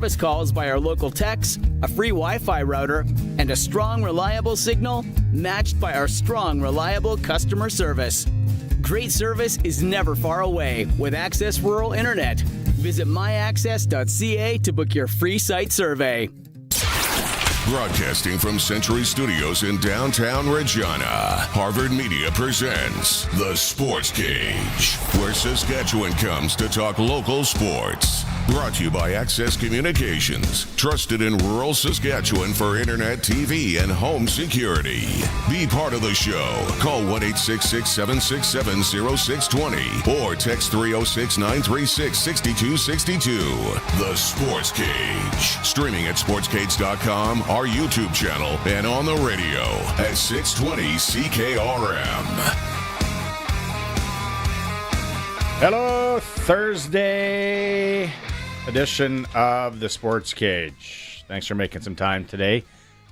Service calls by our local techs, a free Wi-Fi router, and a strong, reliable signal matched by our strong, reliable customer service. Great service is never far away with Access Rural Internet. Visit myaccess.ca to book your free site survey. Broadcasting from Century Studios in downtown Regina, Harvard Media presents The Sportscage, where Saskatchewan comes to talk local sports. Brought to you by Access Communications, trusted in rural Saskatchewan for internet, TV, and home security. Be part of the show. Call 1-866-767-0620 or text 306-936-6262. The Sportscage. Streaming at sportscage.com, our YouTube channel, and on the radio at 620 CKRM. Hello, Thursday edition of the Sports Cage. Thanks for making some time today.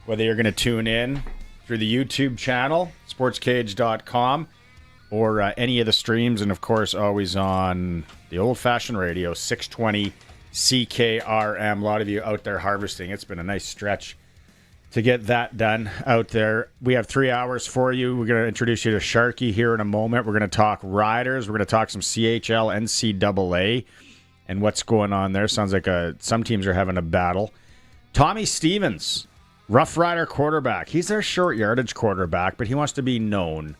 Whether you're going to tune in through the YouTube channel, sportscage.com, or any of the streams, and of course always on the old-fashioned radio, 620 CKRM. A lot of you out there harvesting. It's been a nice stretch to get that done out there. We have 3 hours for you. We're going to introduce you to Sharky here in a moment. We're going to talk Riders. We're going to talk some CHL, NCAA, and what's going on there. Sounds like some teams are having a battle. Tommy Stevens, Rough Rider quarterback. He's their short yardage quarterback, but he wants to be known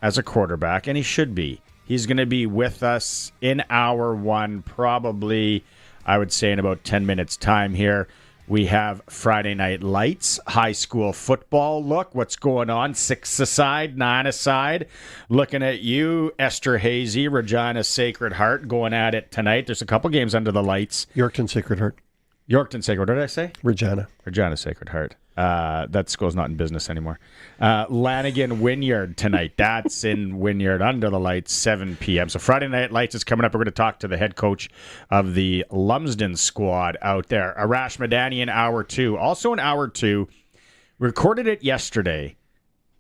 as a quarterback, and he should be. He's going to be with us in hour one, probably, I would say, in about 10 minutes' time here. We have Friday Night Lights, high school football look. What's going on? 6 aside, 9 aside. Looking at you, Esther Hazy, Regina Sacred Heart, going at it tonight. There's a couple games under the lights. Yorkton Sacred Heart. Yorkton Sacred, what did I say? Regina Sacred Heart. That school's not in business anymore. Lanigan Wynyard tonight. That's in Wynyard under the lights, 7 p.m. So Friday Night Lights is coming up. We're going to talk to the head coach of the Lumsden squad out there. Arash Madani in hour 2. Also in hour 2, recorded it yesterday.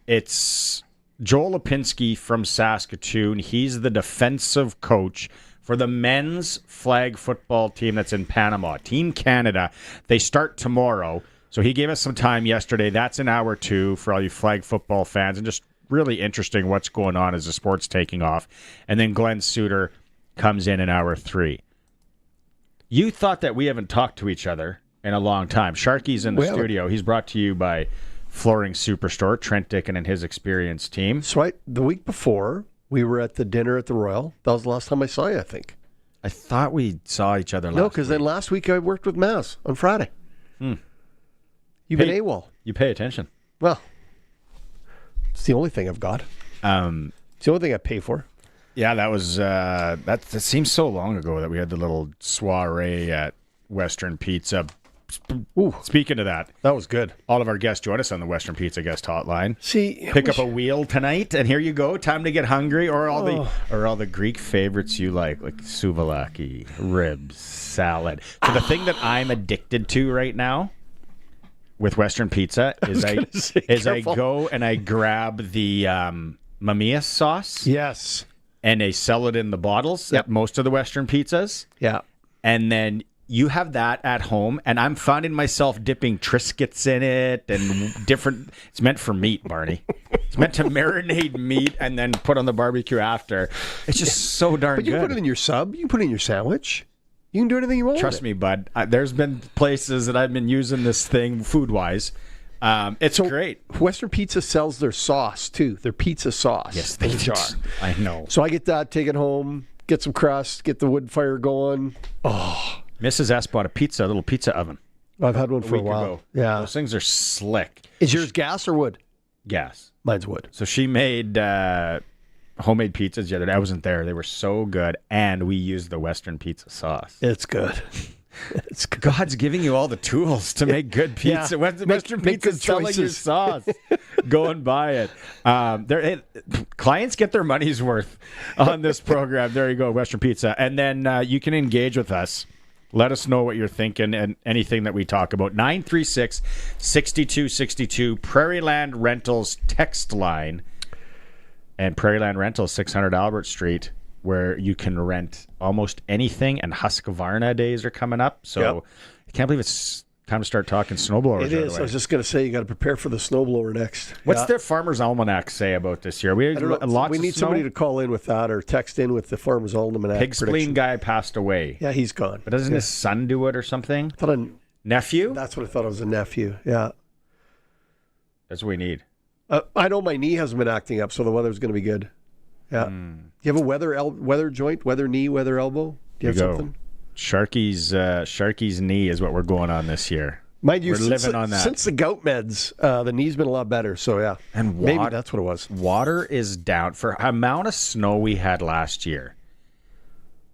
It's Joel Lipinski from Saskatchewan. He's the defensive coach for the men's flag football team that's in Panama. Team Canada. They start tomorrow. So he gave us some time yesterday. That's in hour 2 for all you flag football fans, and just really interesting what's going on as the sport's taking off. And then Glen Suitor comes in hour 3. You thought that we haven't talked to each other in a long time. Sharky's in the studio. He's brought to you by Flooring Superstore, Trent Dickin and his experienced team. So the week before, we were at the dinner at the Royal. That was the last time I saw you, I think. I thought we saw each other last week. No, because then last week I worked with Maz on Friday. You've been AWOL. You pay attention. Well, it's the only thing I've got. It's the only thing I pay for. Yeah, that was that seems so long ago that we had the little soiree at Western Pizza. Ooh, speaking of that was good. All of our guests join us on the Western Pizza guest hotline. Pick up a wheel tonight, and here you go. Time to get hungry, or all the Greek favorites you like souvlaki, ribs, salad. So the thing that I'm addicted to right now with Western Pizza is I go and I grab the Mamiya sauce. Yes. And they sell it in the bottles at most of the Western Pizzas. Yeah. And then you have that at home, and I'm finding myself dipping Triscuits in it and different. It's meant for meat, Barney. It's meant to marinate meat and then put on the barbecue after. It's just so darn good. But you put it in your sub. You put it in your sandwich. You can do anything you want. Trust me, bud. There's been places that I've been using this thing food-wise. It's great. Western Pizza sells their sauce, too. Their pizza sauce. Yes, they do. I know. So I get that, take it home, get some crust, get the wood fire going. Oh. Mrs. S bought a little pizza oven. I've had one for a while. Ago. Yeah. Those things are slick. Is yours gas or wood? Gas. Mine's wood. So she made homemade pizzas the other day. I wasn't there. They were so good. And we used the Western Pizza sauce. It's good. It's good. God's giving you all the tools to make good pizza. Yeah. Western Pizza's selling your sauce. Go and buy it. Clients get their money's worth on this program. There you go, Western Pizza. And then you can engage with us. Let us know what you're thinking and anything that we talk about. 936-6262, Prairie Land Rentals text line. And Prairie Land Rentals, 600 Albert Street, where you can rent almost anything, and Husqvarna days are coming up. So I can't believe it's time to start talking snowblowers. It is. I was just going to say you got to prepare for the snowblower next. What's the Farmer's Almanac say about this year? We need somebody to call in with that or text in with the Farmer's Almanac. Pig spleen guy passed away. Yeah, he's gone. But doesn't his son do it or something? Nephew? That's what I thought it was, a nephew. Yeah. That's what we need. I know my knee hasn't been acting up, so the weather's going to be good. Yeah. Do you have a weather joint, weather knee, weather elbow? Do you have something? Sharky's knee is what we're going on this year. Mind you, we're living on that. Since the gout meds, the knee's been a lot better. So, yeah. And maybe that's what it was. Water is down. For the amount of snow we had last year,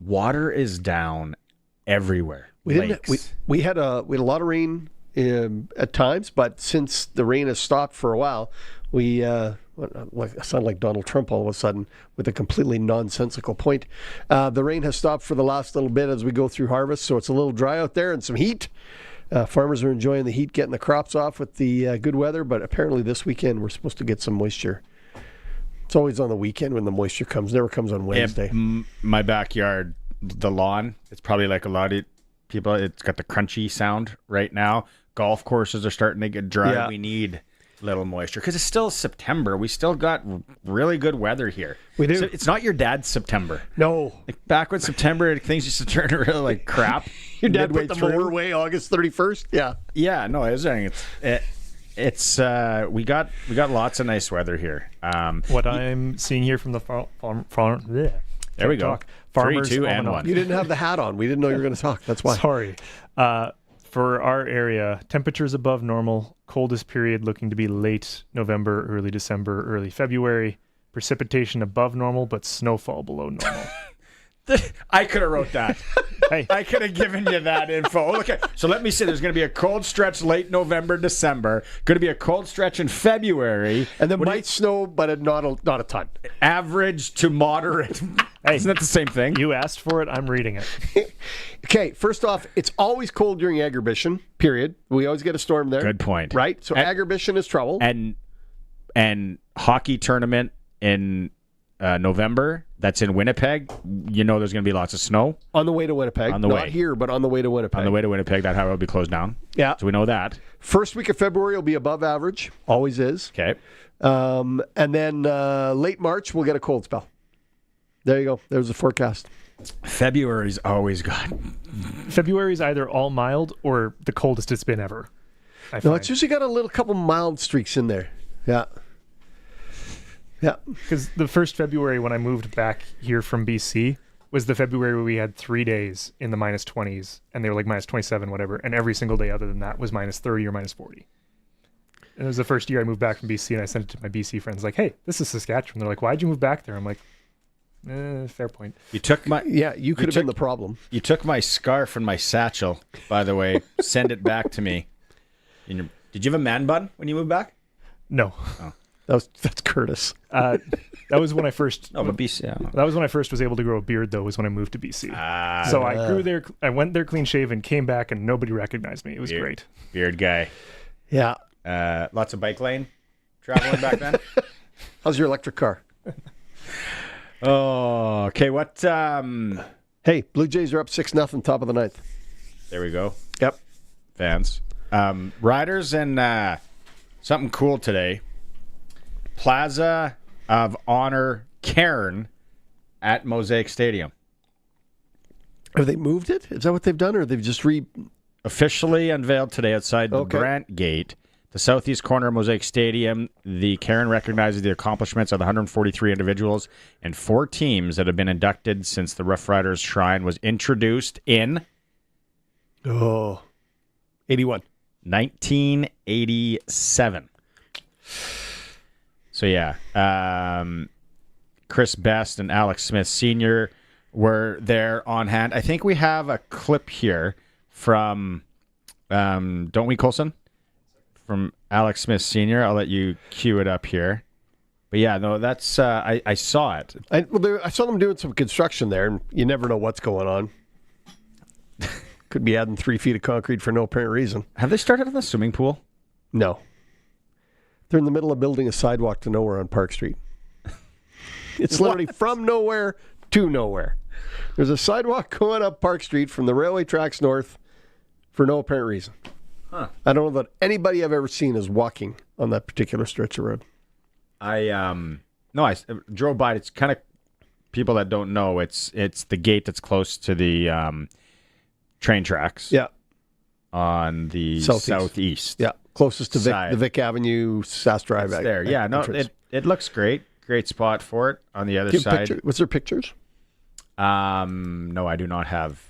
water is down everywhere. We had a lot of rain at times, but since the rain has stopped for a while, I sound like Donald Trump all of a sudden with a completely nonsensical point. The rain has stopped for the last little bit as we go through harvest, so it's a little dry out there and some heat. Farmers are enjoying the heat, getting the crops off with the good weather, but apparently this weekend we're supposed to get some moisture. It's always on the weekend when the moisture comes. Never comes on Wednesday. My backyard, the lawn, it's probably like a lot of people, it's got the crunchy sound right now. Golf courses are starting to get dry. Yeah. We need little moisture because it's still September. We still got really good weather here. We do. So it's not your dad's September. No. Like back when September, things used to turn really like crap. Your dad put the mower away August 31st? Yeah. Yeah, no, it's we got lots of nice weather here. What I'm seeing here from the farm there we go. Farmers 3, 2, and 1. You didn't have the hat on. We didn't know you were going to talk. That's why. Sorry. For our area, temperatures above normal, coldest period looking to be late November, early December, early February. Precipitation above normal, but snowfall below normal. I could have wrote that. Hey. I could have given you that info. Okay, so let me say there's going to be a cold stretch late November, December. Going to be a cold stretch in February. And then might snow, but not a ton. Average to moderate. Hey, isn't that the same thing? You asked for it. I'm reading it. Okay, first off, it's always cold during Agribition, period. We always get a storm there. Good point. Right? So Agribition is trouble. And hockey tournament in November, that's in Winnipeg. You know there's going to be lots of snow. On the way to Winnipeg. Not here, but on the way to Winnipeg. On the way to Winnipeg, that highway will be closed down. Yeah. So we know that. First week of February will be above average. Always is. Okay. And then late March, we'll get a cold spell. There you go. There's the forecast. February's always good. February's either all mild or the coldest it's been ever. No, it's usually got a couple mild streaks in there. Yeah. Yeah. Because the first February when I moved back here from BC was the February where we had 3 days in the minus 20s, and they were like minus 27, whatever, and every single day other than that was minus 30 or minus 40. And it was the first year I moved back from BC, and I sent it to my BC friends like, hey, this is Saskatchewan. They're like, why'd you move back there? I'm like, fair point. You took my... Yeah, you could have been the problem. You took my scarf and my satchel, by the way. Send it back to me. Did you have a man bun when you moved back? No. Oh. That's Curtis. That was when I first... Oh, but BC... Yeah. That was when I first was able to grow a beard, though, was when I moved to BC. So I grew there, I went there clean shaven, came back, and nobody recognized me. It was great. Beard guy. Yeah. Lots of bike lane traveling back then. How's your electric car? Oh, okay. What? Hey, Blue Jays are up 6-0, top of the ninth. There we go. Yep. Fans. Riders and something cool today. Plaza of Honor Cairn at Mosaic Stadium. Have they moved it? Is that what they've done, or they've just officially unveiled today outside the Brant Gate, the southeast corner of Mosaic Stadium? The Cairn recognizes the accomplishments of the 143 individuals and 4 teams that have been inducted since the Roughriders Shrine was introduced in 81. 1987. So yeah, Chris Best and Alex Smith Sr. were there on hand. I think we have a clip here from, don't we, Colson? From Alex Smith Sr. I'll let you cue it up here. But yeah, no, that's I saw it. I saw them doing some construction there, and you never know what's going on. Could be adding 3 feet of concrete for no apparent reason. Have they started on the swimming pool? No. They're in the middle of building a sidewalk to nowhere on Park Street. It's literally from nowhere to nowhere. There's a sidewalk going up Park Street from the railway tracks north for no apparent reason. Huh. I don't know that anybody I've ever seen is walking on that particular stretch of road. I drove by it. It's kind of, people that don't know, it's the gate that's close to the train tracks. Yeah. On the southeast. Yeah. Closest to side. the Vic Avenue, Sask Drive. It's there. Yeah, no, it looks great. Great spot for it on the other side. Was there pictures? No, I do not have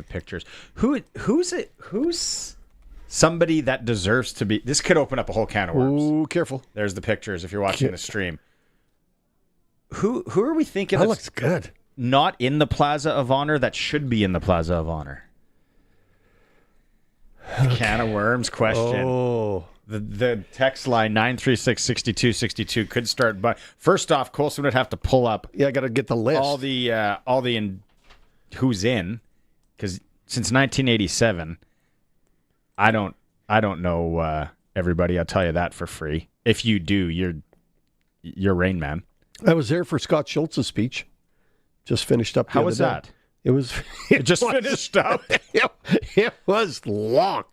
pictures. Who's somebody that deserves to be? This could open up a whole can of worms. Ooh, careful. There's the pictures if you're watching the stream. Who are we thinking? That looks good. Not in the Plaza of Honor that should be in the Plaza of Honor. Okay. Can of worms question. Oh. The text line 936-6262 could start, but first off, Colson would have to pull up. Yeah, I got to get the list. All the who's in, because since 1987, I don't know everybody. I'll tell you that for free. If you do, you're Rain Man. I was there for Scott Schultz's speech. Just finished up. How was that? It was. It just finished up. It was long.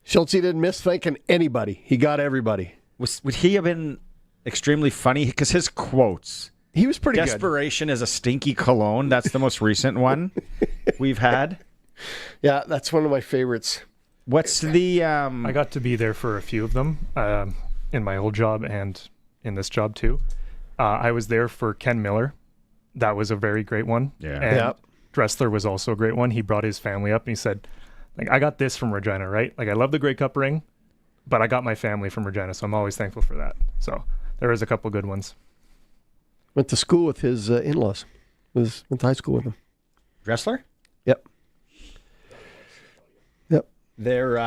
Schultz didn't miss thanking anybody. He got everybody. Would he have been extremely funny? Because his quotes. He was pretty Desperation is a stinky cologne. That's the most recent one we've had. Yeah, that's one of my favorites. What's the... I got to be there for a few of them in my old job and in this job too. I was there for Ken Miller. That was a very great one. Yeah. And Dressler was also a great one. He brought his family up and he said, like, I got this from Regina, right? Like, I love the Grey Cup ring, but I got my family from Regina, so I'm always thankful for that. So there is a couple good ones. Went to school with his in-laws. Went to high school with them. Dressler? Yep. They're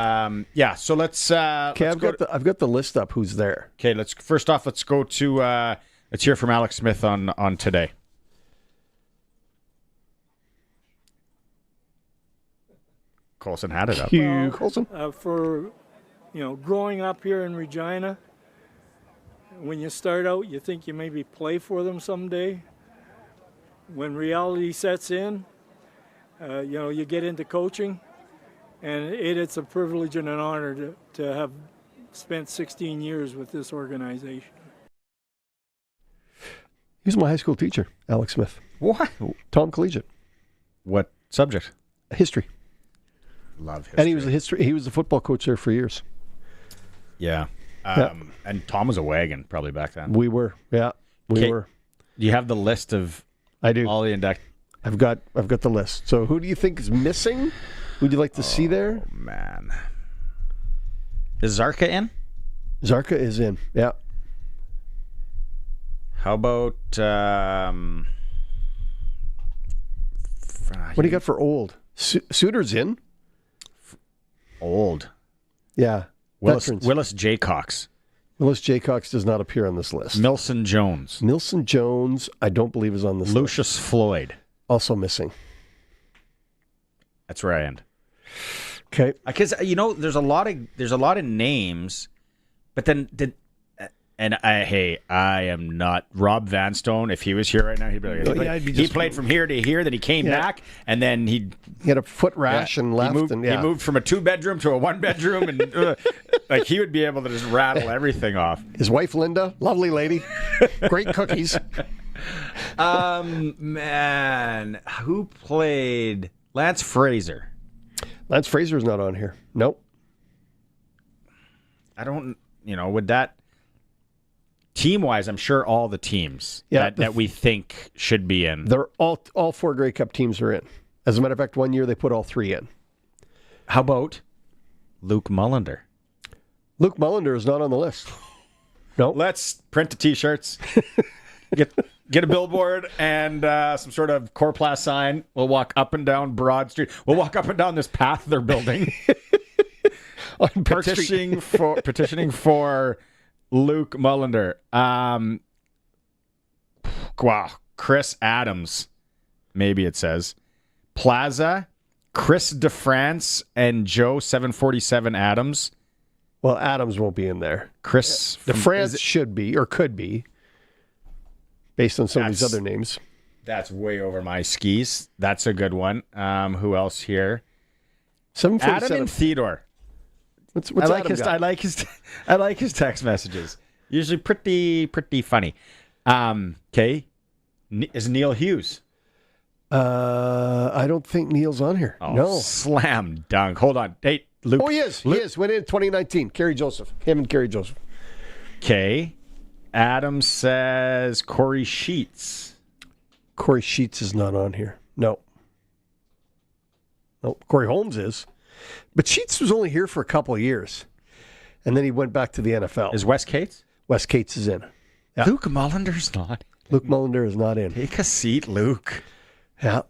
so let's okay, I've got the list up who's there. Okay, let's go to let's hear from Alex Smith on today. Colson had it up. Colson. For growing up here in Regina, when you start out, you think you maybe play for them someday. When reality sets in, you get into coaching, and it's a privilege and an honor to have spent 16 years with this organization. He was my high school teacher, Alex Smith. What? Tom Collegiate. What subject? History. Love history. And he was the football coach there for years. Yeah. And Tom was a wagon probably back then. We were. Yeah. We were. Do you have the list of I do. all the induct? I've got the list. So who do you think is missing? Who'd you like to see there? Oh man. Is Zarka in? Zarka is in. Yeah. How about what do you got for old? Suitor's in. Old. Yeah. Willis Jaycox. Willis Jaycox does not appear on this list. Milson Jones. Milson Jones, I don't believe is on this Lucius list. Floyd. Also missing. That's where I end. Okay. Because there's a lot of names, but then I am not Rob Vanstone. If he was here right now, he'd be like, he played from here to here, then he came back, and then he had a foot rash and left. He moved from a 2-bedroom to a 1-bedroom, and like he would be able to just rattle everything off. His wife Linda, lovely lady, great cookies. Man, who played Lance Fraser? Lance Fraser's not on here. Nope. I don't. Would that? Team-wise, I'm sure all the teams that we think should be in. They're all 4 Grey Cup teams are in. As a matter of fact, one year they put all 3 in. How about Luke Mullender? Luke Mullender is not on the list. No. Let's print the T-shirts, get a billboard and some sort of Corplas sign. We'll walk up and down Broad Street. We'll walk up and down this path they're building. petitioning for Luke Mullender. Chris Adams, maybe it says. Plaza, Chris DeFrance, and Joe 747 Adams. Well, Adams won't be in there. Chris DeFrance should be, or could be, based on some of these other names. That's way over my skis. That's a good one. Who else here? 7:47. Adam and Theodore. What's I like Adam his. got? I like his text messages. Usually pretty funny. Okay, is Neil Hughes? I don't think Neil's on here. Oh, No. slam dunk. Hold on, hey Luke. Oh, he is. He is. Went in 2019. Kerry Joseph. Him and Kerry Joseph. Okay, Adam says Corey Sheets. Corey Sheets is not on here. No. Corey Holmes is. But Sheets was only here for a couple of years. And then he went back to the NFL. Is Wes Cates? Wes Cates is in. Yeah. Luke Mullender's not. Luke Mullender is not in. Take a seat, Luke. Yeah.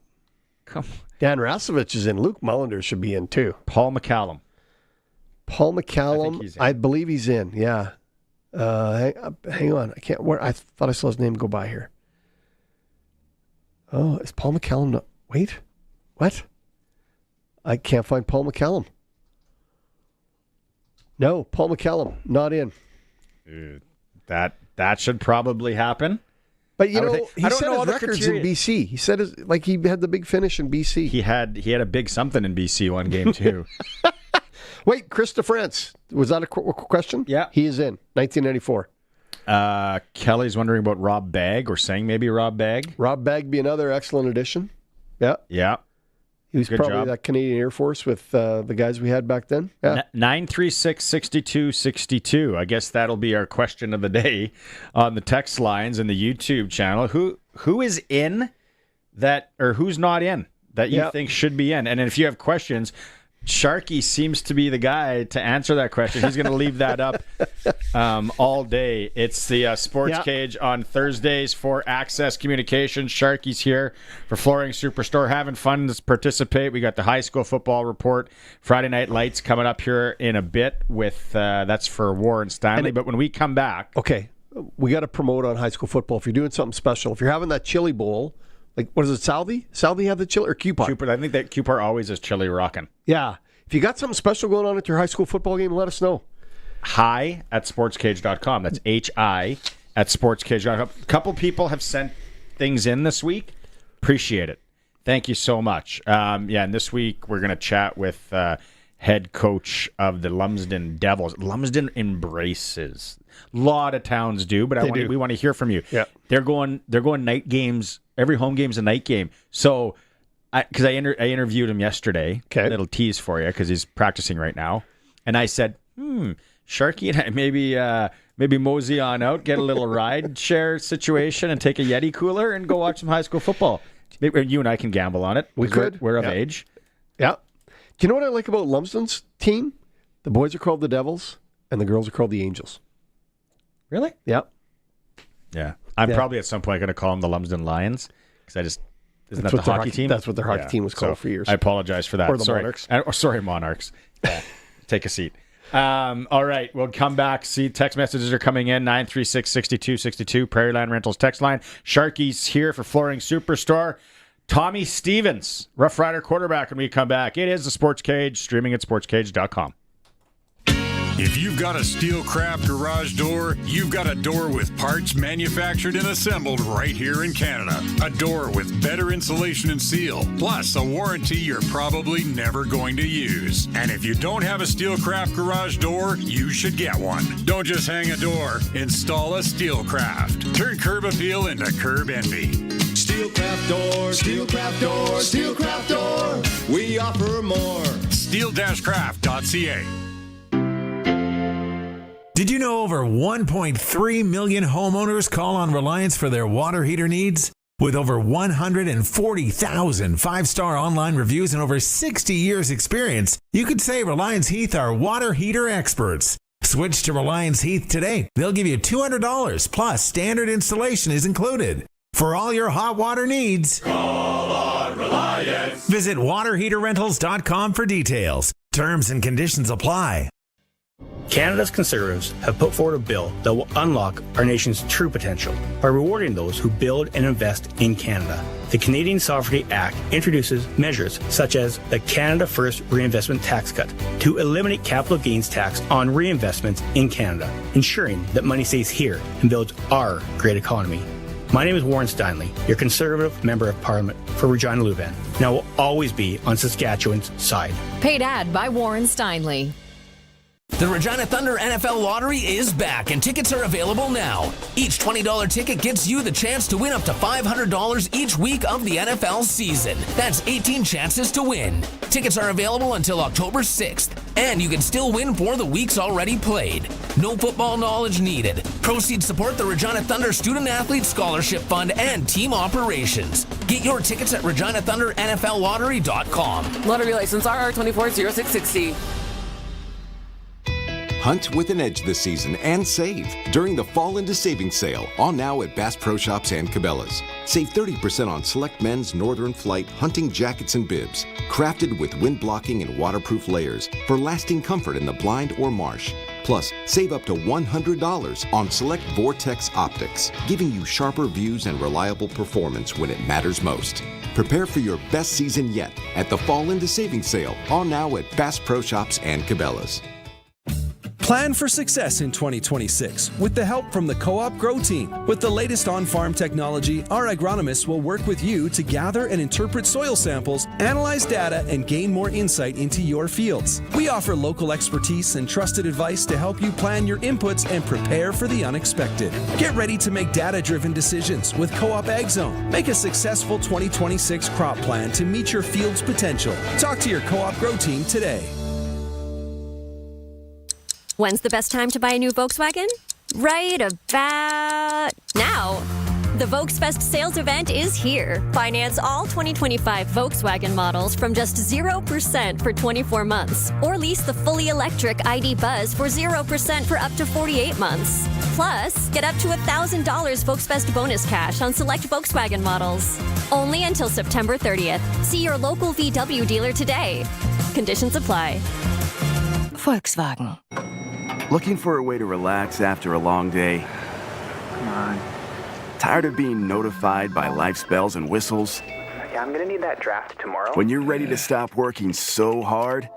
Come on. Dan Rasovich is in. Luke Mullender should be in too. Paul McCallum. Paul I McCallum, think he's in. I believe he's in. Yeah. Hang on. I can't. Where I thought I saw his name go by here. Oh, is Paul McCallum not? Wait. What? I can't find Paul McCallum. No, Paul McCallum, not in. That should probably happen. But you I would know, think- he I don't set know his other records criteria. in BC. He said he had the big finish in BC. He had a big something in BC one game too. Wait, Chris DeFrance. Was that a question? Yeah. He is in 1994. Kelly's wondering about Rob Bagg, or saying maybe Rob Bagg. Rob Bagby, another excellent addition. Yeah. Yeah. He was Good probably job. that Canadian Air Force with the guys we had back then. Yeah. 936-6262. I guess that'll be our question of the day on the text lines and the YouTube channel. Who is in that, or who's not in that you think should be in? And then if you have questions, Sharky seems to be the guy to answer that question. He's going to leave that up all day. It's the Sports Cage on Thursdays for Access Communications. Sharky's here for Flooring Superstore, having fun to participate. We got the high school football report, Friday Night Lights coming up here in a bit with that's for Warren Stanley. But when we come back, Okay, we got to promote on high school football. If you're doing something special, if you're having that chili bowl, like what is it, Southie? Southie have the chili or Cupar? Cooper, I think that Cooper always is chili rocking. Yeah. If you got something special going on at your high school football game, let us know. Hi at sportscage.com. That's HI at sportscage.com. A couple people have sent things in this week. Appreciate it. Thank you so much. And this week we're going to chat with head coach of the Lumsden Devils. Lumsden embraces. A lot of towns do, but we want to hear from you. Yeah. They're going night games. Every home game's a night game. So because I interviewed him yesterday. Okay. Little tease for you because he's practicing right now. And I said, Sharky and I maybe mosey on out, get a little ride share situation and take a Yeti cooler and go watch some high school football. Maybe you and I can gamble on it. We could. We're of age. Yeah. Do you know what I like about Lumsden's team? The boys are called the Devils and the girls are called the Angels. Really? Yeah. Yeah. I'm probably at some point going to call them the Lumsden Lions because isn't That's that what the their hockey team? That's what their hockey team was called for years. I apologize for that. Or the Monarchs. Sorry, Monarchs. Yeah. Take a seat. All right, we'll come back. See, text messages are coming in. 936-6262, Prairieland Rentals text line. Sharky's here for Flooring Superstore. Tommy Stevens, Rough Rider quarterback, when we come back. It is the Sports Cage, streaming at sportscage.com. If you've got a Steelcraft garage door, you've got a door with parts manufactured and assembled right here in Canada. A door with better insulation and seal, plus a warranty you're probably never going to use. And if you don't have a Steelcraft garage door, you should get one. Don't just hang a door, install a Steelcraft. Turn curb appeal into curb envy. Steelcraft door, Steelcraft door, Steelcraft door. We offer more. Steel-craft.ca. Did you know over 1.3 million homeowners call on Reliance for their water heater needs? With over 140,000 five-star online reviews and over 60 years experience, you could say Reliance Heath are water heater experts. Switch to Reliance Heath today. They'll give you $200 plus standard installation is included. For all your hot water needs, Call on Reliance. Visit waterheaterrentals.com for details. Terms and conditions apply. Canada's Conservatives have put forward a bill that will unlock our nation's true potential by rewarding those who build and invest in Canada. The Canadian Sovereignty Act introduces measures such as the Canada First Reinvestment Tax Cut to eliminate capital gains tax on reinvestments in Canada, ensuring that money stays here and builds our great economy. My name is Warren Steinley, your Conservative Member of Parliament for Regina Luban, and I will always be on Saskatchewan's side. Paid ad by Warren Steinley. The Regina Thunder NFL Lottery is back, and tickets are available now. Each $20 ticket gets you the chance to win up to $500 each week of the NFL season. That's 18 chances to win. Tickets are available until October 6th, and you can still win for the weeks already played. No football knowledge needed. Proceeds support the Regina Thunder Student Athlete Scholarship Fund and team operations. Get your tickets at ReginaThunderNFLLottery.com. Lottery license RR240660. Hunt with an edge this season and save during the Fall into Savings Sale, on now at Bass Pro Shops and Cabela's. Save 30% on select men's Northern Flight hunting jackets and bibs, crafted with wind-blocking and waterproof layers for lasting comfort in the blind or marsh. Plus, save up to $100 on select Vortex optics, giving you sharper views and reliable performance when it matters most. Prepare for your best season yet at the Fall into Savings Sale, on now at Bass Pro Shops and Cabela's. Plan for success in 2026 with the help from the Co-op Grow Team. With the latest on-farm technology, our agronomists will work with you to gather and interpret soil samples, analyze data, and gain more insight into your fields. We offer local expertise and trusted advice to help you plan your inputs and prepare for the unexpected. Get ready to make data-driven decisions with Co-op Ag Zone. Make a successful 2026 crop plan to meet your field's potential. Talk to your Co-op Grow Team today. When's the best time to buy a new Volkswagen? Right about now. The Volksfest sales event is here. Finance all 2025 Volkswagen models from just 0% for 24 months. Or lease the fully electric ID Buzz for 0% for up to 48 months. Plus, get up to $1,000 Volksfest bonus cash on select Volkswagen models. Only until September 30th. See your local VW dealer today. Conditions apply. Volkswagen. Looking for a way to relax after a long day? Come on. Tired of being notified by life's bells and whistles? Yeah, I'm gonna need that draft tomorrow. When you're ready to stop working so hard,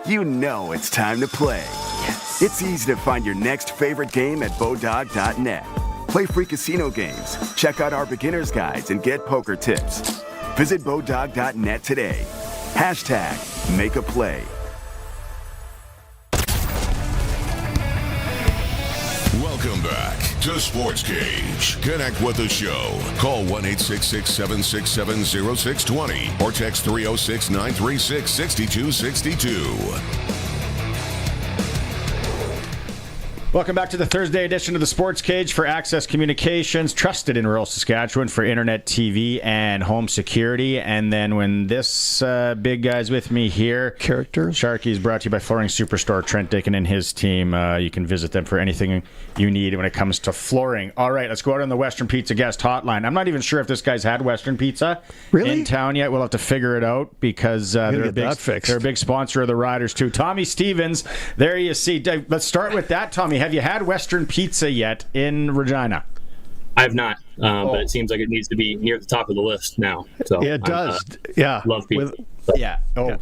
you know it's time to play. Yes. It's easy to find your next favorite game at Bodog.net. Play free casino games, check out our beginner's guides, and get poker tips. Visit Bodog.net today. #MakeAPlay. Welcome back to Sportscage. Connect with the show. Call 1-866-767-0620 or text 306-936-6262. Welcome back to the Thursday edition of the Sports Cage for Access Communications, trusted in rural Saskatchewan for internet, TV, and home security. And then when this big guy's with me here, Sharky is brought to you by Flooring Superstore, Trent Dickin and his team. You can visit them for anything you need when it comes to flooring. All right, let's go out on the Western Pizza guest hotline. I'm not even sure if this guy's had Western Pizza in town yet. We'll have to figure it out because they're a big sponsor of the Riders, too. Tommy Stevens, there you see. Let's start with that, Tommy. Have you had Western Pizza yet in Regina? I have not, but it seems like it needs to be near the top of the list now. So yeah, it does. Love pizza.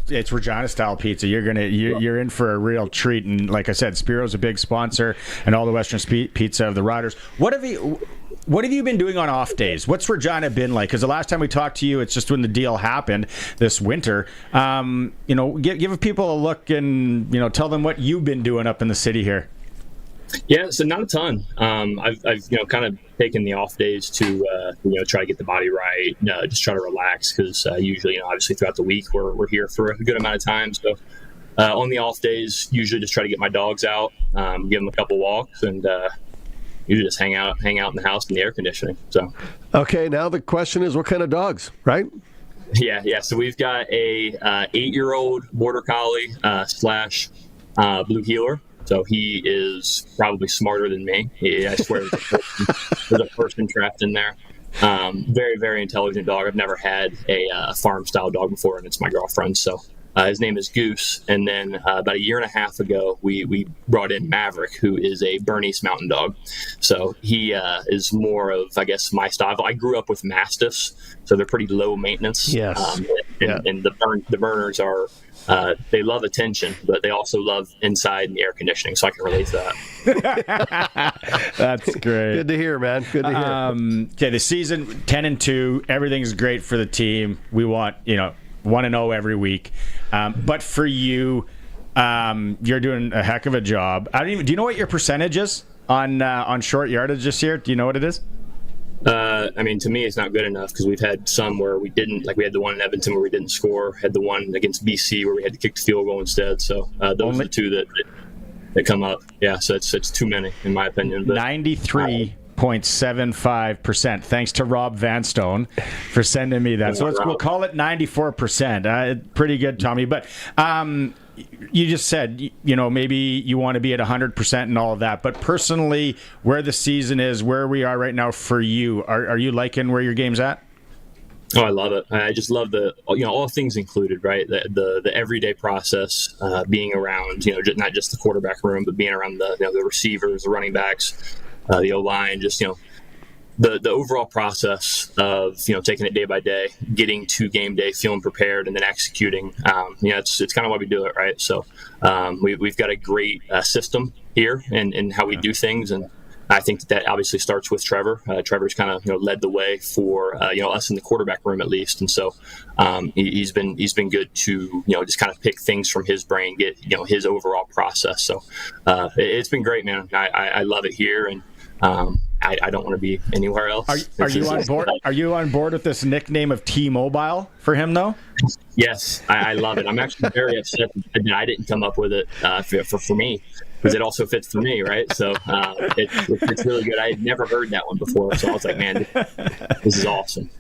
It's Regina style pizza. You're in for a real treat. And like I said, Spiro's a big sponsor, and all the Western Pizza of the Riders. What have you been doing on off days? What's Regina been like? Because the last time we talked to you, it's just when the deal happened this winter. Give people a look and tell them what you've been doing up in the city here. Yeah, so not a ton. I've kind of taken the off days to try to get the body right, just try to relax because usually obviously throughout the week we're here for a good amount of time. So on the off days, usually just try to get my dogs out, give them a couple walks, and usually just hang out in the house in the air conditioning. So okay, now the question is, what kind of dogs, right? Yeah. So we've got a 8-year-old border collie / blue heeler. So he is probably smarter than me. I swear there's a person trapped in there. Very, very intelligent dog. I've never had a farm-style dog before, and it's my girlfriend. So his name is Goose. And then about a year and a half ago, we brought in Maverick, who is a Bernese mountain dog. So he is more of, I guess, my style. I grew up with Mastiffs, so they're pretty low maintenance. Yes. And the Berners are they love attention, but they also love inside and the air conditioning. So I can relate to that. That's great. Good to hear, man. Good to hear. Okay, the season 10-2, everything's great for the team. We want 1-0 every week. But for you, you're doing a heck of a job. Do you know what your percentage is on short yardage this year? Do you know what it is? To me, it's not good enough because we've had some where we didn't, like we had the one in Edmonton where we didn't score, had the one against BC where we had to kick the field goal instead. So those are the two that come up. Yeah, so it's too many in my opinion. But 93.75%. Thanks to Rob Vanstone for sending me that. So we'll call it 94%. Pretty good, Tommy. But you just said, maybe you want to be at 100% and all of that. But personally, where the season is, where we are right now for you, are you liking where your game's at? Oh, I love it. I just love all things included, right? The everyday process, being around, not just the quarterback room, but being around the receivers, the running backs, the O-line, just, the overall process of, taking it day by day, getting to game day, feeling prepared, and then executing. It's kind of why we do it, right? So we've got a great system here in how we do things, and I think that obviously starts with Trevor. Trevor's kind of led the way for us in the quarterback room at least, and so he's been good to just kind of pick things from his brain, get his overall process. So it's been great, man. I love it here, and I don't want to be anywhere else. Are you on board? Are you on board with this nickname of T-Mobile for him, though? Yes, I love it. I'm actually very upset that I didn't come up with it for me, because it also fits for me, right? So it's really good. I had never heard that one before, so I was like, man, this is awesome.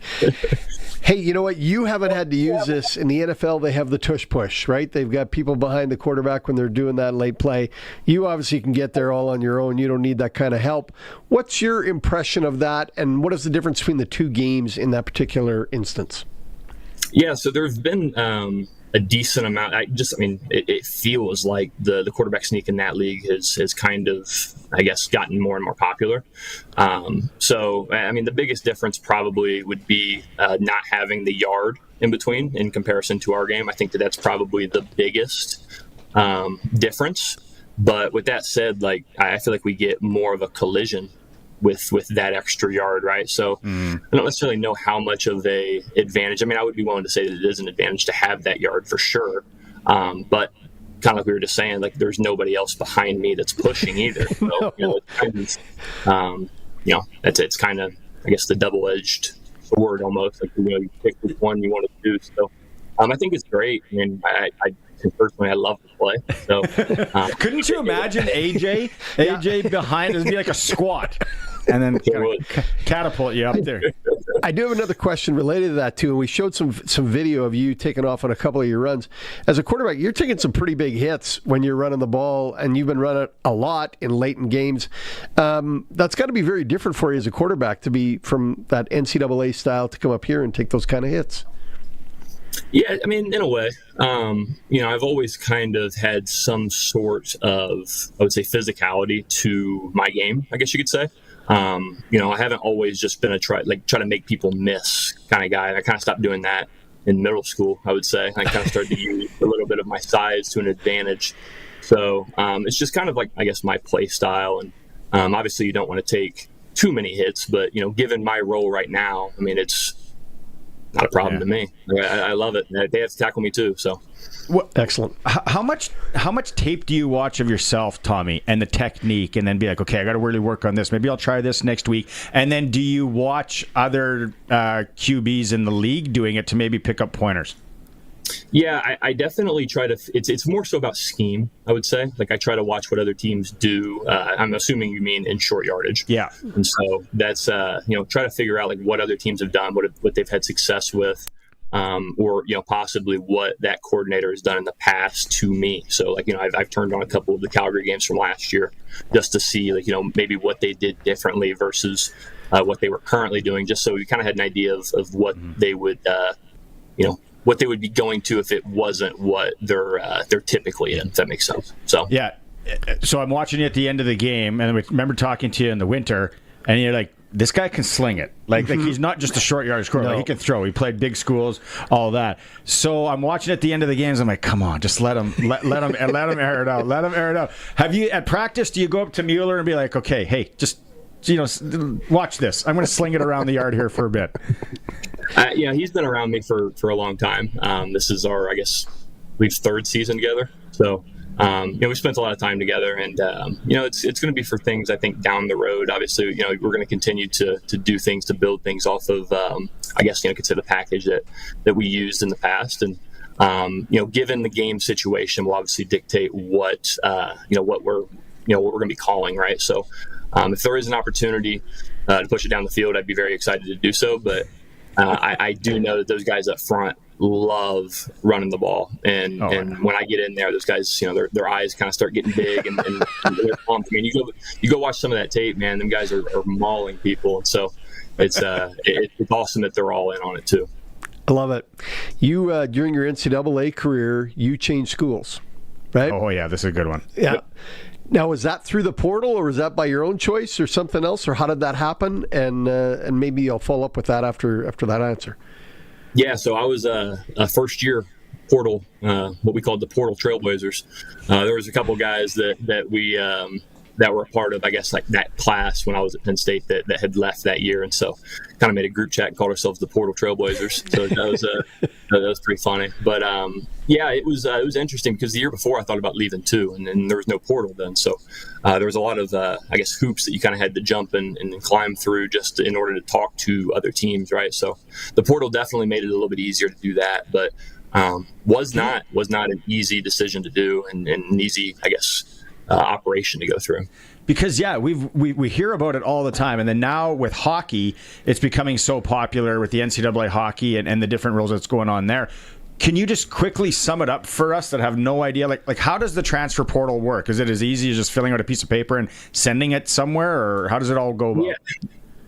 Hey, you know what? You haven't had to use this. In the NFL, they have the tush push, right? They've got people behind the quarterback when they're doing that late play. You obviously can get there all on your own. You don't need that kind of help. What's your impression of that, and what is the difference between the two games in that particular instance? Yeah, so there's been a decent amount. It feels like the quarterback sneak in that league has kind of, I guess, gotten more and more popular. The biggest difference probably would be not having the yard in between in comparison to our game. I think that's probably the biggest difference. But with that said, I feel like we get more of a collision with that extra yard, right? So I don't necessarily know how much of a advantage. I would be willing to say that it is an advantage to have that yard for sure. But kind of like we were just saying, there's nobody else behind me that's pushing either. So, it's kind of, I guess, the double-edged sword almost. You pick which one you want to do. So I think it's great. Personally, I love to play. So, couldn't you imagine AJ behind us be like a squat, and then catapult you up there? I do have another question related to that too. We showed some video of you taking off on a couple of your runs. As a quarterback, you're taking some pretty big hits when you're running the ball, and you've been running a lot in late in games. That's got to be very different for you as a quarterback to be from that NCAA style to come up here and take those kind of hits. Yeah, in a way, I've always kind of had some sort of, I would say, physicality to my game, I guess you could say. I haven't always just been try to make people miss kind of guy. And I kind of stopped doing that in middle school, I would say. I kind of started to use a little bit of my size to an advantage. So it's just kind of I guess, my play style. And obviously you don't want to take too many hits, but, given my role right now, it's not a problem to me. I love it. They have to tackle me too. So, excellent. How much tape do you watch of yourself, Tommy, and the technique, and then be like, okay, I got to really work on this. Maybe I'll try this next week. And then do you watch other QBs in the league doing it to maybe pick up pointers? Yeah, I definitely try to. It's more so about scheme, I would say. I try to watch what other teams do. I'm assuming you mean in short yardage. Yeah. And so that's try to figure out what other teams have done, what they've had success with, or possibly what that coordinator has done in the past to me. So I've turned on a couple of the Calgary games from last year just to see maybe what they did differently versus what they were currently doing, just so we kind of had an idea of what they would what they would be going to if it wasn't what they're typically in, if that makes sense. So yeah. So I'm watching you at the end of the game, and I remember talking to you in the winter, and you're like, this guy can sling it. Like he's not just a short yardage scorer. No. Like, he can throw. He played big schools, all that. So I'm watching at the end of the games. I'm like, come on, just let him air it out. Let him air it out. Have you at practice? Do you go up to Mueller and be like, okay, hey, just watch this. I'm going to sling it around the yard here for a bit. He's been around me for a long time. This is our, I guess, we've third season together. So. We spent a lot of time together, and it's going to be for things I think down the road. Obviously, we're going to continue to do things to build things off of, consider the package that we used in the past, and given the game situation, will obviously dictate what we're going to be calling, right? So, if there is an opportunity to push it down the field, I'd be very excited to do so. But I do know that those guys up front love running the ball, and when I get in there, those guys, their eyes kind of start getting big, and they're pumped. I mean, you go watch some of that tape, man. Them guys are mauling people, and so it's awesome that they're all in on it too. I love it. You during your NCAA career, you changed schools, right? Oh yeah, this is a good one. Yeah. Now, was that through the portal, or was that by your own choice, or something else, or how did that happen? And maybe I'll follow up with that after that answer. Yeah, so I was a first-year portal, what we called the Portal Trailblazers. There was a couple guys that we that were a part of, I guess, like that class when I was at Penn State that had left that year, and so kind of made a group chat and called ourselves the Portal Trailblazers. So that was pretty funny. But it was interesting because the year before I thought about leaving too, and there was no portal then, so there was a lot of hoops that you kind of had to jump and climb through just in order to talk to other teams, right? So the portal definitely made it a little bit easier to do that, but was not an easy decision to do and an easy, I guess, operation to go through. Because we hear about it all the time, and then now with hockey, it's becoming so popular with the NCAA hockey and the different rules that's going on there. Can you just quickly sum it up for us that have no idea? Like how does the transfer portal work? Is it as easy as just filling out a piece of paper and sending it somewhere, or how does it all go about? Yeah,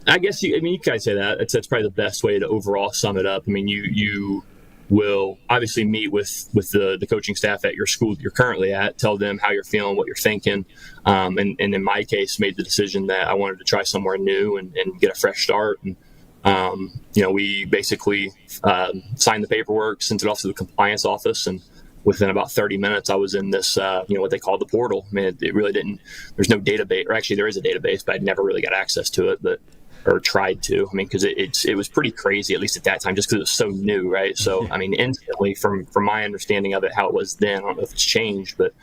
I guess you guys say that. That's probably the best way to overall sum it up. I mean, you will obviously meet with the coaching staff at your school that you're currently at, tell them how you're feeling, what you're thinking. And in my case, made the decision that I wanted to try somewhere new and get a fresh start. And, we basically signed the paperwork, sent it off to the compliance office. And within about 30 minutes, I was in this, what they call the portal. I mean, it really didn't, there's no database, or actually there is a database, but I'd never really got access to it. Or tried to. I mean, because it was pretty crazy, at least at that time, just because it was so new, right? So, I mean, instantly, from my understanding of it, how it was then, I don't know if it's changed, but,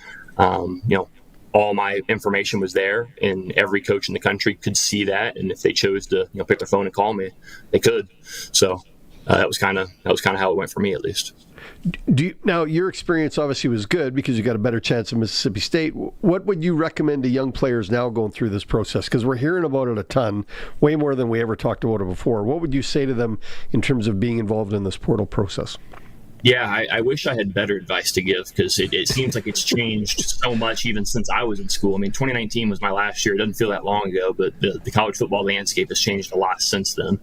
all my information was there, and every coach in the country could see that. And if they chose to, pick their phone and call me, they could. So that was kind of how it went for me, at least. Now, your experience obviously was good because you got a better chance at Mississippi State. What would you recommend to young players now going through this process? Because we're hearing about it a ton, way more than we ever talked about it before. What would you say to them in terms of being involved in this portal process? Yeah, I wish I had better advice to give, because it seems like it's changed so much even since I was in school. I mean, 2019 was my last year. It doesn't feel that long ago, but the college football landscape has changed a lot since then.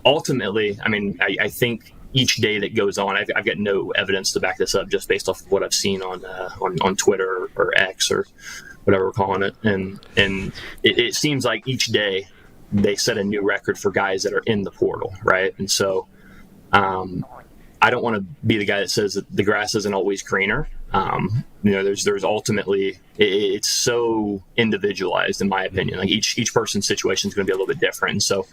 Ultimately, I mean, I think each day that goes on, I've got no evidence to back this up, just based off of what I've seen on Twitter or X or whatever we're calling it. And it seems like each day they set a new record for guys that are in the portal, right? And so I don't want to be the guy that says that the grass isn't always greener. There's ultimately, it's so individualized in my opinion. Like each person's situation is going to be a little bit different. And so,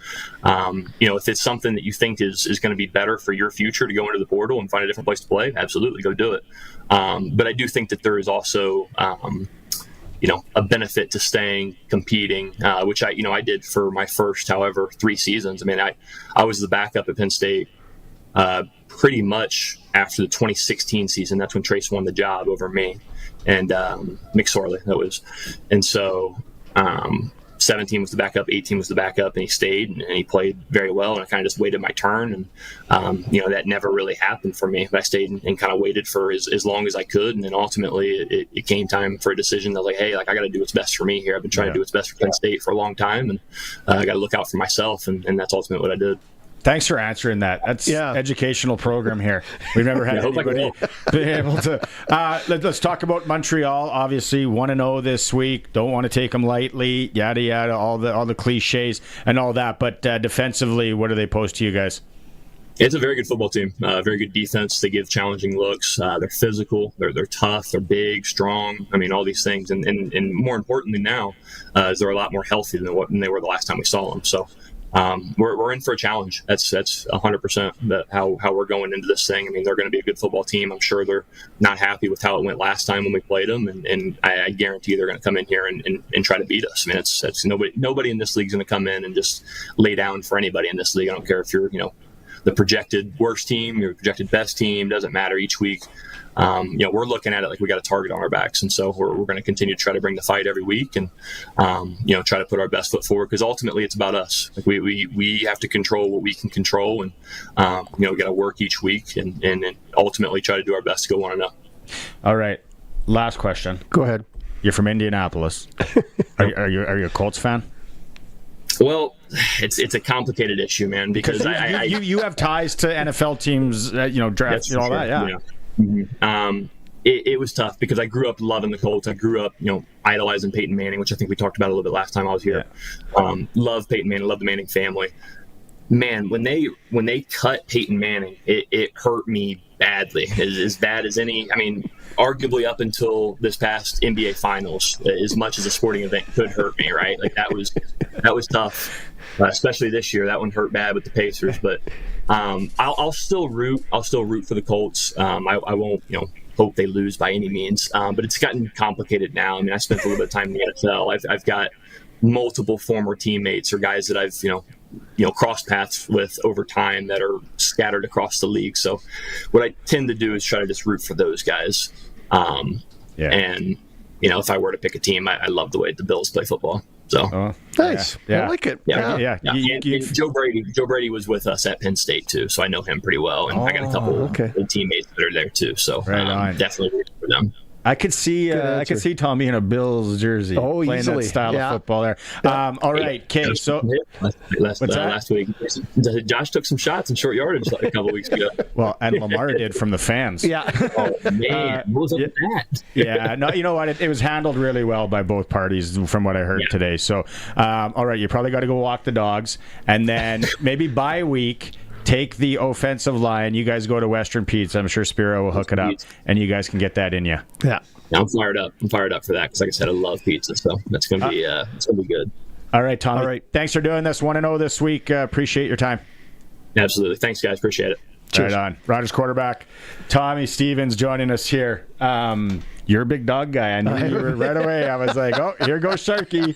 if it's something that you think is going to be better for your future to go into the portal and find a different place to play, absolutely go do it. But I do think that there is also, a benefit to staying, competing, which I did for my first, 3 seasons. I mean, I was the backup at Penn State, pretty much after the 2016 season. That's when Trace won the job over me and McSorley, that was. And so 17 was the backup, 18 was the backup, and he stayed and he played very well, and I kind of just waited my turn, and that never really happened for me. But I stayed and kind of waited for as long as I could, and then ultimately it came time for a decision. I was like, hey, I got to do what's best for me here. I've been trying to do what's best for Penn State for a long time, and I got to look out for myself, and that's ultimately what I did. Thanks for answering that. That's educational program here. We've never had anybody be able to. Let's talk about Montreal. Obviously, 1-0 this week. Don't want to take them lightly. Yada yada. All the cliches and all that. But defensively, what do they pose to you guys? It's a very good football team. Very good defense. They give challenging looks. They're physical. They're tough. They're big, strong. I mean, all these things. And more importantly now, is they're a lot more healthy than they were the last time we saw them. So we're in for a challenge. That's 100% how we're going into this thing. I mean, they're going to be a good football team. I'm sure they're not happy with how it went last time when we played them, and I guarantee they're going to come in here and try to beat us. I mean, it's nobody in this league is going to come in and just lay down for anybody in this league. I don't care if you're the projected worst team, your projected best team, doesn't matter each week. We're looking at it like we got a target on our backs, and so we're going to continue to try to bring the fight every week, and try to put our best foot forward, because ultimately it's about us. Like we have to control what we can control, and we got to work each week, and ultimately try to do our best to go 1-0. All right, last question. Go ahead. You're from Indianapolis. Are you a Colts fan? Well, it's a complicated issue, man, because you have ties to NFL teams, drafts, all that, yeah. Mm-hmm. It was tough because I grew up loving the Colts. I grew up, idolizing Peyton Manning, which I think we talked about a little bit last time I was here. Yeah. Love Peyton Manning, love the Manning family. Man, when they cut Peyton Manning, it hurt me badly, as bad as any. I mean, arguably up until this past NBA Finals, as much as a sporting event could hurt me, right? Like that was tough, especially this year. That one hurt bad with the Pacers, but I'll still root for the Colts. I won't, hope they lose by any means. But it's gotten complicated now. I mean, I spent a little bit of time in the NFL. I've got multiple former teammates or guys that I've crossed paths with over time that are scattered across the league. So what I tend to do is try to just root for those guys. And if I were to pick a team, I love the way the Bills play football. So nice. Yeah. I like it. Yeah. And Joe Brady was with us at Penn State too, so I know him pretty well, and I got a couple of teammates that are there too. So definitely root for them. I could see Tommy in a Bills jersey playing easily. That style of football there. All right, okay. So last week, Josh took some shots in short yardage a couple weeks ago. Well, and Lamar did from the fans. Yeah. Oh man, what was up with that? Yeah. No, you know what? It was handled really well by both parties, from what I heard today. So, all right, you probably got to go walk the dogs, and then maybe bye week. Take the offensive line. You guys go to Western Pizza. I'm sure Spiro will hook it up, and you guys can get that in you. Yeah. I'm fired up. I'm fired up for that because, like I said, I love pizza, so that's gonna be good. All right, Tommy. All right. Thanks for doing this 1-0 this week. Appreciate your time. Absolutely. Thanks, guys. Appreciate it. Cheers. Right on. Riders quarterback Tommy Stevens joining us here. You're a big dog guy. I knew you were right away. I was like, oh, here goes Sharky.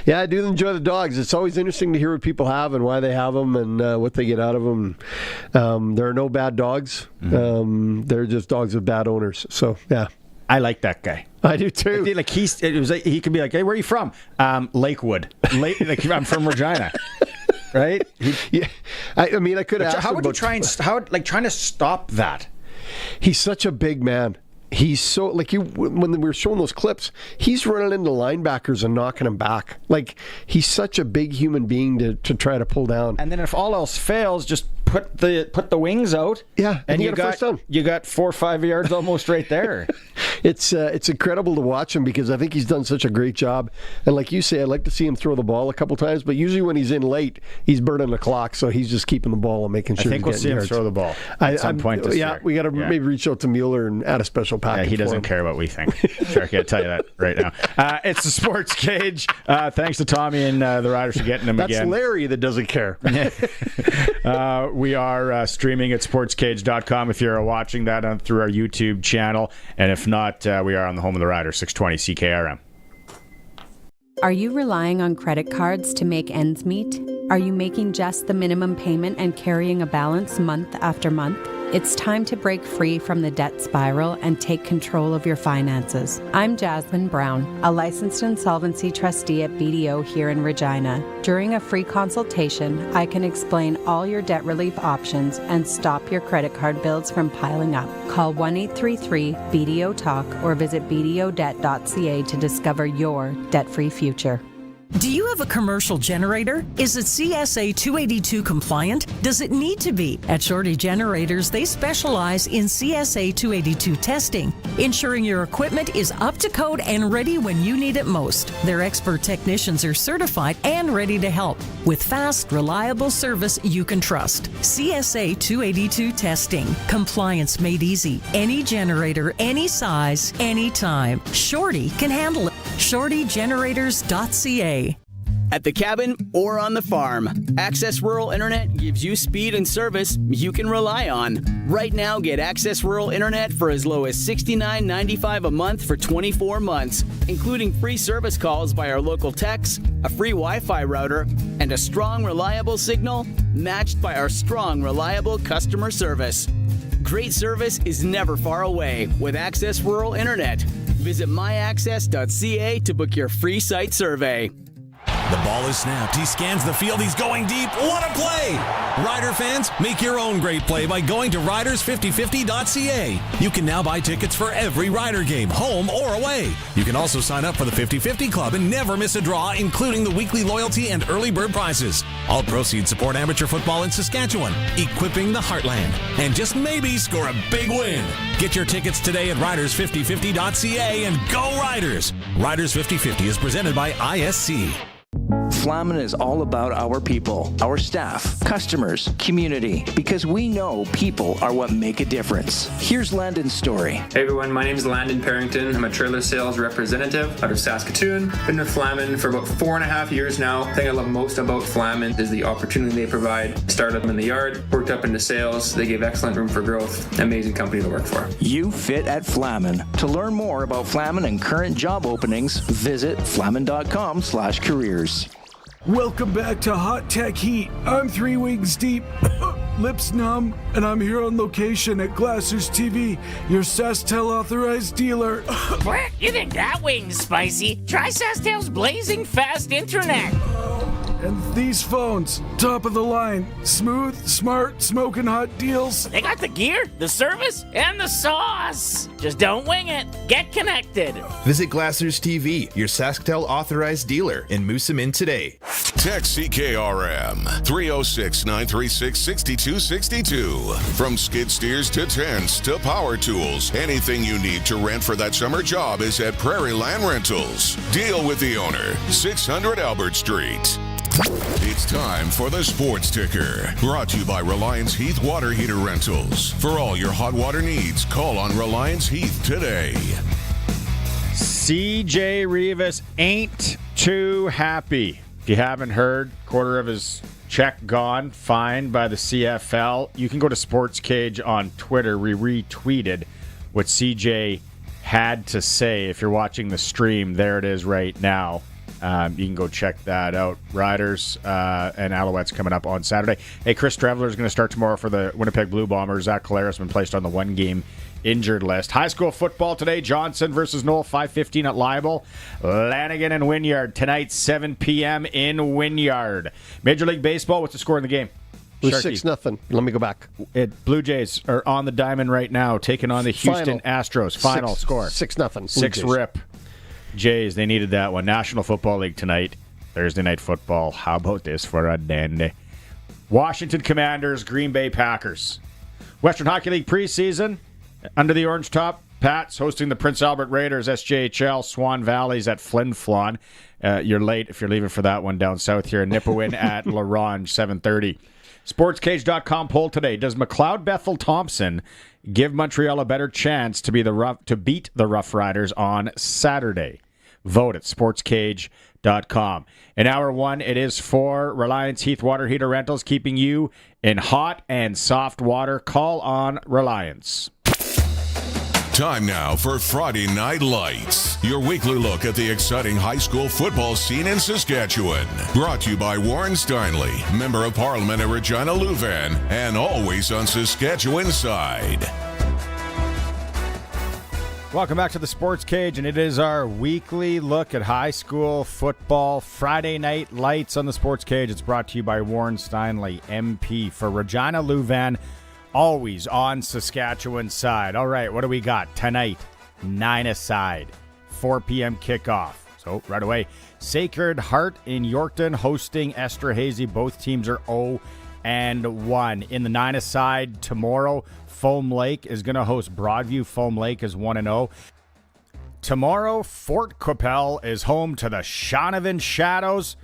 Yeah, I do enjoy the dogs. It's always interesting to hear what people have and why they have them and what they get out of them. There are no bad dogs. Mm-hmm. They're just dogs with bad owners. So, yeah. I like that guy. I do too. Like he could be like, hey, where are you from? Lakewood. I'm from Regina. Right? I mean, I could ask. How would you trying to stop that? He's such a big man. He's so when we were showing those clips, he's running into linebackers and knocking them back. Like he's such a big human being to try to pull down. And then if all else fails, just put the wings out. Yeah, and you got 4 or 5 yards almost right there. It's incredible to watch him because I think he's done such a great job. And like you say, I'd like to see him throw the ball a couple times, but usually when he's in late, he's burning the clock, so he's just keeping the ball and making sure. I think we'll see him throw the ball at some point this year. We got to maybe reach out to Mueller and add a special package. Yeah, he doesn't care what we think. Sharky, I'll tell you that right now. It's the Sports Cage. Thanks to Tommy and the Riders for getting him again. That's Larry that doesn't care. We are streaming at sportscage.com if you're watching that through our YouTube channel. And if not, we are on the home of the Riders, 620 CKRM. Are you relying on credit cards to make ends meet? Are you making just the minimum payment and carrying a balance month after month? It's time to break free from the debt spiral and take control of your finances. I'm Jasmine Brown, a licensed insolvency trustee at BDO here in Regina. During a free consultation, I can explain all your debt relief options and stop your credit card bills from piling up. Call 1-833-BDO-TALK or visit bdodebt.ca to discover your debt-free future. Do you have a commercial generator? Is it CSA 282 compliant? Does it need to be? At Shorty Generators, they specialize in CSA 282 testing, ensuring your equipment is up to code and ready when you need it most. Their expert technicians are certified and ready to help with fast, reliable service you can trust. CSA 282 testing. Compliance made easy. Any generator, any size, anytime. Shorty can handle it. ShortyGenerators.ca. At the cabin or on the farm, Access Rural Internet gives you speed and service you can rely on. Right now, get Access Rural Internet for as low as $69.95 a month for 24 months, including free service calls by our local techs, a free Wi-Fi router, and a strong, reliable signal matched by our strong, reliable customer service. Great service is never far away with Access Rural Internet. Visit myaccess.ca to book your free site survey. The ball is snapped. He scans the field. He's going deep. What a play! Rider fans, make your own great play by going to riders5050.ca. You can now buy tickets for every Rider game, home or away. You can also sign up for the 50-50 Club and never miss a draw, including the weekly loyalty and early bird prizes. All proceeds support amateur football in Saskatchewan, equipping the heartland, and just maybe score a big win. Get your tickets today at riders5050.ca and go Riders! Riders 5050 is presented by ISC. Flamin is all about our people, our staff, customers, community, because we know people are what make a difference. Here's Landon's story. Hey everyone, my name is Landon Parrington. I'm a trailer sales representative out of Saskatoon. Been with Flamin for about 4.5 years now. The thing I love most about Flamin is the opportunity they provide. Started them in the yard, worked up into sales. They give excellent room for growth. Amazing company to work for. You fit at Flamin. To learn more about Flamin and current job openings, visit flamin.com/careers. Welcome back to Hot Tech Heat. I'm 3 wings deep, lips numb, and I'm here on location at Glassers TV, your SaskTel authorized dealer. Frick, you think that wing's spicy? Try SaskTel's blazing fast internet. And these phones, top of the line, smooth, smart, smoking hot deals. They got the gear, the service, and the sauce. Just don't wing it. Get connected. Visit Glassers TV, your SaskTel authorized dealer, and moose them in today. Text CKRM 306-936-6262. From skid steers to tents to power tools, anything you need to rent for that summer job is at Prairie Land Rentals. Deal with the owner, 600 Albert Street. It's time for the Sports Ticker, brought to you by Reliance Heath Water Heater Rentals. For all your hot water needs, call on Reliance Heath today. CJ Rivas ain't too happy. If you haven't heard, quarter of his check gone, fined by the CFL. You can go to Sportscage on Twitter. We retweeted what CJ had to say. If you're watching the stream, there it is right now. You can go check that out. Riders and Alouettes coming up on Saturday. Hey, Chris Streveler is going to start tomorrow for the Winnipeg Blue Bombers. Zach Collaros has been placed on the one-game injured list. High school football today. Johnson versus Knoll, 5:15 at Libel. Lanigan and Wynyard tonight, 7 p.m. in Wynyard. Major League Baseball, what's the score in the game? It was 6-0. Let me go back. Blue Jays are on the diamond right now, taking on the Houston Astros. Final score. 6-0. 6 rip. Jays, they needed that one. National Football League tonight. Thursday Night Football. How about this for a dandy? Washington Commanders, Green Bay Packers. Western Hockey League preseason. Under the orange top, Pats hosting the Prince Albert Raiders. SJHL, Swan Valley's at Flin Flon. You're late if you're leaving for that one down south here. Nipawin at LaRange, 7:30. Sportscage.com poll today. Does McLeod Bethel Thompson give Montreal a better chance to beat the Roughriders on Saturday? Vote at sportscage.com. In hour one, it is for Reliance Heath Water Heater Rentals, keeping you in hot and soft water. Call on Reliance. Time now for Friday Night Lights, your weekly look at the exciting high school football scene in Saskatchewan. Brought to you by Warren Steinley, Member of Parliament at Regina Louvain, and always on Saskatchewan's side. Welcome back to the Sports Cage, and it is our weekly look at high school football. Friday Night Lights on the Sports Cage. It's brought to you by Warren Steinley, MP for Regina Louvain. Always on Saskatchewan's side. All right, what do we got tonight? 9 aside, 4 p.m. kickoff. So right away, Sacred Heart in Yorkton hosting Esterhazy. Both teams are 0-1. In the 9-a-side tomorrow, Foam Lake is going to host Broadview. Foam Lake is 1-0. Tomorrow, Fort Qu'Appelle is home to the Shaunavon Shadows.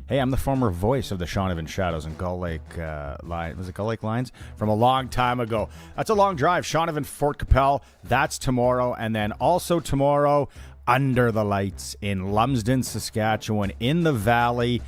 Hey, I'm the former voice of the Shaunavon Shadows in Gull Lake Lions. Was it Gull Lake Lions? From a long time ago. That's a long drive. Shaunavon, Fort Qu'Appelle. That's tomorrow. And then also tomorrow, Under the Lights in Lumsden, Saskatchewan, in the Valley.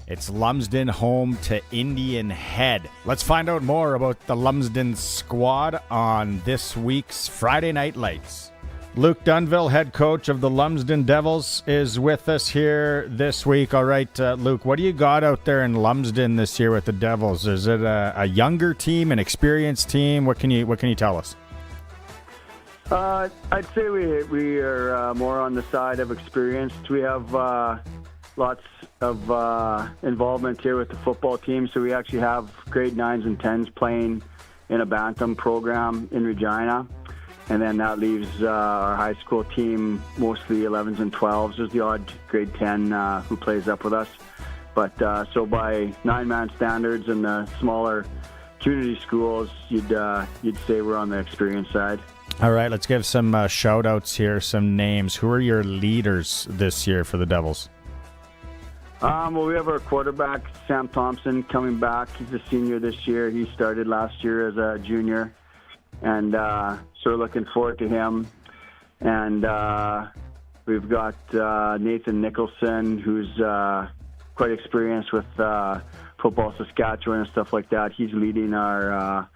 It's Lumsden home to Indian Head. Let's find out more about the Lumsden squad on this week's Friday Night Lights. Luke Dunville, head coach of the Lumsden Devils, is with us here this week. All right, Luke, what do you got out there in Lumsden this year with the Devils? Is it a younger team, an experienced team? What can you tell us? I'd say we are more on the side of experienced. We have lots of involvement here with the football team, so we actually have grade 9s and 10s playing in a Bantam program in Regina. And then that leaves our high school team, mostly 11s and 12s. There's the odd grade 10 who plays up with us. But so by 9-man standards and the smaller community schools, you'd say we're on the experienced side. All right, let's give some shout-outs here, some names. Who are your leaders this year for the Devils? Well, we have our quarterback, Sam Thompson, coming back. He's a senior this year. He started last year as a junior. And so we're looking forward to him. And we've got Nathan Nicholson, who's quite experienced with Football Saskatchewan and stuff like that. He's leading our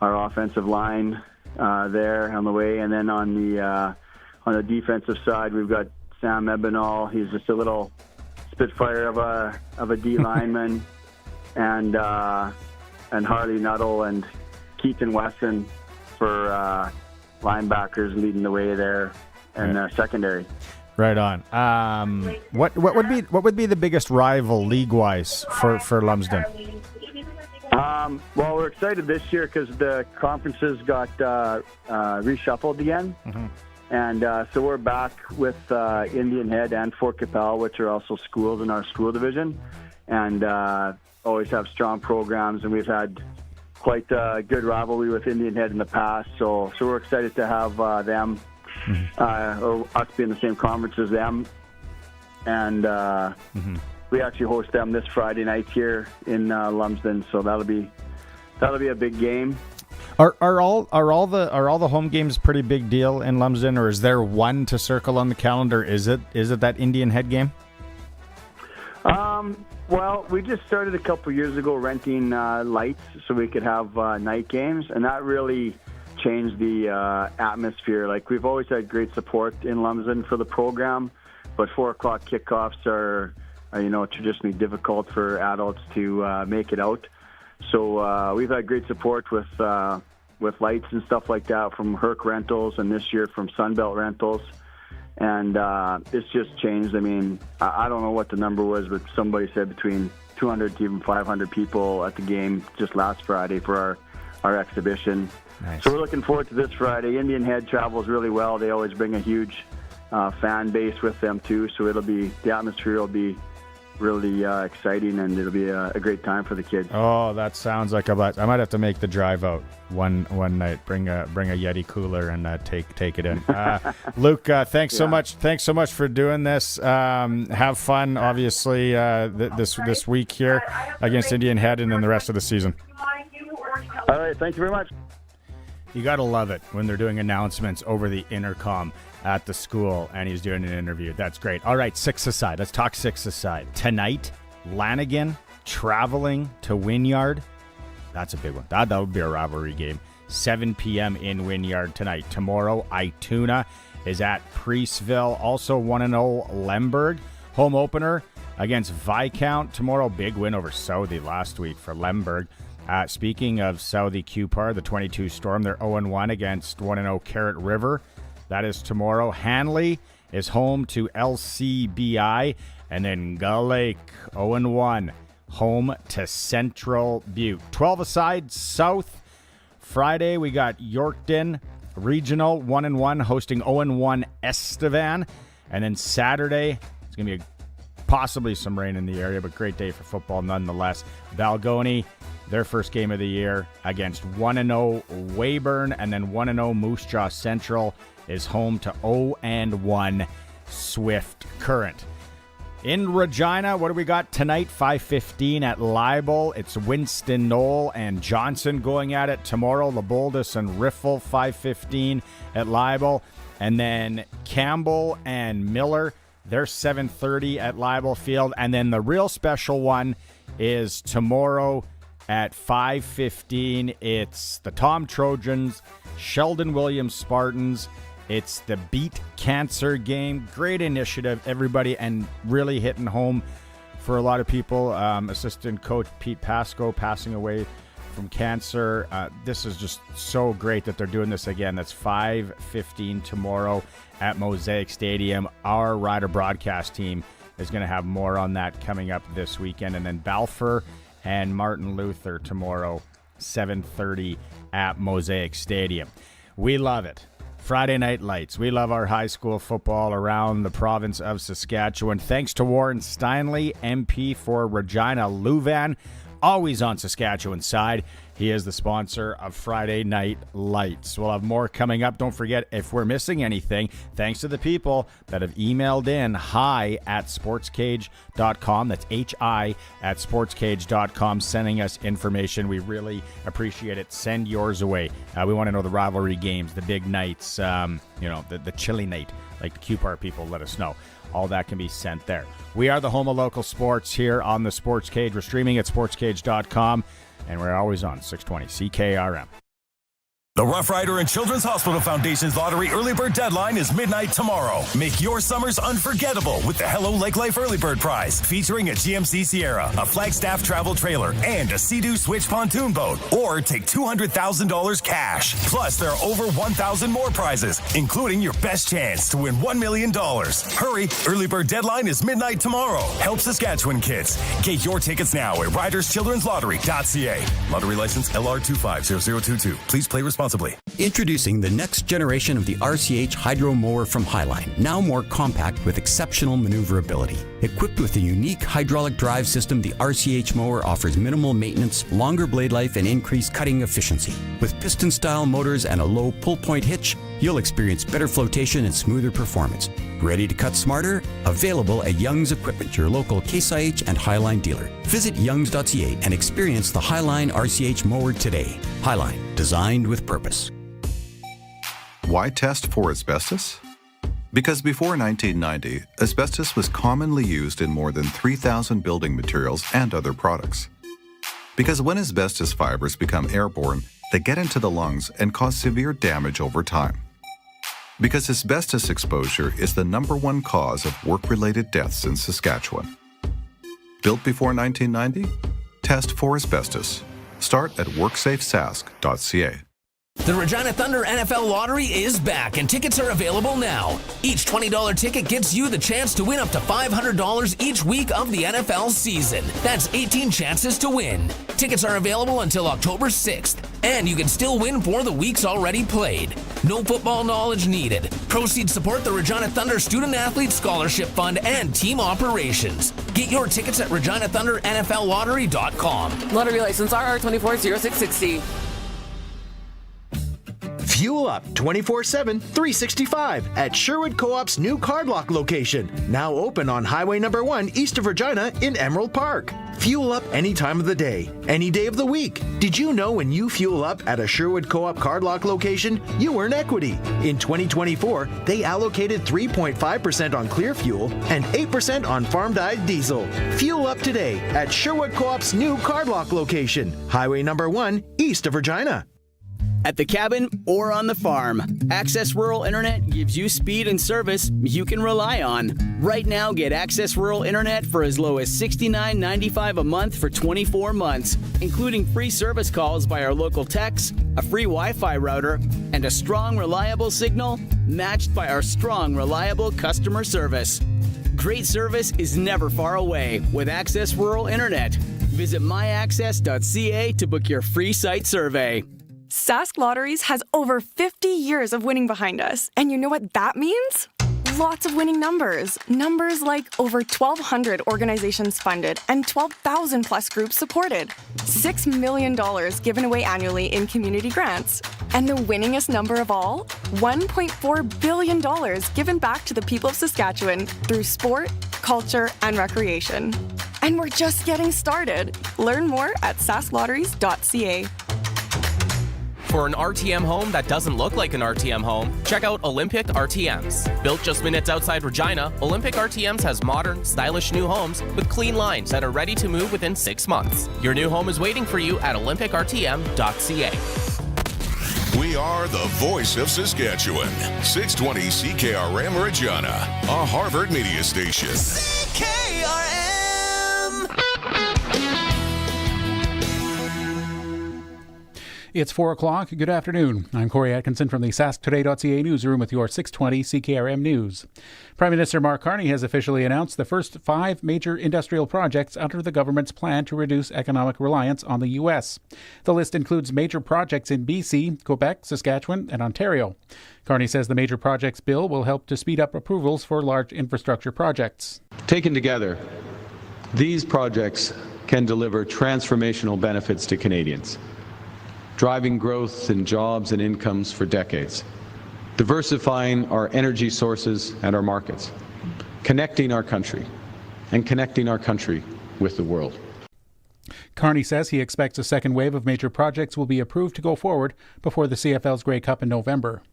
offensive line there on the way. And then on the defensive side, we've got Sam Ebenall. He's just a little spitfire of a D lineman, and Harley Nuttall and Keaton Wesson for linebackers leading the way there in secondary. Right on. What would be the biggest rival league-wise for Lumsden? Well, we're excited this year because the conferences got reshuffled again. Mm-hmm. And so we're back with Indian Head and Fort Qu'Appelle, which are also schools in our school division, and always have strong programs. And we've had quite a good rivalry with Indian Head in the past. So we're excited to have them, or us be in the same conference as them. And we actually host them this Friday night here in Lumsden. So that'll be a big game. Are all the home games pretty big deal in Lumsden, or is there one to circle on the calendar? Is it that Indian Head game? Well, we just started a couple years ago renting lights so we could have night games, and that really changed the atmosphere. Like, we've always had great support in Lumsden for the program, but 4 o'clock kickoffs are traditionally difficult for adults to make it out. So we've had great support with lights and stuff like that from Herc Rentals, and this year from Sunbelt Rentals. And it's just changed. I mean, I don't know what the number was, but somebody said between 200 to even 500 people at the game just last Friday for our exhibition. Nice. So we're looking forward to this Friday. Indian Head travels really well. They always bring a huge fan base with them too. So the atmosphere will be really exciting, and it'll be a great time for the kids. Oh, that sounds like a blast. I might have to make the drive out one night. Bring a Yeti cooler and take it in. Luke, thanks so much. Thanks so much for doing this. Have fun, obviously, this week here against Indian Head, and then the rest of the season. All right, thank you very much. You gotta love it when they're doing announcements over the intercom at the school, and he's doing an interview. That's great. All right, 6-a-side. Let's talk 6-a-side. Tonight, Lanigan traveling to Wynyard. That's a big one. That would be a rivalry game. 7 p.m. in Wynyard tonight. Tomorrow, Ituna is at Priestville. Also 1-0 Lemberg. Home opener against Viscount. Tomorrow, big win over Southey last week for Lemberg. Speaking of Southey Cupar, the 22 Storm, they're 0-1 against 1-0 Carrot River. That is tomorrow. Hanley is home to LCBI. And then Gull Lake, 0-1, home to Central Butte. 12-a-side South. Friday, we got Yorkton Regional, 1-1, hosting 0-1 Estevan. And then Saturday, it's going to be possibly some rain in the area, but great day for football nonetheless. Balgony, their first game of the year against 1-0 Weyburn, and then 1-0 Moose Jaw Central is home to 0-1 Swift Current. In Regina, what do we got tonight? 5:15 at Libel. It's Winston Knoll and Johnson going at it tomorrow. Leboldus and Riffle, 5:15 at Libel. And then Campbell and Miller, they're 7:30 at Libel Field. And then the real special one is tomorrow at 5:15. It's the Tom Trojans, Sheldon Williams Spartans. It's the Beat Cancer game. Great initiative, everybody, and really hitting home for a lot of people. Assistant coach Pete Pasco passing away from cancer. This is just so great that they're doing this again. That's 5:15 tomorrow at Mosaic Stadium. Our Rider broadcast team is going to have more on that coming up this weekend. And then Balfour and Martin Luther tomorrow, 7:30 at Mosaic Stadium. We love it. Friday Night Lights. We love our high school football around the province of Saskatchewan. Thanks to Warren Steinley, MP for Regina Louvain, always on Saskatchewan's side. He is the sponsor of Friday Night Lights. We'll have more coming up. Don't forget, if we're missing anything, thanks to the people that have emailed in hi@sportscage.com. That's hi@sportscage.com, sending us information. We really appreciate it. Send yours away. We want to know the rivalry games, the big nights, the chilly night, like the Q-Part people let us know. All that can be sent there. We are the home of local sports here on the Sports Cage. We're streaming at sportscage.com, and we're always on 620 CKRM. The Rough Rider and Children's Hospital Foundation's Lottery Early Bird deadline is midnight tomorrow. Make your summers unforgettable with the Hello Lake Life Early Bird Prize, featuring a GMC Sierra, a Flagstaff travel trailer, and a Sea-Doo Switch pontoon boat. Or take $200,000 cash. Plus, there are over 1,000 more prizes, including your best chance to win $1 million. Hurry, Early Bird deadline is midnight tomorrow. Help Saskatchewan kids. Get your tickets now at riderschildrenslottery.ca. Lottery license LR250022. Please play responsibly. Introducing the next generation of the RCH Hydro Mower from Highline, now more compact with exceptional maneuverability. Equipped with a unique hydraulic drive system, the RCH mower offers minimal maintenance, longer blade life, and increased cutting efficiency. With piston-style motors and a low pull-point hitch, you'll experience better flotation and smoother performance. Ready to cut smarter? Available at Young's Equipment, your local Case IH and Highline dealer. Visit youngs.ca and experience the Highline RCH mower today. Highline, designed with purpose. Why test for asbestos? Because before 1990, asbestos was commonly used in more than 3,000 building materials and other products. Because when asbestos fibers become airborne, they get into the lungs and cause severe damage over time. Because asbestos exposure is the #1 cause of work-related deaths in Saskatchewan. Built before 1990? Test for asbestos. Start at worksafesask.ca. The Regina Thunder NFL Lottery is back, and tickets are available now. Each $20 ticket gets you the chance to win up to $500 each week of the NFL season. That's 18 chances to win. Tickets are available until October 6th, and you can still win for the weeks already played. No football knowledge needed. Proceeds support the Regina Thunder Student Athlete Scholarship Fund and team operations. Get your tickets at ReginaThunderNFLLottery.com. Lottery license RR240660. Fuel up 24/7, 365 at Sherwood Co-op's new card lock location, now open on Highway number 1 east of Regina in Emerald Park. Fuel up any time of the day, any day of the week. Did you know when you fuel up at a Sherwood Co-op card lock location, you earn equity? In 2024, they allocated 3.5% on clear fuel and 8% on farm-dyed diesel. Fuel up today at Sherwood Co-op's new card lock location, Highway number 1 east of Regina. At the cabin or on the farm, Access Rural Internet gives you speed and service you can rely on. Right now, get Access Rural Internet for as low as $69.95 a month for 24 months, including free service calls by our local techs, a free Wi-Fi router, and a strong, reliable signal matched by our strong, reliable customer service. Great service is never far away with Access Rural Internet. Visit myaccess.ca to book your free site survey. Sask Lotteries has over 50 years of winning behind us. And you know what that means? lots of winning numbers. Numbers like over 1,200 organizations funded and 12,000 plus groups supported. $6 million given away annually in community grants. And the winningest number of all, $1.4 billion given back to the people of Saskatchewan through sport, culture, and recreation. And we're just getting started. Learn more at sasklotteries.ca. For an RTM home that doesn't look like an RTM home, check out Olympic RTMs. Built just minutes outside Regina, Olympic RTMs has modern, stylish new homes with clean lines that are ready to move within 6 months. Your new home is waiting for you at olympicrtm.ca. We are the voice of Saskatchewan. 620 CKRM Regina, a Harvard media station. It's 4 o'clock. Good afternoon. I'm Corey Atkinson from the SaskToday.ca newsroom with your 620 CKRM News. Prime Minister Mark Carney has officially announced the first 5 major industrial projects under the government's plan to reduce economic reliance on the U.S. The list includes major projects in BC, Quebec, Saskatchewan, and Ontario. Carney says the major projects bill will help to speed up approvals for large infrastructure projects. Taken together, these projects can deliver transformational benefits to Canadians, driving growth in jobs and incomes for decades, diversifying our energy sources and our markets, connecting our country, and connecting our country with the world. Carney says he expects a second wave of major projects will be approved to go forward before the CFL's Grey Cup in November.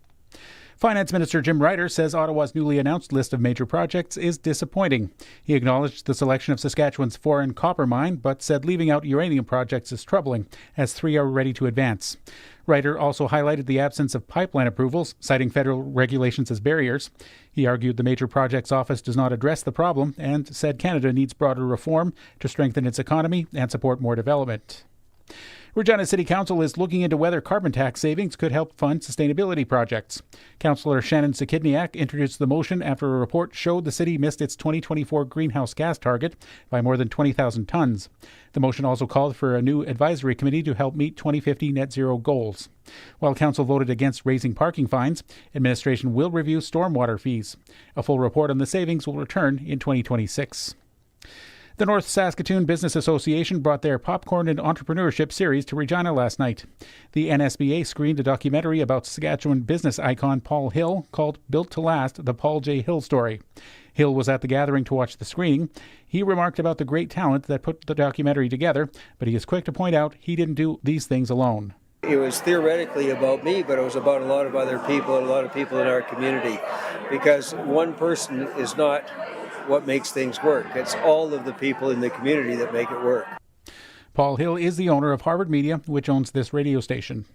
Finance Minister Jim Ryder says Ottawa's newly announced list of major projects is disappointing. He acknowledged the selection of Saskatchewan's foreign copper mine, but said leaving out uranium projects is troubling, as 3 are ready to advance. Ryder also highlighted the absence of pipeline approvals, citing federal regulations as barriers. He argued the Major Projects Office does not address the problem and said Canada needs broader reform to strengthen its economy and support more development. Regina City Council is looking into whether carbon tax savings could help fund sustainability projects. Councillor Shannon Sakidniak introduced the motion after a report showed the city missed its 2024 greenhouse gas target by more than 20,000 tons. The motion also called for a new advisory committee to help meet 2050 net zero goals. While Council voted against raising parking fines, administration will review stormwater fees. A full report on the savings will return in 2026. The North Saskatoon Business Association brought their Popcorn and Entrepreneurship series to Regina last night. The NSBA screened a documentary about Saskatchewan business icon Paul Hill called Built to Last, the Paul J. Hill Story. Hill was at the gathering to watch the screening. He remarked about the great talent that put the documentary together, but he is quick to point out he didn't do these things alone. It was theoretically about me, but it was about a lot of other people and a lot of people in our community, because one person is not what makes things work. It's all of the people in the community that make it work. Paul Hill is the owner of Harvard Media, which owns this radio station.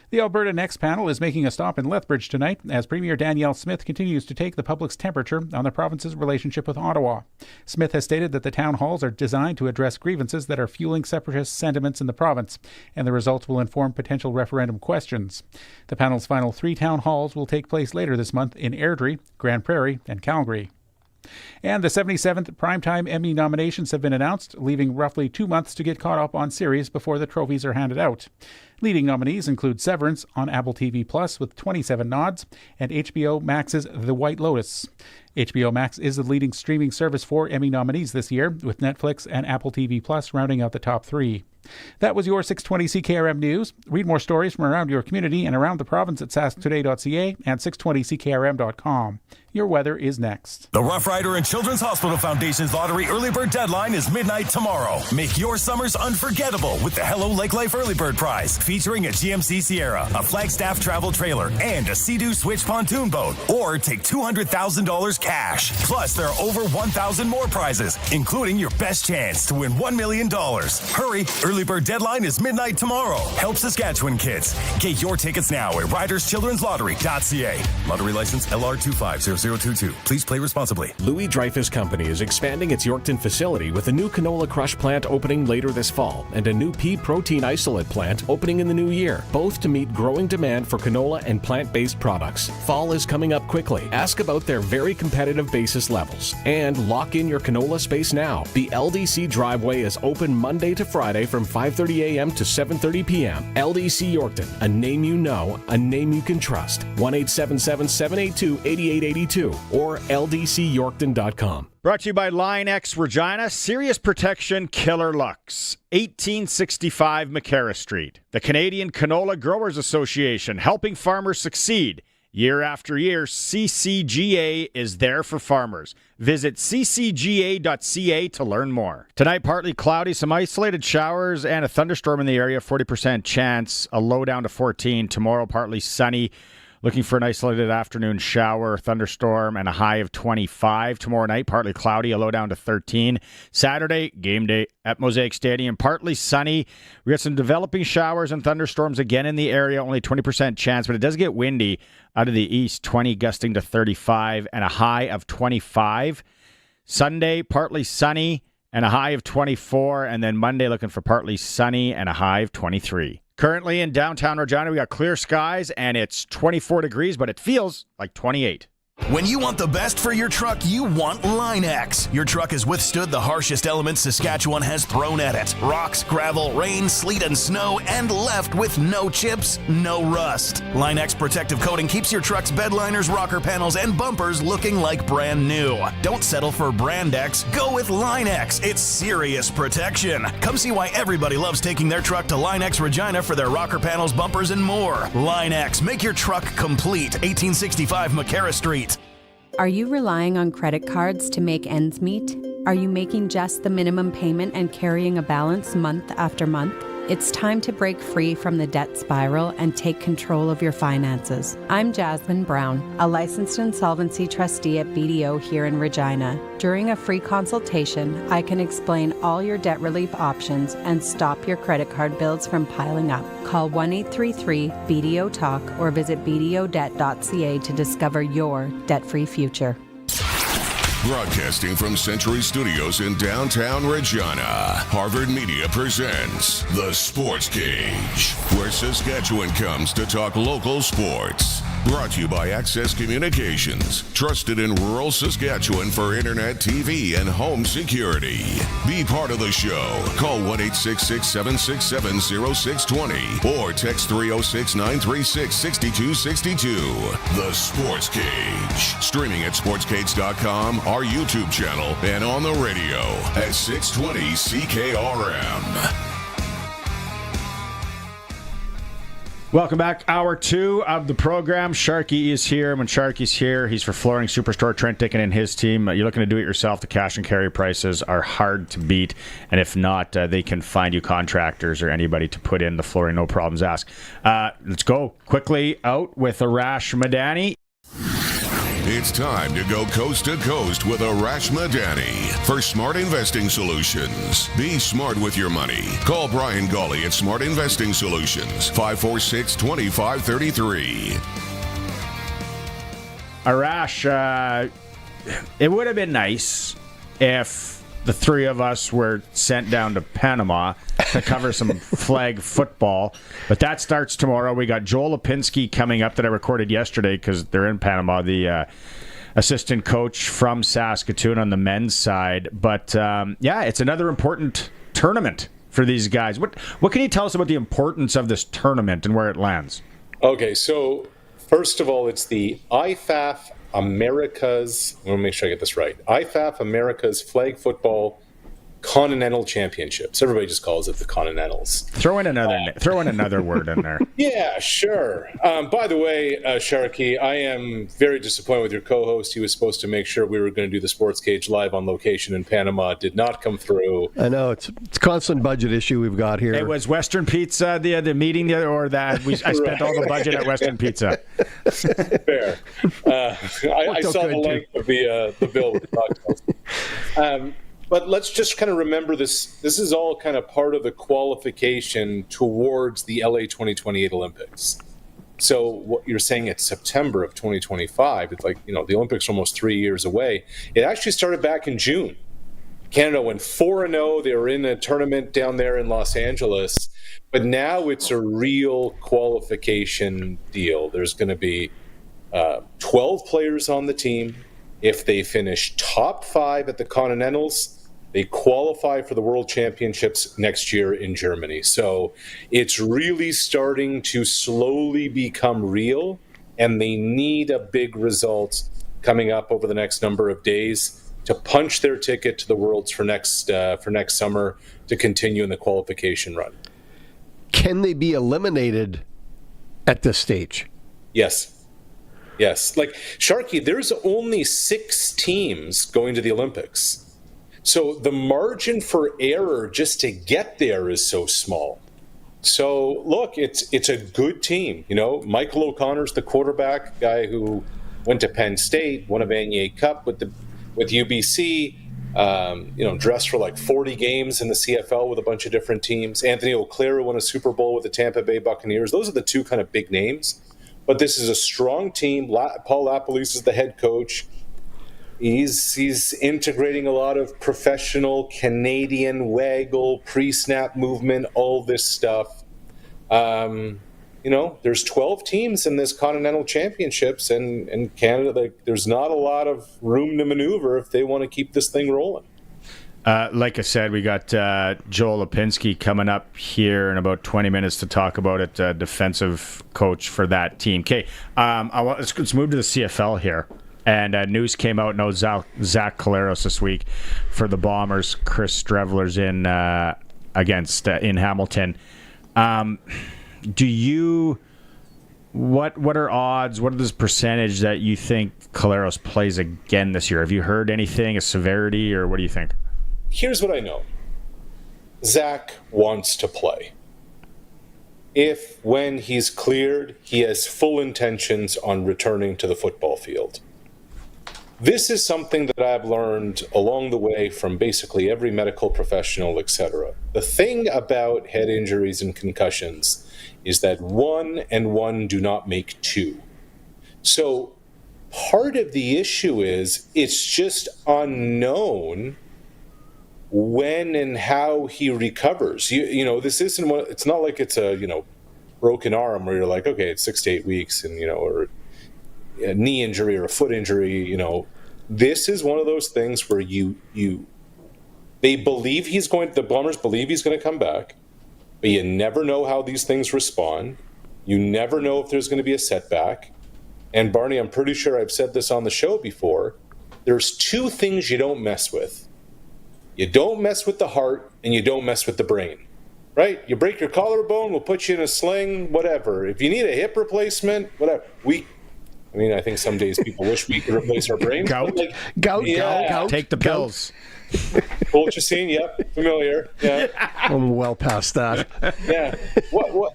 The Alberta Next panel is making a stop in Lethbridge tonight as Premier Danielle Smith continues to take the public's temperature on the province's relationship with Ottawa. Smith has stated that the town halls are designed to address grievances that are fueling separatist sentiments in the province, and the results will inform potential referendum questions. The panel's final 3 town halls will take place later this month in Airdrie, Grand Prairie, and Calgary. And the 77th Primetime Emmy nominations have been announced, leaving roughly 2 months to get caught up on series before the trophies are handed out. Leading nominees include Severance on Apple TV Plus with 27 nods, and HBO Max's The White Lotus. HBO Max is the leading streaming service for Emmy nominees this year, with Netflix and Apple TV Plus rounding out the top 3. That was your 620 CKRM News. Read more stories from around your community and around the province at sasktoday.ca and 620ckrm.com. Your weather is next. The Rough Rider and Children's Hospital Foundation's lottery early bird deadline is midnight tomorrow. Make your summers unforgettable with the Hello Lake Life Early Bird Prize, featuring a GMC Sierra, a Flagstaff travel trailer, and a Sea-Doo Switch pontoon boat. Or take $200,000 cash. Plus, there are over 1,000 more prizes, including your best chance to win $1 million. Hurry! Early bird deadline is midnight tomorrow. Help Saskatchewan kids. Get your tickets now at riderschildrenslottery.ca. Lottery license LR250022. Please play responsibly. Louis Dreyfus Company is expanding its Yorkton facility with a new canola crush plant opening later this fall and a new pea protein isolate plant opening spring in the new year, both to meet growing demand for canola and plant-based products. Fall is coming up quickly. Ask about their very competitive basis levels and lock in your canola space now. The LDC driveway is open Monday to Friday from 5:30 a.m. to 7:30 p.m. LDC Yorkton, a name you know, a name you can trust. 1-877-782-8882 or ldcyorkton.com. Brought to you by Line X Regina, Serious Protection Killer Lux, 1865 McCarra Street. The Canadian Canola Growers Association, helping farmers succeed. Year after year, CCGA is there for farmers. Visit ccga.ca to learn more. Tonight, partly cloudy, some isolated showers and a thunderstorm in the area, 40% chance, a low down to 14. Tomorrow, partly sunny. Looking for an isolated afternoon shower, thunderstorm, and a high of 25. Tomorrow night, partly cloudy, a low down to 13. Saturday, game day at Mosaic Stadium, partly sunny. We got some developing showers and thunderstorms again in the area, only 20% chance, but it does get windy out of the east, 20 gusting to 35, and a high of 25. Sunday, partly sunny, and a high of 24. And then Monday, looking for partly sunny and a high of 23. Currently in downtown Regina, we got clear skies, and it's 24 degrees, but it feels like 28. When you want the best for your truck, you want Line X. Your truck has withstood the harshest elements Saskatchewan has thrown at it. Rocks, gravel, rain, sleet, and snow, and left with no chips, no rust. Line X protective coating keeps your truck's bed liners, rocker panels, and bumpers looking like brand new. Don't settle for Brand X. Go with Line X. It's serious protection. Come see why everybody loves taking their truck to Line X Regina for their rocker panels, bumpers, and more. Line X. Make your truck complete. 1865 McCarra Street. Are you relying on credit cards to make ends meet? Are you making just the minimum payment and carrying a balance month after month? It's time to break free from the debt spiral and take control of your finances. I'm Jasmine Brown, a licensed insolvency trustee at BDO here in Regina. During a free consultation, I can explain all your debt relief options and stop your credit card bills from piling up. Call 1-833-BDO-TALK or visit bdodebt.ca to discover your debt-free future. Broadcasting from Century Studios in downtown Regina, Harvard Media presents The Sports Cage, where Saskatchewan comes to talk local sports. Brought to you by Access Communications, trusted in rural Saskatchewan for internet, TV, and home security. Be part of the show. Call 1-866-767-0620 or text 306-936-6262. The Sports Cage. Streaming at sportscage.com, our YouTube channel, and on the radio at 620 CKRM. Welcome back. Hour 2 of the program. Sharky is here. When Sharky's here, he's for Flooring Superstore, Trent Dickin and his team. You're looking to do it yourself. The cash and carry prices are hard to beat. And if not, they can find you contractors or anybody to put in the flooring. No problems asked. Let's go quickly out with Arash Madani. It's time to go coast to coast with Arash Madani for Smart Investing Solutions. Be smart with your money. Call Brian Gawley at Smart Investing Solutions, 546-2533. Arash, it would have been nice if the three of us were sent down to Panama to cover some flag football. But that starts tomorrow. We got Joel Lipinski coming up that I recorded yesterday because they're in Panama, the assistant coach from Saskatoon on the men's side. But, yeah, it's another important tournament for these guys. What can you tell us about the importance of this tournament and where it lands? Okay, so first of all, it's the IFAF America's, I want to make sure I get this right, IFAF America's Flag Football Continental Championships. Everybody just calls it the Continentals. Throw in another word in there. Yeah, sure. By the way, Sharky, I am very disappointed with your co-host. He was supposed to make sure we were going to do the Sports Cage live on location in Panama. It did not come through. I know it's a constant budget issue we've got here. It was Western Pizza the meeting or that I spent all the budget at Western Pizza. Fair. I saw the length of the bill with the cocktails. But let's just kind of remember this. This is all kind of part of the qualification towards the LA 2028 Olympics. So what you're saying it's September of 2025. It's like, the Olympics are almost 3 years away. It actually started back in June. Canada went 4-0. They were in a tournament down there in Los Angeles. But now it's a real qualification deal. There's going to be 12 players on the team. If they finish top 5 at the Continentals, they qualify for the World Championships next year in Germany. So it's really starting to slowly become real, and they need a big result coming up over the next number of days to punch their ticket to the Worlds for next summer to continue in the qualification run. Can they be eliminated at this stage? Yes. Like, Sharky, there's only 6 teams going to the Olympics. So the margin for error just to get there is so small. So, look, it's a good team. You know, Michael O'Connor's the quarterback, guy who went to Penn State, won a Vanier Cup with UBC, dressed for like 40 games in the CFL with a bunch of different teams. Anthony O'Clair won a Super Bowl with the Tampa Bay Buccaneers. Those are the 2 kind of big names. But this is a strong team. Paul LaPolice is the head coach. He's integrating a lot of professional Canadian waggle, pre-snap movement, all this stuff. There's 12 teams in this Continental Championships, and Canada, there's not a lot of room to maneuver if they want to keep this thing rolling. Like I said, we got Joel Lipinski coming up here in about 20 minutes to talk about it, defensive coach for that team. Okay, let's move to the CFL here. And news came out, Zach Collaros this week for the Bombers. Chris Streveler's in in Hamilton. What are odds? What are the percentage that you think Collaros plays again this year? Have you heard anything, a severity, or what do you think? Here's what I know. Zach wants to play. If, when he's cleared, he has full intentions on returning to the football field. This is something that I've learned along the way from basically every medical professional, etc. The thing about head injuries and concussions is that 1 and 1 do not make 2. So part of the issue is it's just unknown when and how he recovers. This isn't it's not like it's a broken arm where you're like, okay, it's 6 to 8 weeks, and or a knee injury or a foot injury. This is one of those things where they believe the Bombers believe he's going to come back, but you never know how these things respond. You never know if there's going to be a setback. And Barney, I'm pretty sure I've said this on the show before. There's 2 things you don't mess with. You don't mess with the heart, and you don't mess with the brain, right? You break your collarbone, we'll put you in a sling, whatever. If you need a hip replacement, whatever. I think some days people wish we could replace our brains. Gout. Take the pills. Colchicine, yep, familiar. Yeah. I'm well past that. Yeah.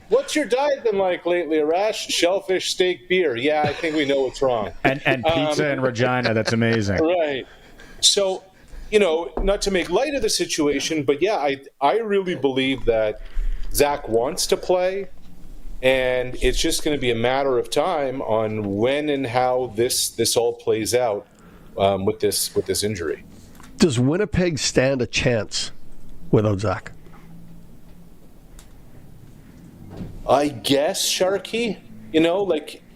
What's your diet been like lately, Arash? Shellfish, steak, beer. Yeah, I think we know what's wrong. And pizza in Regina. That's amazing. Right. So, not to make light of the situation, but yeah, I really believe that Zach wants to play, and it's just going to be a matter of time on when and how this all plays out with this injury. Does Winnipeg stand a chance without Zach? I guess, Sharky.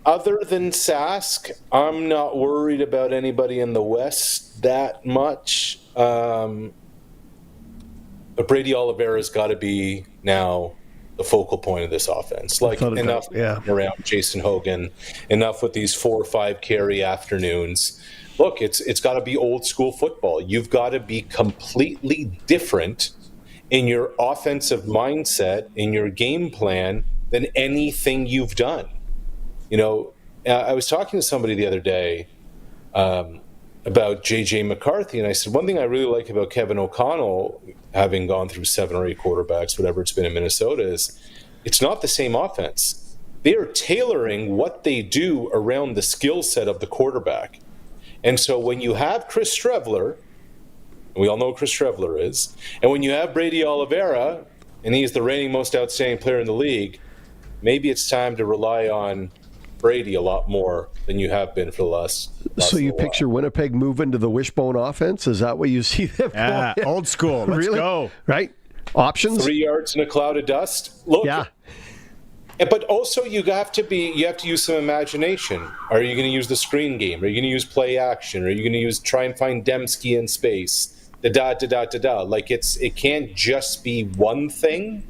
Other than Sask, I'm not worried about anybody in the West that much. But Brady Oliveira's got to be now the focal point of this offense. Enough around Jason Hogan, enough with these 4 or 5 carry afternoons. Look, it's got to be old school football. You've got to be completely different in your offensive mindset, in your game plan, than anything you've done. I was talking to somebody the other day about J.J. McCarthy, and I said, one thing I really like about Kevin O'Connell, having gone through 7 or 8 quarterbacks, whatever it's been in Minnesota, is it's not the same offense. They are tailoring what they do around the skill set of the quarterback. And so when you have Chris Streveler, and we all know who Chris Streveler is, and when you have Brady Oliveira, and he's the reigning most outstanding player in the league, maybe it's time to rely on Brady a lot more than you have been for the last So you little picture Winnipeg moving to the wishbone offense? Is that what you see them Yeah, going? old school. Let's go. Right? Options? 3 yards in a cloud of dust. Look, Yeah. but also you have to use some imagination. Are you going to use the screen game? Are you going to use play action? Are you going to try and find Dembski in space? Like it can't just be one thing,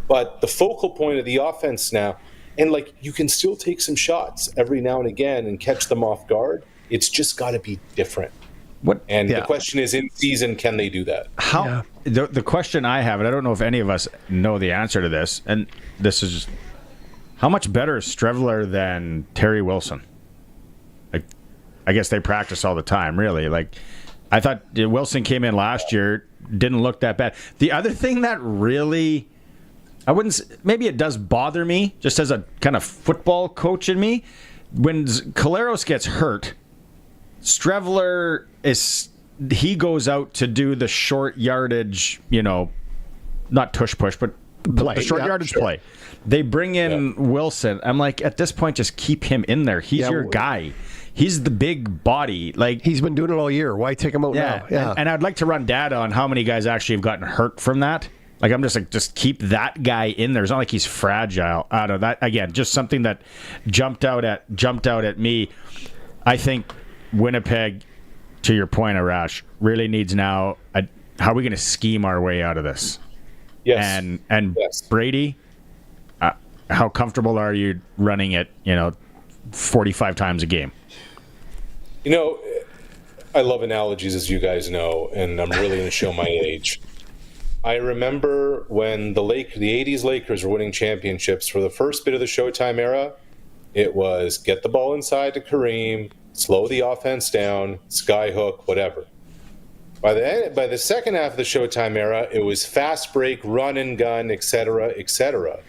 but the focal point of the offense now, and like you can still take some shots every now and again and catch them off guard. It's just got to be different. The question is, in season, can they do that? How the question I have, and I don't know if any of us know the answer to this, and this is just, how much better is Strevler than Terry Wilson? Like, I guess they practice all the time, really. Like, I thought Wilson came in last year, didn't look that bad. The other thing that really, maybe it does bother me, just as a kind of football coach in me, when Collaros gets hurt, Strevler he goes out to do the short yardage, not tush push, but the short yardage play. They bring in Wilson. I'm like, at this point, just keep him in there. He's your guy. He's the big body. Like, he's been doing it all year. Why take him out now? Yeah. And I'd like to run data on how many guys actually have gotten hurt from that. Like, I'm just like, just keep that guy in there. It's not like he's fragile out of that. Again, just something that jumped out at me. I think Winnipeg, to your point, Arash, really needs now how are we going to scheme our way out of this? Yes. And Brady, how comfortable are you running it, 45 times a game? I love analogies, as you guys know, and I'm really going to show my age. I remember when the 80s Lakers were winning championships. For the first bit of the Showtime era, it was get the ball inside to Kareem, slow the offense down, skyhook, whatever. By the second half of the Showtime era, it was fast break, run and gun, etc., etc.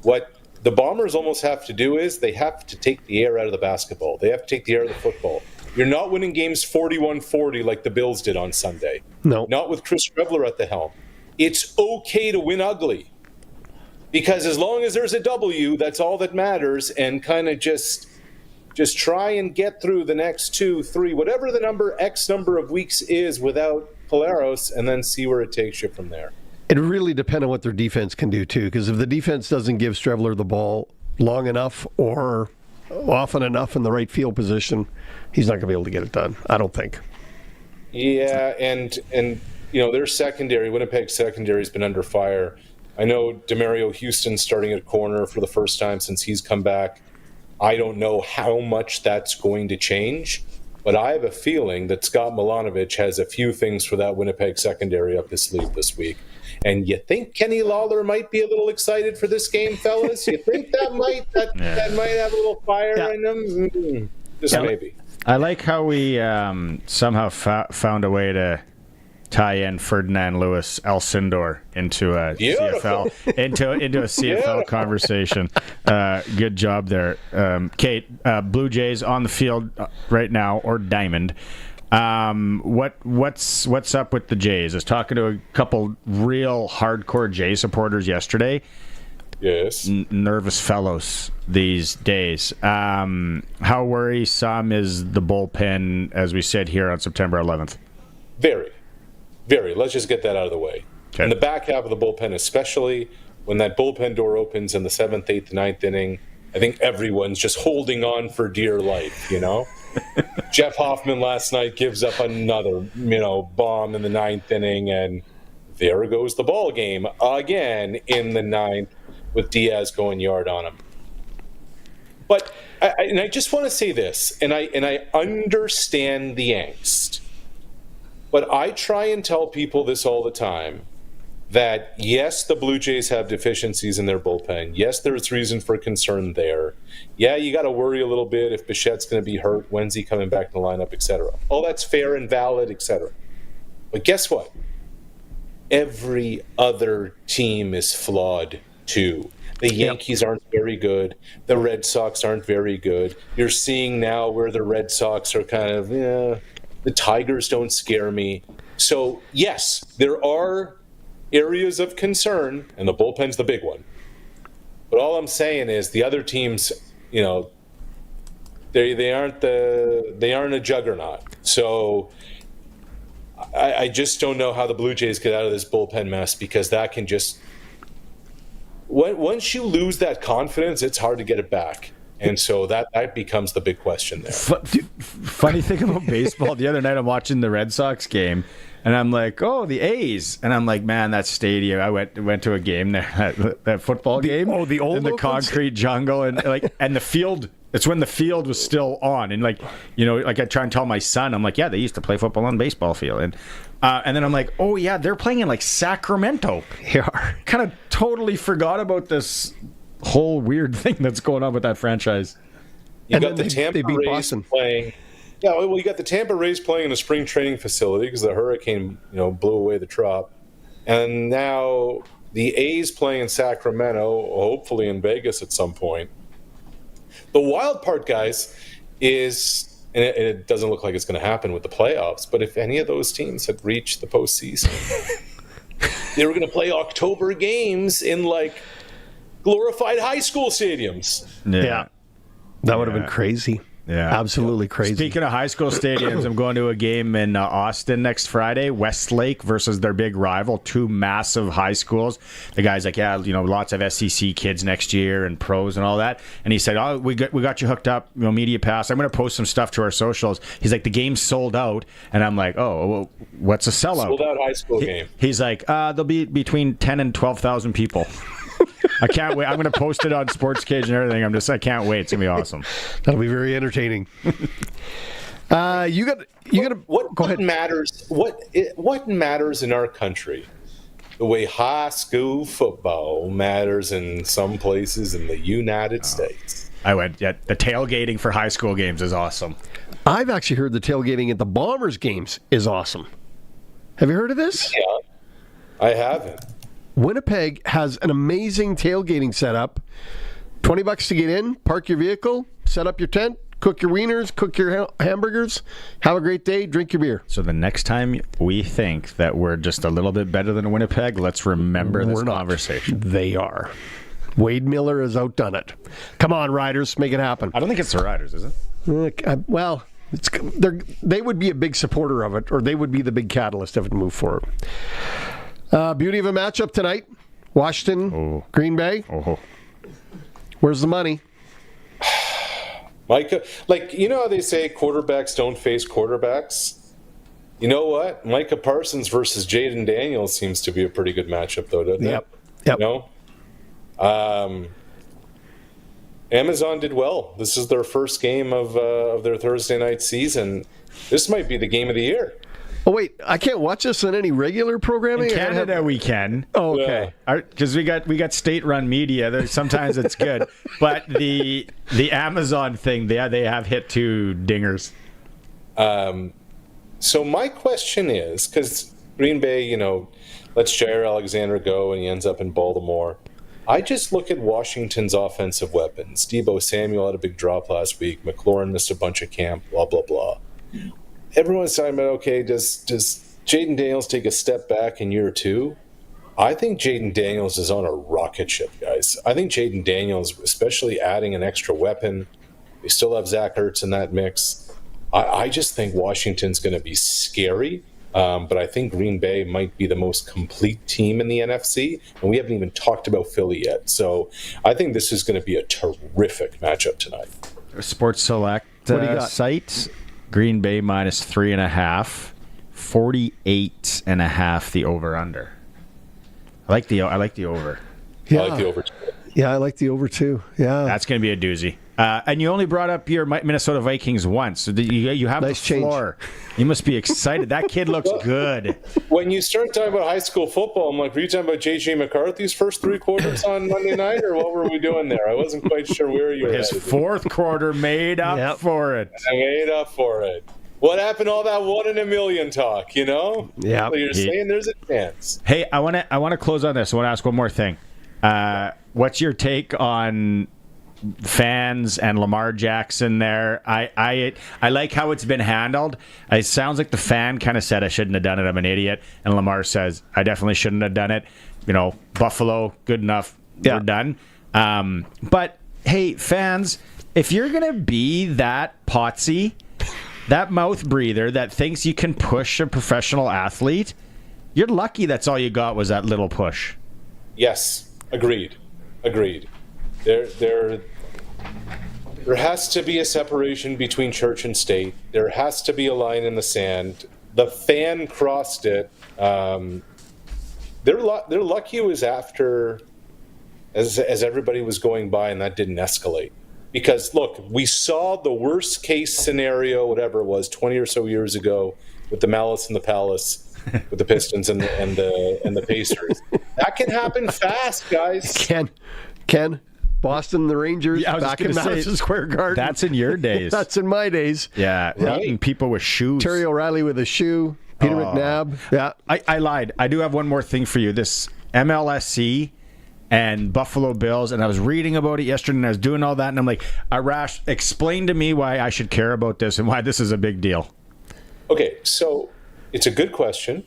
What the Bombers almost have to do is they have to take the air out of the basketball. They have to take the air out of the football. You're not winning games 41-40 like the Bills did on Sunday. No. Not with Chris Strevler at the helm. It's okay to win ugly. Because as long as there's a W, that's all that matters, and kind of just try and get through the next 2, 3, whatever the X number of weeks is without Collaros, and then see where it takes you from there. It really depends on what their defense can do, too, because if the defense doesn't give Strevler the ball long enough or often enough in the right field position, he's not going to be able to get it done, I don't think. Yeah, and their secondary, Winnipeg's secondary, has been under fire. I know DeMario Houston's starting at corner for the first time since he's come back. I don't know how much that's going to change, but I have a feeling that Scott Milanovic has a few things for that Winnipeg secondary up his sleeve this week. And you think Kenny Lawler might be a little excited for this game, fellas? You think that might have a little fire in him? Maybe. I like how we somehow found a way to tie in Ferdinand Lewis Alcindor into a CFL into a CFL conversation. Good job there, Kate. Blue Jays on the field right now, or Diamond. What's up with the Jays? I was talking to a couple real hardcore Jay supporters yesterday. Yes. Nervous fellows these days. How worrisome is the bullpen as we sit here on September 11th? Very. Very. Let's just get that out of the way. Okay. In the back half of the bullpen, especially when that bullpen door opens in the 7th, 8th, 9th inning, I think everyone's just holding on for dear life, Jeff Hoffman last night gives up another, bomb in the 9th inning, and there goes the ball game again in the 9th with Diaz going yard on him. But I just want to say this, and I understand the angst. But I try and tell people this all the time, that yes, the Blue Jays have deficiencies in their bullpen. Yes, there's reason for concern there. Yeah, you got to worry a little bit if Bichette's going to be hurt, when's he coming back in the lineup, etc. All that's fair and valid, etc. But guess what? Every other team is flawed too. The Yankees aren't very good. The Red Sox aren't very good. You're seeing now where the Red Sox are kind of, the Tigers don't scare me. So, yes, there are areas of concern, and the bullpen's the big one. But all I'm saying is the other teams, They aren't a juggernaut. So I just don't know how the Blue Jays get out of this bullpen mess, because that can just, once you lose that confidence, it's hard to get it back. And so that becomes the big question there. Funny thing about baseball, the other night I'm watching the Red Sox game, and I'm like, oh, the A's. And I'm like, man, that stadium. I went to a game there, that football game. Oh, the old in the concrete jungle, and and the field. It's when the field was still on, and I try and tell my son, I'm like, yeah, they used to play football on the baseball field, and then I'm like, oh yeah, they're playing in like Sacramento. Yeah, kind of totally forgot about this whole weird thing that's going on with that franchise. You got the Tampa Rays playing. Yeah, well, you got the Tampa Rays playing in a spring training facility because the hurricane, blew away the Trop, and now the A's playing in Sacramento, hopefully in Vegas at some point. The wild part, guys, is, and it doesn't look like it's going to happen with the playoffs, but if any of those teams had reached the postseason, they were going to play October games in like glorified high school stadiums. Yeah. That would have been crazy. Yeah, absolutely crazy. Speaking of high school stadiums, I'm going to a game in Austin next Friday. Westlake versus their big rival, two massive high schools. The guy's like, yeah, lots of SEC kids next year and pros and all that. And he said, oh, we got you hooked up, media pass. I'm going to post some stuff to our socials. He's like, the game's sold out. And I'm like, oh, well, what's a sellout? Sold out high school game. He's like, there'll be between 10 and 12,000 people. I can't wait. I'm going to post it on Sportscage and everything. I can't wait. It's going to be awesome. That'll be very entertaining. What matters? What matters in our country? The way high school football matters in some places in the United States. I went. Yeah, the tailgating for high school games is awesome. I've actually heard the tailgating at the Bombers games is awesome. Have you heard of this? Yeah, I haven't. Winnipeg has an amazing tailgating setup. $20 to get in, park your vehicle, set up your tent, cook your wieners, cook your hamburgers, have a great day, drink your beer. So the next time we think that we're just a little bit better than Winnipeg, let's remember this conversation. They are. Wade Miller has outdone it. Come on, Riders, make it happen. I don't think it's the Riders, is it? Well, they would be a big supporter of it, or they would be the big catalyst if it moved forward. Beauty of a matchup tonight. Washington, Green Bay. Where's the money? Micah, how they say quarterbacks don't face quarterbacks? You know what? Micah Parsons versus Jaden Daniels seems to be a pretty good matchup, though, doesn't it? Yep. Amazon did well. This is their first game of their Thursday night season. This might be the game of the year. Oh, wait, I can't watch this on any regular programming? In Canada, we can. Oh, okay. Because we got state-run media. Sometimes it's good. But the Amazon thing, they have hit two dingers. So my question is, because Green Bay, lets Jair Alexander go and he ends up in Baltimore. I just look at Washington's offensive weapons. Deebo Samuel had a big drop last week. McLaurin missed a bunch of camp, blah, blah, blah. Everyone's talking about, okay, does Jaden Daniels take a step back in year two? I think Jaden Daniels is on a rocket ship, guys. I think Jaden Daniels, especially adding an extra weapon, we still have Zach Ertz in that mix. I just think Washington's going to be scary, but I think Green Bay might be the most complete team in the NFC, and we haven't even talked about Philly yet. So I think this is going to be a terrific matchup tonight. Sports Select site. Green Bay minus 3.5, 48.5 the over/under. I like the over. Yeah. I like the over too. Yeah, I like the over too. Yeah, that's going to be a doozy. And you only brought up your Minnesota Vikings once. So you have nice the floor. You must be excited. That kid looks good. When you start talking about high school football, I'm like, were you talking about J.J. McCarthy's first three quarters on Monday night, or what were we doing there? I wasn't quite sure where you were. His fourth quarter made up for it. I made up for it. What happened to all that 1 in a million talk, Yeah. So you're saying there's a chance. Hey, I want to close on this. I want to ask one more thing. What's your take on fans and Lamar Jackson there? I like how it's been handled. It sounds like the fan kind of said, I shouldn't have done it, I'm an idiot. And Lamar says, I definitely shouldn't have done it. Buffalo, good enough, we're done. But, hey, fans, if you're going to be that potsy, that mouth breather that thinks you can push a professional athlete, you're lucky that's all you got was that little push. Yes, agreed. There has to be a separation between church and state. There has to be a line in the sand. The fan crossed it. They're lucky it was after, as everybody was going by, and that didn't escalate. Because look, we saw the worst case scenario, whatever it was, 20 or so years ago, with the Malice in the Palace, with the Pistons and the Pacers. That can happen fast, guys. Ken, Boston, the Rangers, back in Madison Square Garden. That's in your days. That's in my days. Yeah, hitting people with shoes. Terry O'Reilly with a shoe. Peter McNabb. Yeah, I lied. I do have one more thing for you. This MLSC and Buffalo Bills, and I was reading about it yesterday, and I was doing all that, and I'm like, Arash, explain to me why I should care about this and why this is a big deal. Okay, so it's a good question.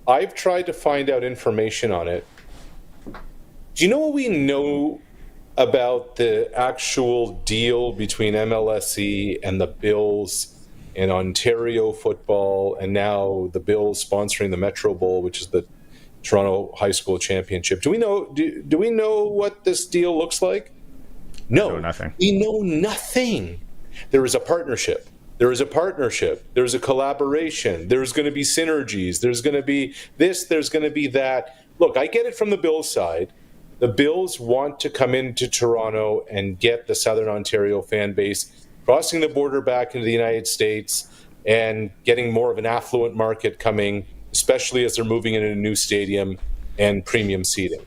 I've tried to find out information on it. Do you know what we know about the actual deal between MLSE and the Bills and Ontario football, and now the Bills sponsoring the Metro Bowl, which is the Toronto High School Championship? Do we know what this deal looks like? No, we know nothing. We know nothing. There is a partnership. There's a collaboration. There's going to be synergies. There's going to be this. There's going to be that. Look, I get it from the Bills side. The Bills want to come into Toronto and get the Southern Ontario fan base crossing the border back into the United States and getting more of an affluent market coming, especially as they're moving into a new stadium and premium seating.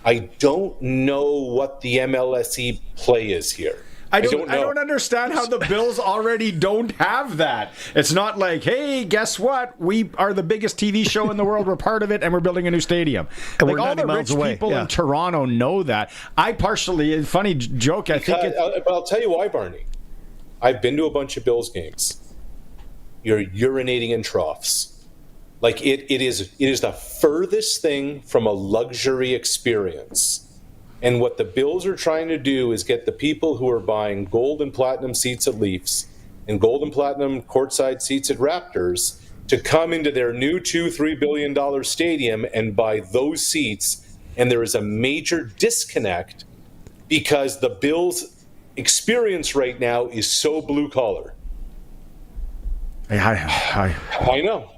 I don't know what the MLSE play is here. I don't understand how the Bills already don't have that. It's not like, hey, guess what? We are the biggest TV show in the world. We're part of it, and we're building a new stadium. And like all the rich people in Toronto know that. I partially, funny joke, I think but I'll tell you why, Barney. I've been to a bunch of Bills games. You're urinating in troughs. Like it is the furthest thing from a luxury experience. And what the Bills are trying to do is get the people who are buying gold and platinum seats at Leafs and gold and platinum courtside seats at Raptors to come into their new $2-3 billion stadium and buy those seats. And there is a major disconnect because the Bills' experience right now is so blue collar. I know.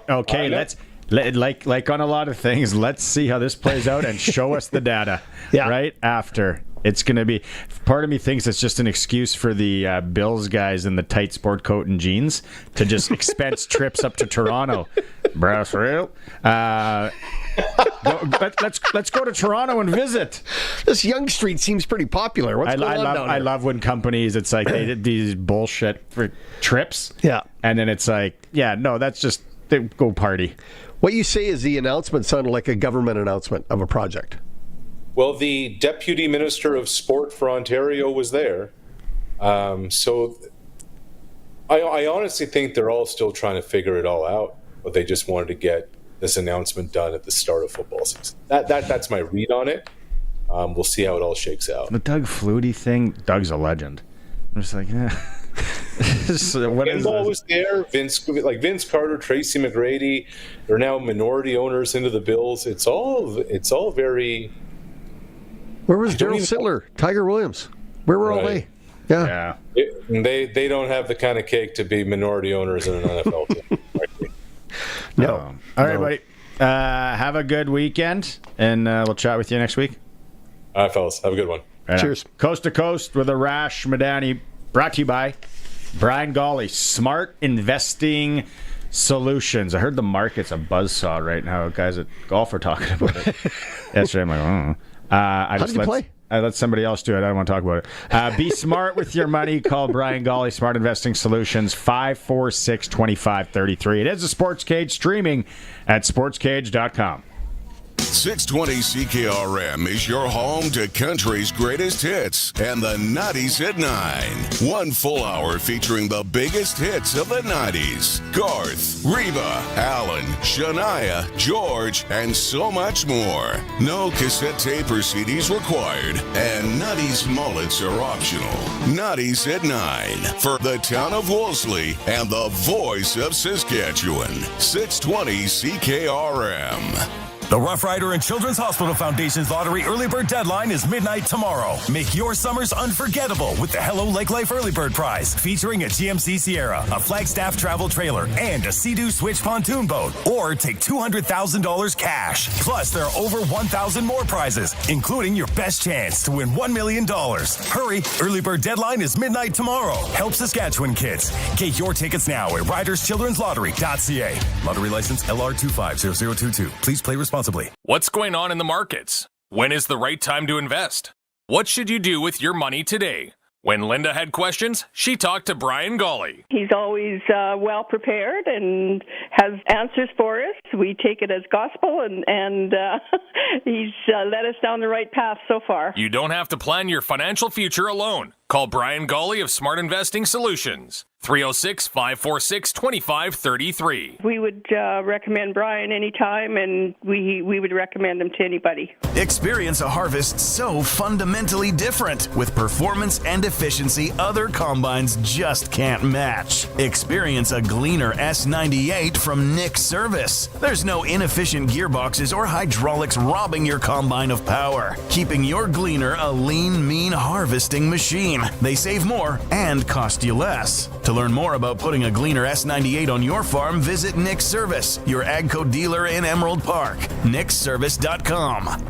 Okay, let's like on a lot of things. Let's see how this plays out and show us the data. Right after. It's going to be. Part of me thinks it's just an excuse for the Bills guys in the tight sport coat and jeans to just expense trips up to Toronto. Brass rail. Let's go to Toronto and visit. This Yonge Street seems pretty popular. What's going on down here? I love when companies, it's like they did these bullshit for trips. Yeah. And then it's like, that's just go party. What you say is the announcement sounded like a government announcement of a project. Well, the Deputy Minister of Sport for Ontario was there. So I honestly think they're all still trying to figure it all out, but they just wanted to get this announcement done at the start of football season. That's my read on it. We'll see how it all shakes out. The Doug Flutie thing, Doug's a legend. I'm just like, Pinball was there. Vince Carter, Tracy McGrady. They're now minority owners into the Bills. It's all very. Where was Daryl Sittler, Tiger Williams? Where were all they? Yeah. They don't have the kind of cake to be minority owners in an NFL team. No. All right, buddy. Have a good weekend, and we'll chat with you next week. All right, fellas. Have a good one. Right Cheers. On. Coast to Coast with Arash Madani, brought to you by Brian Golly, Smart Investing Solutions. I heard the market's a buzzsaw right now. Guys at golf are talking about it. Yesterday, I'm like, oh. How did you play? I let somebody else do it. I don't want to talk about it. Be smart with your money. Call Brian Golly, Smart Investing Solutions, 546-2533. It is a Sportscage, streaming at sportscage.com. 620 CKRM is your home to country's greatest hits and the 90s at 9. One full hour featuring the biggest hits of the 90s. Garth, Reba, Alan, Shania, George, and so much more. No cassette tape or CDs required, and 90s mullets are optional. 90s at 9 for the town of Wolseley and the voice of Saskatchewan. 620 CKRM. The Rough Rider and Children's Hospital Foundation's lottery early bird deadline is midnight tomorrow. Make your summers unforgettable with the Hello Lake Life Early Bird Prize, featuring a GMC Sierra, a Flagstaff travel trailer, and a Sea-Doo Switch pontoon boat. Or take $200,000 cash. Plus, there are over 1,000 more prizes, including your best chance to win $1 million. Hurry, early bird deadline is midnight tomorrow. Help Saskatchewan kids. Get your tickets now at riderschildrenslottery.ca. Lottery license LR250022. Please play responsibly. What's going on in the markets? When is the right time to invest? What should you do with your money today? When Linda had questions, she talked to Brian Golly. He's always well prepared and has answers for us. We take it as gospel, and he's led us down the right path so far. You don't have to plan your financial future alone. Call Brian Golly of Smart Investing Solutions. 306-546-2533. We would recommend Brian anytime, and we would recommend him to anybody. Experience a harvest so fundamentally different with performance and efficiency other combines just can't match. Experience a Gleaner S98 from Nick Service. There's no inefficient gearboxes or hydraulics robbing your combine of power, keeping your Gleaner a lean, mean harvesting machine. They save more and cost you less. To learn more about putting a Gleaner S98 on your farm, visit Nick Service, your AGCO dealer in Emerald Park. nickservice.com.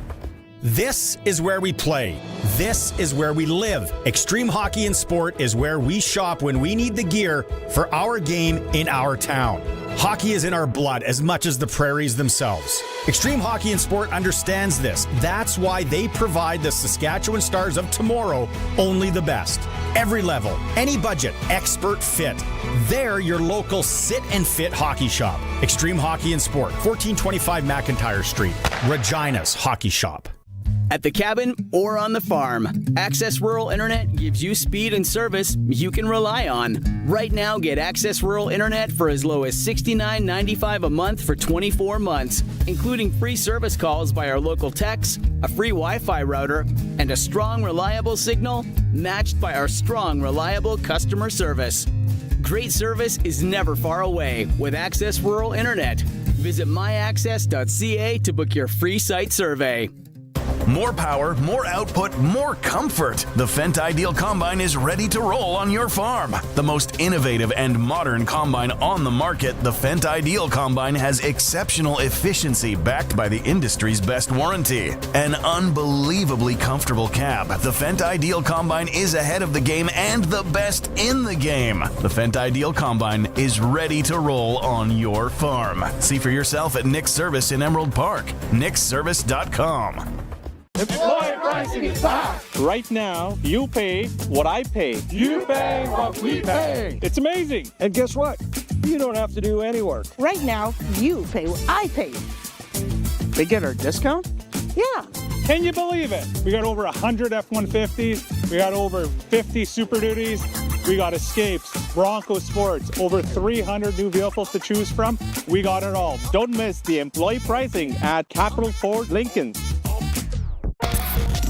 This is where we play. This is where we live. Extreme Hockey and Sport is where we shop when we need the gear for our game in our town. Hockey is in our blood as much as the prairies themselves. Extreme Hockey and Sport understands this. That's why they provide the Saskatchewan Stars of tomorrow only the best. Every level, any budget, expert fit. They're your local sit and fit hockey shop. Extreme Hockey and Sport, 1425 McIntyre Street, Regina's hockey shop. At the cabin or on the farm, Access Rural Internet gives you speed and service you can rely on. Right now, get Access Rural Internet for as low as $69.95 a month for 24 months, including free service calls by our local techs, a free Wi-Fi router, and a strong, reliable signal matched by our strong, reliable customer service. Great service is never far away with Access Rural Internet. Visit myaccess.ca to book your free site survey. More power, more output, more comfort. The Fendt Ideal Combine is ready to roll on your farm. The most innovative and modern combine on the market, the Fendt Ideal Combine has exceptional efficiency backed by the industry's best warranty. An unbelievably comfortable cab. The Fendt Ideal Combine is ahead of the game and the best in the game. The Fendt Ideal Combine is ready to roll on your farm. See for yourself at Nick's Service in Emerald Park. nickservice.com. Employee pricing is back! Right now, you pay what I pay. You pay what we pay. It's amazing. And guess what? You don't have to do any work. Right now, you pay what I pay. They get our discount? Yeah. Can you believe it? We got over 100 F-150s. We got over 50 Super Duties. We got Escapes, Bronco Sports, over 300 new vehicles to choose from. We got it all. Don't miss the employee pricing at Capital Ford Lincoln.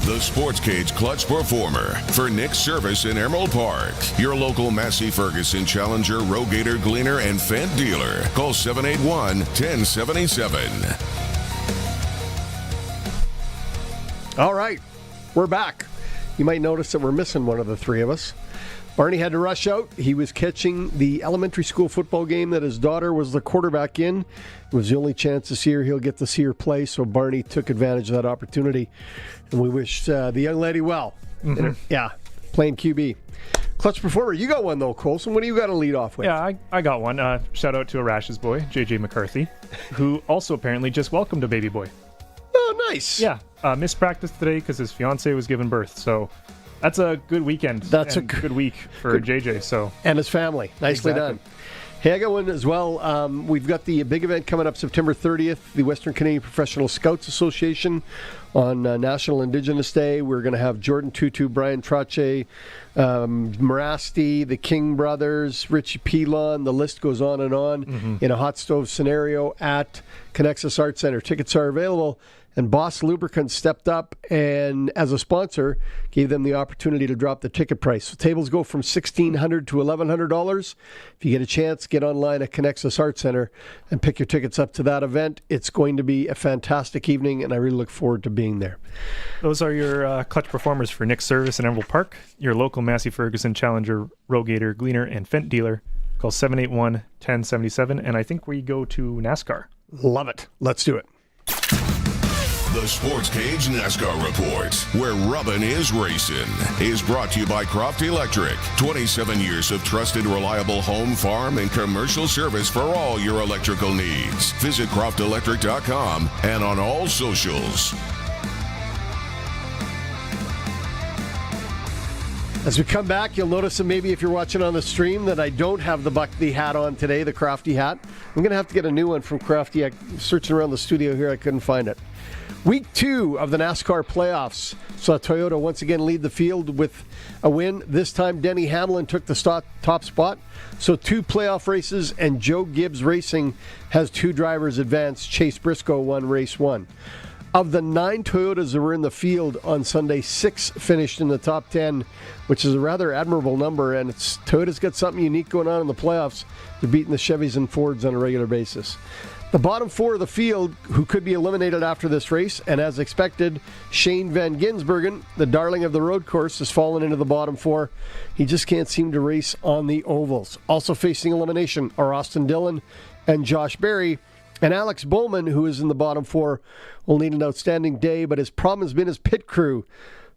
The Sportscage Clutch Performer for Nick's Service in Emerald Park. Your local Massey Ferguson Challenger, Rogator, Gleaner, and Fendt dealer. Call 781-1077. All right, we're back. You might notice that we're missing one of the three of us. Barney had to rush out. He was catching the elementary school football game that his daughter was the quarterback in. It was the only chance this year he'll get to see her play, so Barney took advantage of that opportunity. And we wish the young lady well. Mm-hmm. Yeah, playing QB. Clutch Performer, you got one though, Colson. What do you got to lead off with? Yeah, I got one. Shout out to Arash's boy, JJ McCarthy, who also apparently just welcomed a baby boy. Oh, nice. Yeah, missed practice today because his fiance was giving birth, so that's a good weekend. That's a good week for JJ. So and his family. Nicely done. Hey, I got one as well. We've got the big event coming up September 30th, the Western Canadian Professional Scouts Association on National Indigenous Day. We're going to have Jordan Tutu, Brian Trache, Marasti, the King Brothers, Richie Pilon, the list goes on and on in a hot stove scenario at Connexus Arts Center. Tickets are available. And Boss Lubricants stepped up and, as a sponsor, gave them the opportunity to drop the ticket price. So tables go from $1,600 to $1,100. If you get a chance, get online at Connexus Arts Center and pick your tickets up to that event. It's going to be a fantastic evening, and I really look forward to being there. Those are your clutch performers for Nick's Service in Emerald Park, your local Massey Ferguson Challenger, Rogator, Gleaner, and Fendt dealer. Call 781-1077, and I think we go to NASCAR. Love it. Let's do it. The Sportscage NASCAR Report, where rubbin' is racing, is brought to you by Croft Electric. 27 years of trusted, reliable home, farm, and commercial service for all your electrical needs. Visit croftelectric.com and on all socials. As we come back, you'll notice that maybe if you're watching on the stream that I don't have the Buckley hat on today, the Crofty hat. I'm going to have to get a new one from Crofty. I'm searching around the studio here, I couldn't find it. Week 2 of the NASCAR playoffs saw Toyota once again lead the field with a win. This time, Denny Hamlin took the top spot. So 2 playoff races, and Joe Gibbs Racing has 2 drivers advance. Chase Briscoe won race 1. Of the 9 Toyotas that were in the field on Sunday, 6 finished in the top 10, which is a rather admirable number, and Toyota's got something unique going on in the playoffs. They're beating the Chevys and Fords on a regular basis. The bottom 4 of the field, who could be eliminated after this race, and as expected, Shane Van Gisbergen, the darling of the road course, has fallen into the bottom 4. He just can't seem to race on the ovals. Also facing elimination are Austin Dillon and Josh Berry. And Alex Bowman, who is in the bottom 4, will need an outstanding day, but his problem has been his pit crew.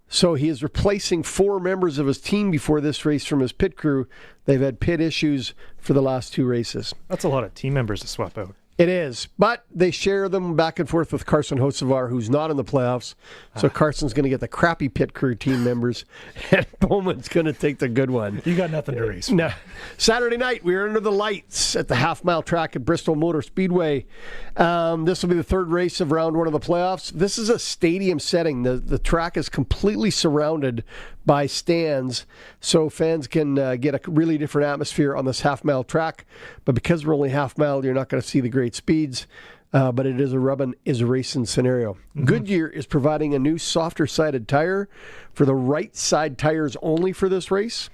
So he is replacing 4 members of his team before this race from his pit crew. They've had pit issues for the last 2 races. That's a lot of team members to swap out. It is, but they share them back and forth with Carson Hocevar, who's not in the playoffs. So Carson's going to get the crappy pit crew team members, and Bowman's going to take the good one. You got nothing to race. No. Saturday night, we were under the lights at the half-mile track at Bristol Motor Speedway. This will be the 3rd race of round 1 of the playoffs. This is a stadium setting. The track is completely surrounded by stands, so fans can get a really different atmosphere on this half-mile track. But because we're only half-mile, you're not going to see the great speeds, but it is a rubbin' is racing scenario. Goodyear is providing a new softer-sided tire for the right side tires only for this race.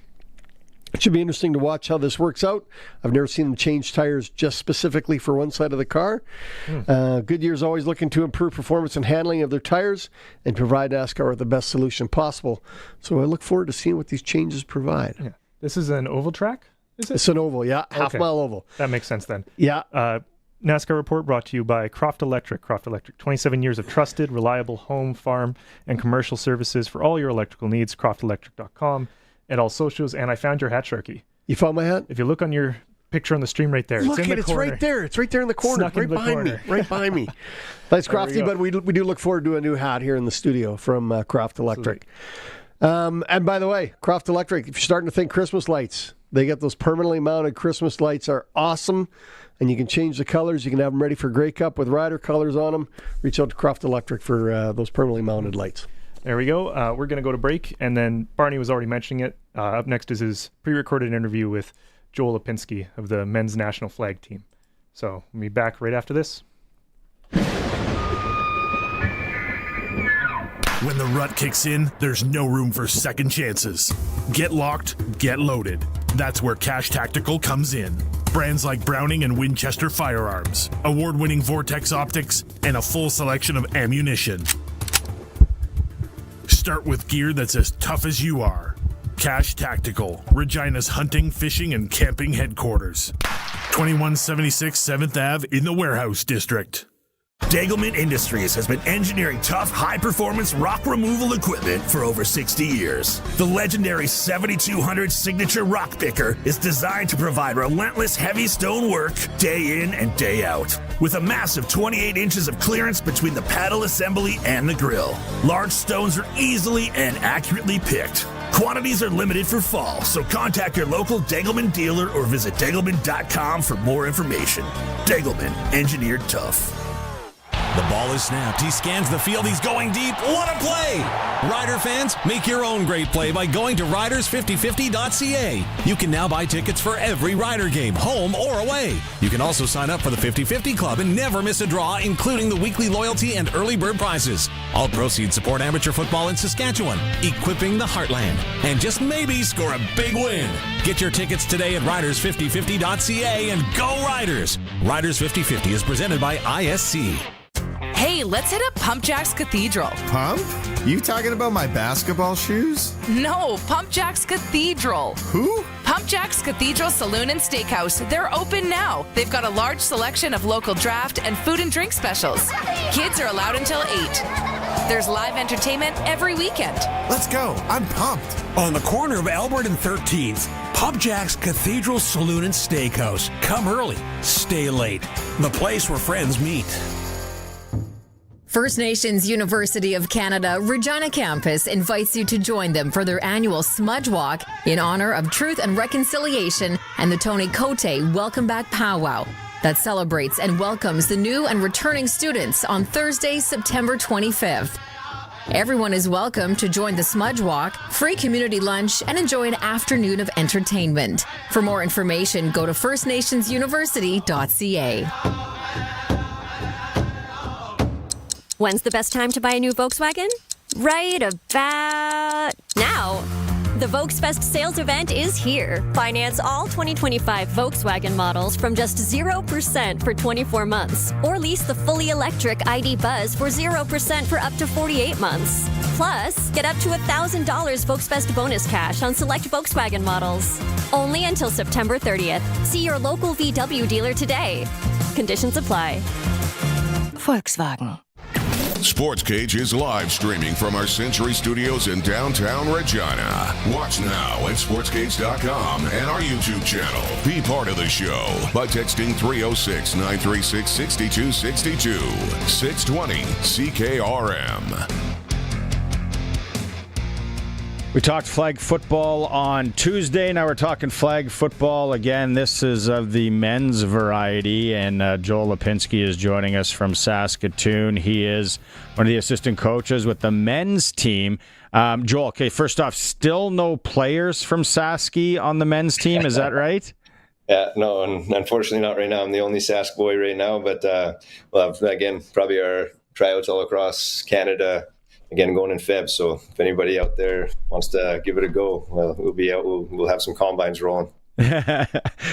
It should be interesting to watch how this works out. I've never seen them change tires just specifically for one side of the car. Goodyear's always looking to improve performance and handling of their tires and provide NASCAR with the best solution possible. So I look forward to seeing what these changes provide. Yeah. This is an oval track, is it? It's an oval, yeah. Half-mile oval. That makes sense then. Yeah. NASCAR Report brought to you by Croft Electric. Croft Electric, 27 years of trusted, reliable home, farm, and commercial services for all your electrical needs. CroftElectric.com. At all socials, and I found your hat, Sharky. You found my hat? If you look on your picture on the stream right there, look, it's in the corner. Right there. It's right there in the corner, right behind me. Right behind me. Thanks, Crofty, but we do look forward to a new hat here in the studio from Croft Electric. And by the way, Croft Electric, if you're starting to think Christmas lights, they got those permanently mounted Christmas lights, are awesome, and you can change the colors. You can have them ready for Grey Cup with rider colors on them. Reach out to Croft Electric for those permanently mounted lights. There we go. We're going to go to break, and then Barney was already mentioning it. Up next is his pre-recorded interview with Joel Lipinski of the men's national flag team. So we'll be back right after this. When the rut kicks in, there's no room for second chances. Get locked, get loaded. That's where Cash Tactical comes in. Brands like Browning and Winchester firearms, award-winning Vortex optics, and a full selection of ammunition. Start with gear that's as tough as you are. Cash Tactical, Regina's hunting, fishing, and camping headquarters. 2176 7th Ave in the Warehouse District. Dagelman Industries has been engineering tough, high-performance rock removal equipment for over 60 years. The legendary 7200 Signature Rock Picker is designed to provide relentless heavy stone work day in and day out. With a massive 28 inches of clearance between the paddle assembly and the grill, large stones are easily and accurately picked. Quantities are limited for fall, so contact your local Degelman dealer or visit Degelman.com for more information. Degelman, engineered tough. The ball is snapped. He scans the field. He's going deep. What a play! Rider fans, make your own great play by going to riders5050.ca. You can now buy tickets for every Rider game, home or away. You can also sign up for the 50-50 Club and never miss a draw, including the weekly loyalty and early bird prizes. All proceeds support amateur football in Saskatchewan, equipping the heartland, and just maybe score a big win. Get your tickets today at riders5050.ca and go Riders! Riders 50-50 is presented by ISC. Hey, let's hit up Pump Jack's Cathedral. Pump? You talking about my basketball shoes? No, Pump Jack's Cathedral. Who? Pump Jack's Cathedral Saloon and Steakhouse. They're open now. They've got a large selection of local draft and food and drink specials. Kids are allowed until 8. There's live entertainment every weekend. Let's go. I'm pumped. On the corner of Albert and 13th, Pump Jack's Cathedral Saloon and Steakhouse. Come early, stay late. The place where friends meet. First Nations University of Canada Regina Campus invites you to join them for their annual Smudge Walk in honor of Truth and Reconciliation and the Tony Cote Welcome Back Powwow that celebrates and welcomes the new and returning students on Thursday, September 25th. Everyone is welcome to join the Smudge Walk, free community lunch, and enjoy an afternoon of entertainment. For more information, go to firstnationsuniversity.ca. When's the best time to buy a new Volkswagen? Right about now. The Volksfest sales event is here. Finance all 2025 Volkswagen models from just 0% for 24 months. Or lease the fully electric ID Buzz for 0% for up to 48 months. Plus, get up to $1,000 Volksfest bonus cash on select Volkswagen models. Only until September 30th. See your local VW dealer today. Conditions apply. Volkswagen. Sportscage is live streaming from our Century Studios in downtown Regina. Watch now at sportscage.com and our YouTube channel. Be part of the show by texting 306-936-6262. 620 CKRM. We talked flag football on Tuesday. Now we're talking flag football again. This is of the men's variety, and Joel Lipinski is joining us from Saskatoon. He is one of the assistant coaches with the men's team. Joel, okay, first off, still no players from Sasky on the men's team. Is that right? Yeah, no, and unfortunately not right now. I'm the only Sask boy right now, but we'll have, again, probably our tryouts all across Canada again going in Feb. So if anybody out there wants to give it a go, we'll be out. We'll have some combines rolling.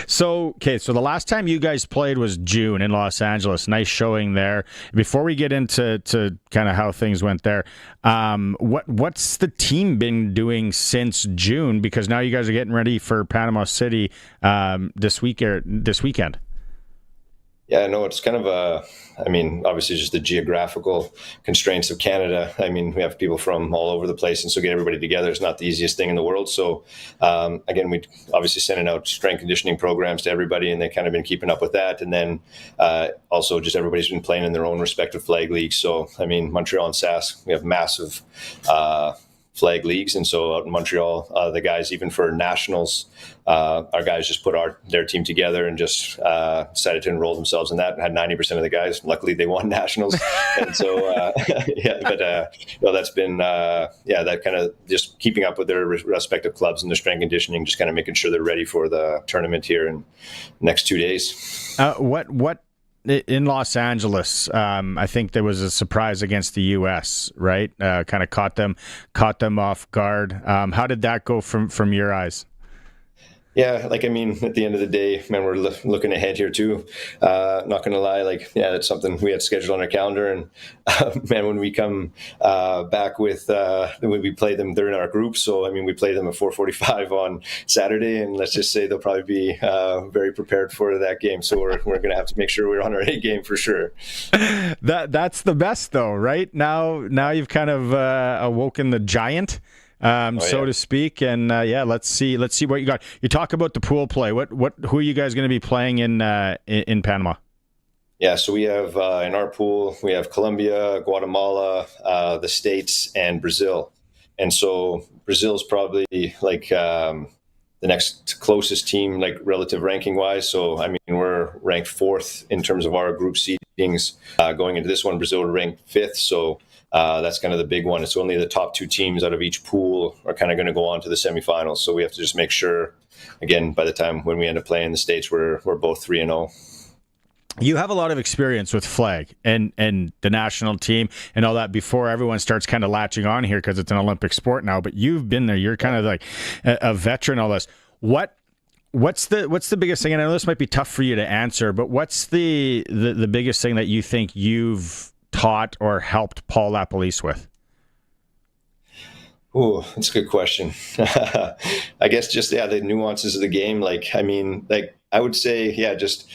So the last time you guys played was June in Los Angeles. Nice showing there. Before we get into kind of how things went there, what's the team been doing since June? Because now you guys are getting ready for Panama City this weekend. Yeah, no, it's kind of obviously just the geographical constraints of Canada. I mean, we have people from all over the place, and so get everybody together is not the easiest thing in the world. So, again, we obviously sending out strength conditioning programs to everybody, and they've kind of been keeping up with that. And then also just everybody's been playing in their own respective flag leagues. So, I mean, Montreal and Sask, we have massive flag leagues, and so out in Montreal, the guys, even for nationals, our guys just put their team together and just decided to enroll themselves in that, and had 90% of the guys. Luckily, they won nationals, and so that's been that kind of just keeping up with their respective clubs and their strength conditioning, just kind of making sure they're ready for the tournament here in the next 2 days. What in Los Angeles, I think there was a surprise against the U.S., right? Kind of caught them off guard. How did that go from your eyes? Yeah, at the end of the day, man, we're looking ahead here too. Not going to lie, that's something we had scheduled on our calendar. And man, when we come back with when we play them, they're in our group. So we play them at 4:45 on Saturday, and let's just say they'll probably be very prepared for that game. So we're going to have to make sure we're on our A game for sure. That's the best, though, right? Now you've kind of awoken the giant. So to speak, and let's see what you got. You talk about the pool play. Who are you guys going to be playing in Panama? Yeah, so we have in our pool we have Colombia, Guatemala, the States, and Brazil. And so Brazil's probably like the next closest team, like relative ranking wise. So, I mean, we're ranked 4th in terms of our group seedings. Going into this one, Brazil ranked 5th. So that's kind of the big one. It's only the top 2 teams out of each pool are kind of going to go on to the semifinals. So we have to just make sure, again, by the time when we end up playing the States, we're both 3-0. You have a lot of experience with flag and the national team and all that before everyone starts kind of latching on here because it's an Olympic sport now. But you've been there. You're kind of like a veteran. All this. What's the biggest thing? And I know this might be tough for you to answer, but what's the biggest thing that you think you've taught or helped Paul LaPolice with? Oh, that's a good question. I guess just the nuances of the game. Like, I mean, like I would say, just.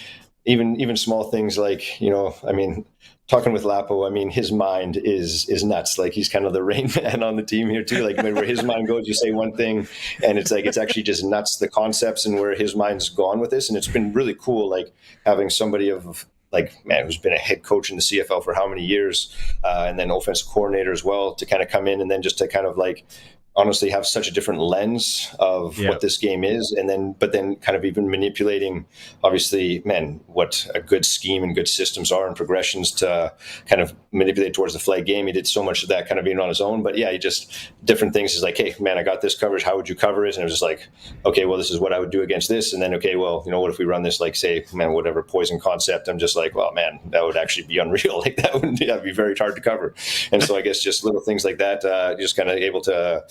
Even small things like, I mean, talking with Lapo, I mean, his mind is nuts. Like he's kind of the Rain Man on the team here too. Like where his mind goes, you say one thing and it's like, it's actually just nuts, the concepts and where his mind's gone with this. And it's been really cool, like having somebody of like, man, who's been a head coach in the CFL for how many years, and then offensive coordinator as well, to kind of come in and then just to kind of like, honestly have such a different lens of what this game is. But then kind of even manipulating, obviously, what a good scheme and good systems are and progressions to kind of manipulate towards the flag game. He did so much of that kind of being on his own, but he just different things is like, hey man, I got this coverage. How would you cover it? And it was just like, okay, well, this is what I would do against this. And then, okay, well, what if we run this, like say, whatever poison concept? I'm just like, well, man, that would actually be unreal. Like that would be very hard to cover. And so I guess just little things like that, just kind of able to,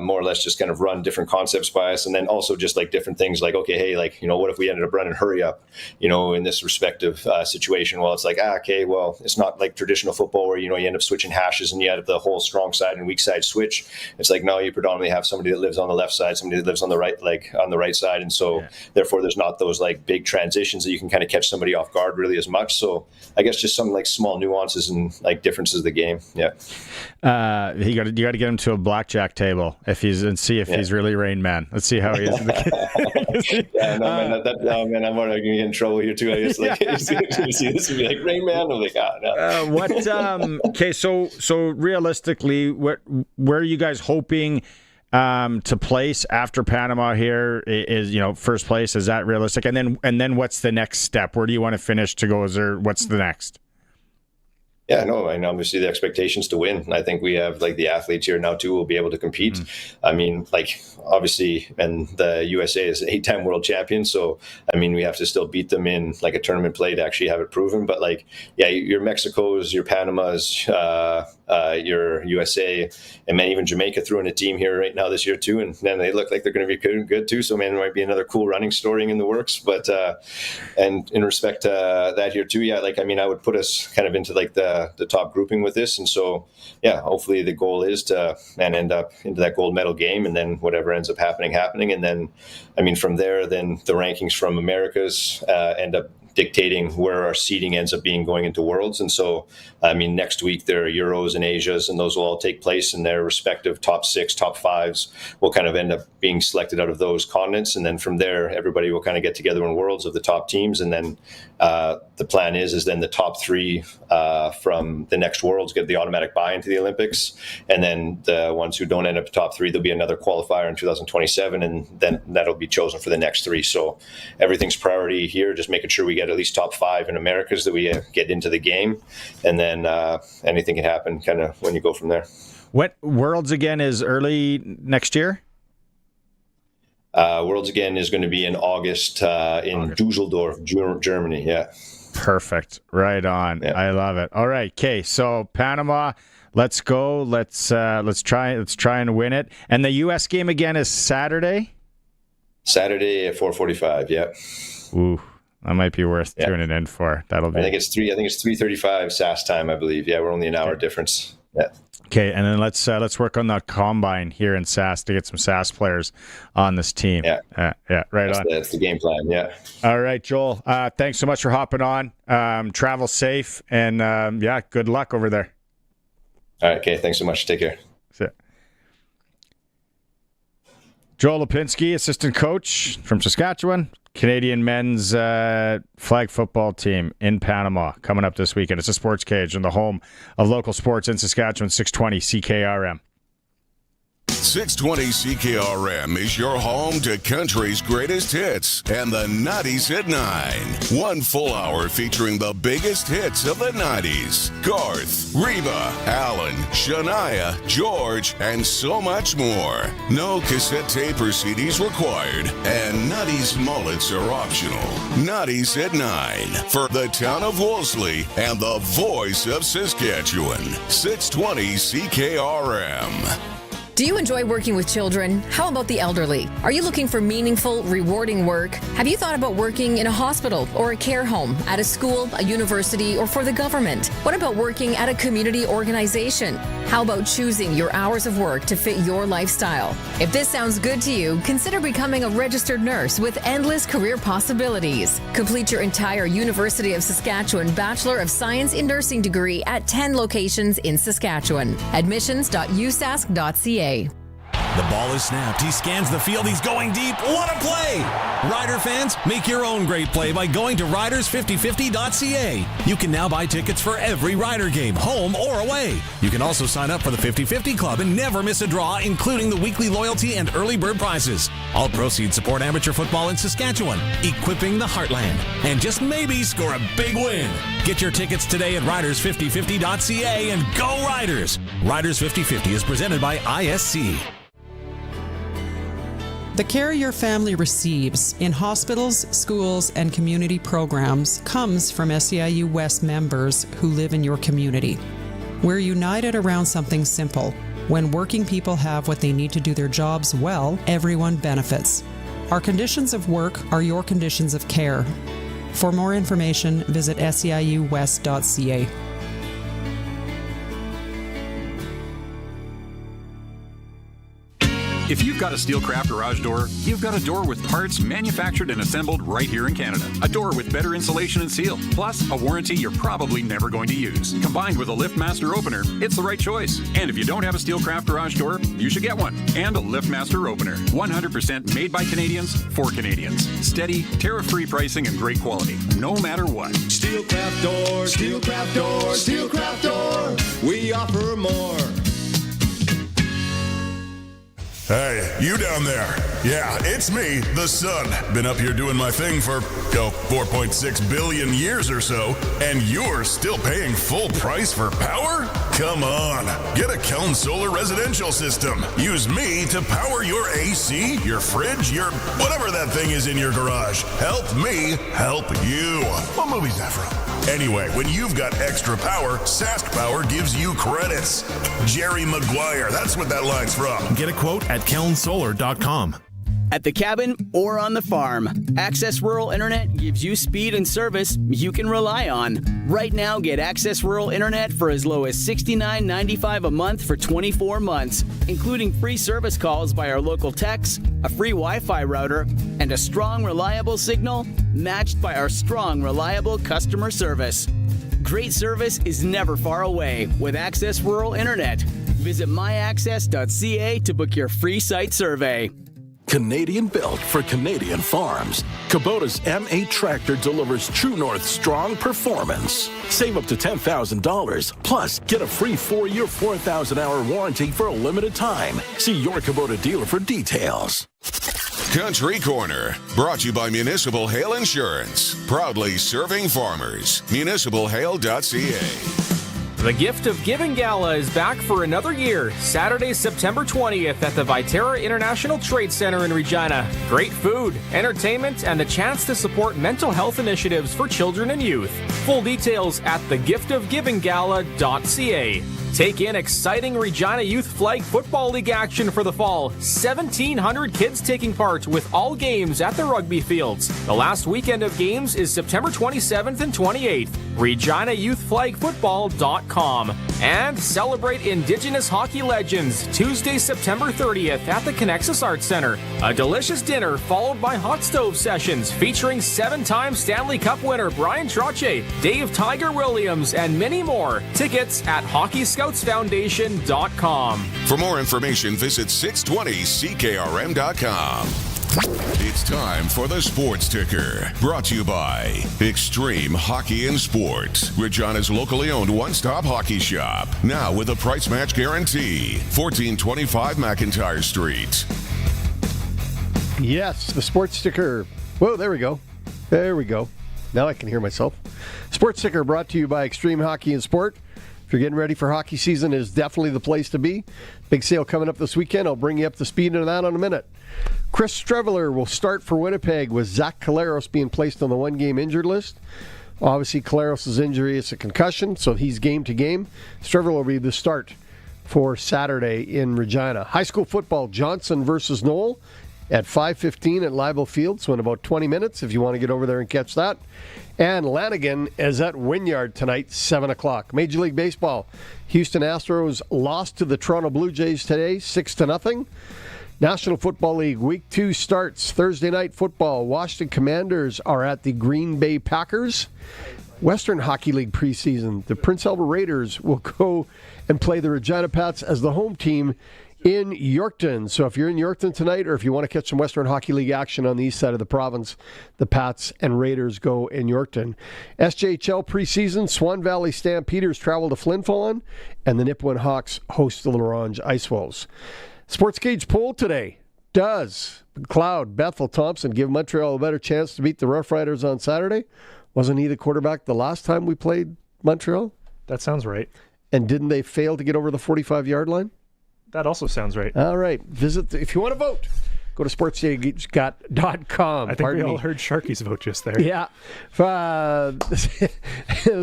more or less just kind of run different concepts by us. And then also just like different things like, okay, hey, like, what if we ended up running hurry up, in this respective situation? Well, it's like, okay, well, it's not like traditional football where, you end up switching hashes and you have the whole strong side and weak side switch. It's like, no, you predominantly have somebody that lives on the left side, somebody that lives on the right, like on the right side. And so therefore there's not those like big transitions that you can kind of catch somebody off guard really as much. So I guess just some like small nuances and like differences of the game. Yeah. You got to get him to a blackjack table if he's he's really Rain Man. Let's see how he is. Man, I'm already going to get in trouble here too. I guess like you see this and be like Rain Man. I'm like, no. Okay, so realistically, where are you guys hoping to place after Panama here? Is first place? Is that realistic? And then what's the next step? Where do you want to finish to go? What's the next? Yeah, no, I know obviously the expectations to win. I think we have like the athletes here now too will be able to compete. Mm-hmm. I mean, like obviously, and the USA is an 8-time world champion. So, I mean, we have to still beat them in like a tournament play to actually have it proven. But like, your Mexico's, your Panama's, your USA, and man, even Jamaica threw in a team here right now this year too. And man, they look like they're going to be good too. So man, there might be another cool running story in the works. But, and in respect to that here too, like, I mean, I would put us kind of into like the top grouping with this. And so, hopefully the goal is to end up into that gold medal game, and then whatever ends up happening. And then, I mean, from there, then the rankings from Americas end up dictating where our seeding ends up being going into Worlds. And so, I mean, next week there are Euros and Asias, and those will all take place, and their respective top 6, top 5s will kind of end up being selected out of those continents. And then from there, everybody will kind of get together in Worlds of the top teams. And then the plan is then the top 3 from the next Worlds get the automatic buy into the Olympics. And then the ones who don't end up top 3, there'll be another qualifier in 2027, and then that'll be chosen for the next 3. So everything's priority here, just making sure we get at least top 5 in Americas that we get into the game. And then anything can happen kind of when you go from there. What Worlds again is early next year? Worlds again is going to be in August in Dusseldorf, Germany. Yeah. Perfect. Right on. Yeah. I love it. All right. Okay. So Panama, let's go. Let's try and win it. And the U.S. game again is Saturday. Saturday at 4:45. Yeah. Ooh. That might be worth tuning in for. That'll be. I think it's 3:35 SAS time, I believe. Yeah, we're only an hour difference. Yeah. Okay, and then let's work on the combine here in SAS to get some SAS players on this team. Yeah, right on. That's the game plan. Yeah. All right, Joel. Thanks so much for hopping on. Travel safe, and good luck over there. All right. Okay. Thanks so much. Take care. That's it. Joel Lipinski, assistant coach from Saskatchewan. Canadian men's flag football team in Panama coming up this weekend. It's a Sportscage and the home of local sports in Saskatchewan, 620 CKRM. 620 CKRM is your home to country's greatest hits and the 90s at 9. 1 full hour featuring the biggest hits of the 90s. Garth, Reba, Alan, Shania, George, and so much more. No cassette tape or CDs required, and 90s mullets are optional. 90s at 9 for the town of Wolseley and the voice of Saskatchewan. 620 CKRM. Do you enjoy working with children? How about the elderly? Are you looking for meaningful, rewarding work? Have you thought about working in a hospital or a care home, at a school, a university, or for the government? What about working at a community organization? How about choosing your hours of work to fit your lifestyle? If this sounds good to you, consider becoming a registered nurse with endless career possibilities. Complete your entire University of Saskatchewan Bachelor of Science in Nursing degree at 10 locations in Saskatchewan. Admissions.usask.ca. The ball is snapped. He scans the field. He's going deep. What a play! Rider fans, make your own great play by going to riders5050.ca. You can now buy tickets for every Rider game, home or away. You can also sign up for the 50-50 Club and never miss a draw, including the weekly loyalty and early bird prizes. All proceeds support amateur football in Saskatchewan, equipping the heartland, and just maybe score a big win. Get your tickets today at riders5050.ca and go Riders! Riders 50-50 is presented by ISC. The care your family receives in hospitals, schools, and community programs comes from SEIU West members who live in your community. We're united around something simple. When working people have what they need to do their jobs well, everyone benefits. Our conditions of work are your conditions of care. For more information, visit seiuwest.ca. If you've got a Steelcraft garage door, you've got a door with parts manufactured and assembled right here in Canada. A door with better insulation and seal, plus a warranty you're probably never going to use. Combined with a LiftMaster opener, it's the right choice. And if you don't have a Steelcraft garage door, you should get one. And a LiftMaster opener. 100% made by Canadians for Canadians. Steady, tariff-free pricing and great quality, no matter what. Steelcraft door, Steelcraft door, Steelcraft door. We offer more. Hey, you down there. Yeah, it's me, the sun. Been up here doing my thing for, 4.6 billion years or so, and you're still paying full price for power? Come on. Get a Keln Solar residential system. Use me to power your AC, your fridge, your whatever that thing is in your garage. Help me help you. What movie's that from? Anyway, when you've got extra power, Sask Power gives you credits. Jerry Maguire, that's what that line's from. Get a quote at kelnsolar.com. At the cabin or on the farm, Access Rural Internet gives you speed and service you can rely on. Right now, get Access Rural Internet for as low as $69.95 a month for 24 months, including free service calls by our local techs, a free Wi-Fi router, and a strong, reliable signal matched by our strong, reliable customer service. Great service is never far away with Access Rural Internet. Visit myaccess.ca to book your free site survey. Canadian built for Canadian farms. Kubota's M8 tractor delivers True North strong performance. Save up to $10,000. Plus, get a free 4-year, 4,000-hour warranty for a limited time. See your Kubota dealer for details. Country Corner, brought to you by Municipal Hail Insurance. Proudly serving farmers. MunicipalHail.ca. The Gift of Giving Gala is back for another year, Saturday, September 20th at the Viterra International Trade Center in Regina. Great food, entertainment, and the chance to support mental health initiatives for children and youth. Full details at thegiftofgivinggala.ca. Take in exciting Regina Youth Flag Football League action for the fall. 1,700 kids taking part with all games at the rugby fields. The last weekend of games is September 27th and 28th. ReginaYouthFlagFootball.com. And celebrate Indigenous hockey legends Tuesday, September 30th at the Connexus Arts Center. A delicious dinner followed by hot stove sessions featuring 7-time Stanley Cup winner Brian Trottier, Dave Tiger Williams, and many more. Tickets at HockeyScoutsFoundation.com. For more information, visit 620CKRM.com. It's time for the Sports Ticker, brought to you by Extreme Hockey and Sport, Regina's locally owned one-stop hockey shop. Now with a price match guarantee. 1425 McIntyre Street. Yes, the Sports Ticker. Whoa, there we go. There we go. Now I can hear myself. Sports Ticker brought to you by Extreme Hockey and Sport. If you're getting ready for hockey season, it is definitely the place to be. Big sale coming up this weekend. I'll bring you up to speed into that in a minute. Chris Streveler will start for Winnipeg with Zach Collaros being placed on the one-game injured list. Obviously, Collaros' injury is a concussion, so he's game to game. Streveler will be the start for Saturday in Regina. High school football, Johnson versus Knoll at 5:15 at Leibel Field, so in about 20 minutes if you want to get over there and catch that. And Lanigan is at Wynyard tonight, 7 o'clock. Major League Baseball, Houston Astros lost to the Toronto Blue Jays today, 6-0. National Football League Week 2 starts Thursday night football. Washington Commanders are at the Green Bay Packers. Western Hockey League preseason, the Prince Albert Raiders will go and play the Regina Pats as the home team in Yorkton. So if you're in Yorkton tonight, or if you want to catch some Western Hockey League action on the east side of the province, the Pats and Raiders go in Yorkton. SJHL preseason, Swan Valley Stampeders travel to Flin Flon, and the Nipawin Hawks host the La Ronge Ice Wolves. Sportscage poll today. Does McLeod, Bethel, Thompson give Montreal a better chance to beat the Roughriders on Saturday? Wasn't he the quarterback the last time we played Montreal? That sounds right. And didn't they fail to get over the 45-yard line? That also sounds right. All right. If you want to vote, go to sportscage.com. I think we all heard Sharky's vote just there. Yeah. The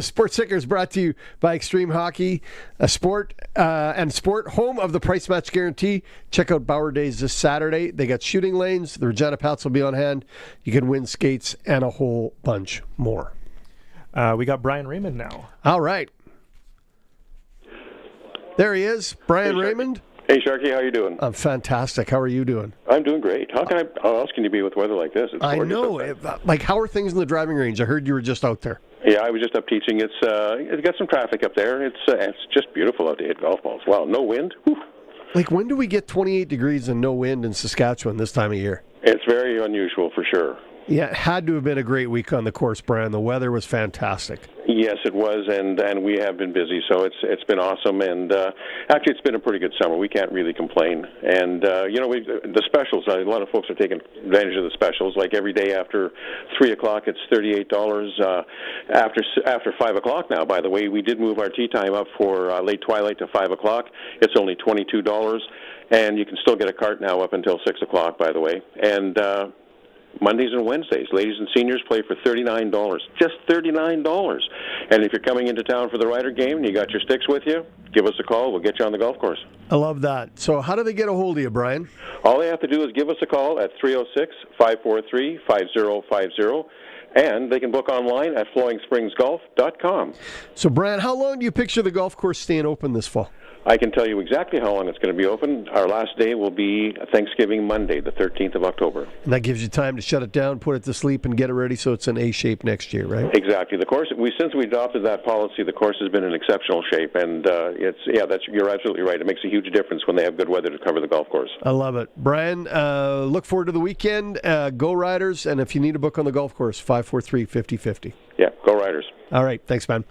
Sports Ticker is brought to you by Extreme Hockey, Sport, home of the price match guarantee. Check out Bauer Days this Saturday. They got shooting lanes. The Regina Pats will be on hand. You can win skates and a whole bunch more. We got Brian Raymond now. All right. There he is, Brian Raymond. Hey, Sharky, how you doing? I'm fantastic. How are you doing? I'm doing great. How else can you be with weather like this? It's I know. How are things in the driving range? I heard you were just out there. Yeah, I was just up teaching. It's got some traffic up there. It's just beautiful out to hit golf balls. Wow, no wind. Whew. Like, when do we get 28 degrees and no wind in Saskatchewan this time of year? It's very unusual for sure. Yeah, it had to have been a great week on the course, Brian. The weather was fantastic. Yes, it was, and we have been busy, so it's been awesome. And actually, it's been a pretty good summer. We can't really complain. And the specials. A lot of folks are taking advantage of the specials. Like every day after 3 o'clock, it's $38. After 5 o'clock now. By the way, we did move our tea time up for late twilight to 5 o'clock. It's only $22, and you can still get a cart now up until 6 o'clock. By the way, and Mondays and Wednesdays, ladies and seniors play for $39. Just $39. And if you're coming into town for the Rider game and you got your sticks with you, give us a call. We'll get you on the golf course. I love that. So how do they get a hold of you, Brian? All they have to do is give us a call at 306-543-5050. And they can book online at FlowingSpringsGolf.com. So, Brian, how long do you picture the golf course staying open this fall? I can tell you exactly how long it's going to be open. Our last day will be Thanksgiving Monday, the 13th of October. And that gives you time to shut it down, put it to sleep, and get it ready so it's in A shape next year, right? Exactly. The course, since we adopted that policy, the course has been in exceptional shape, and you're absolutely right. It makes a huge difference when they have good weather to cover the golf course. I love it. Brian, look forward to the weekend. Go Riders, and if you need a book on the golf course, 543-5050. Yeah, go Riders. All right. Thanks, man.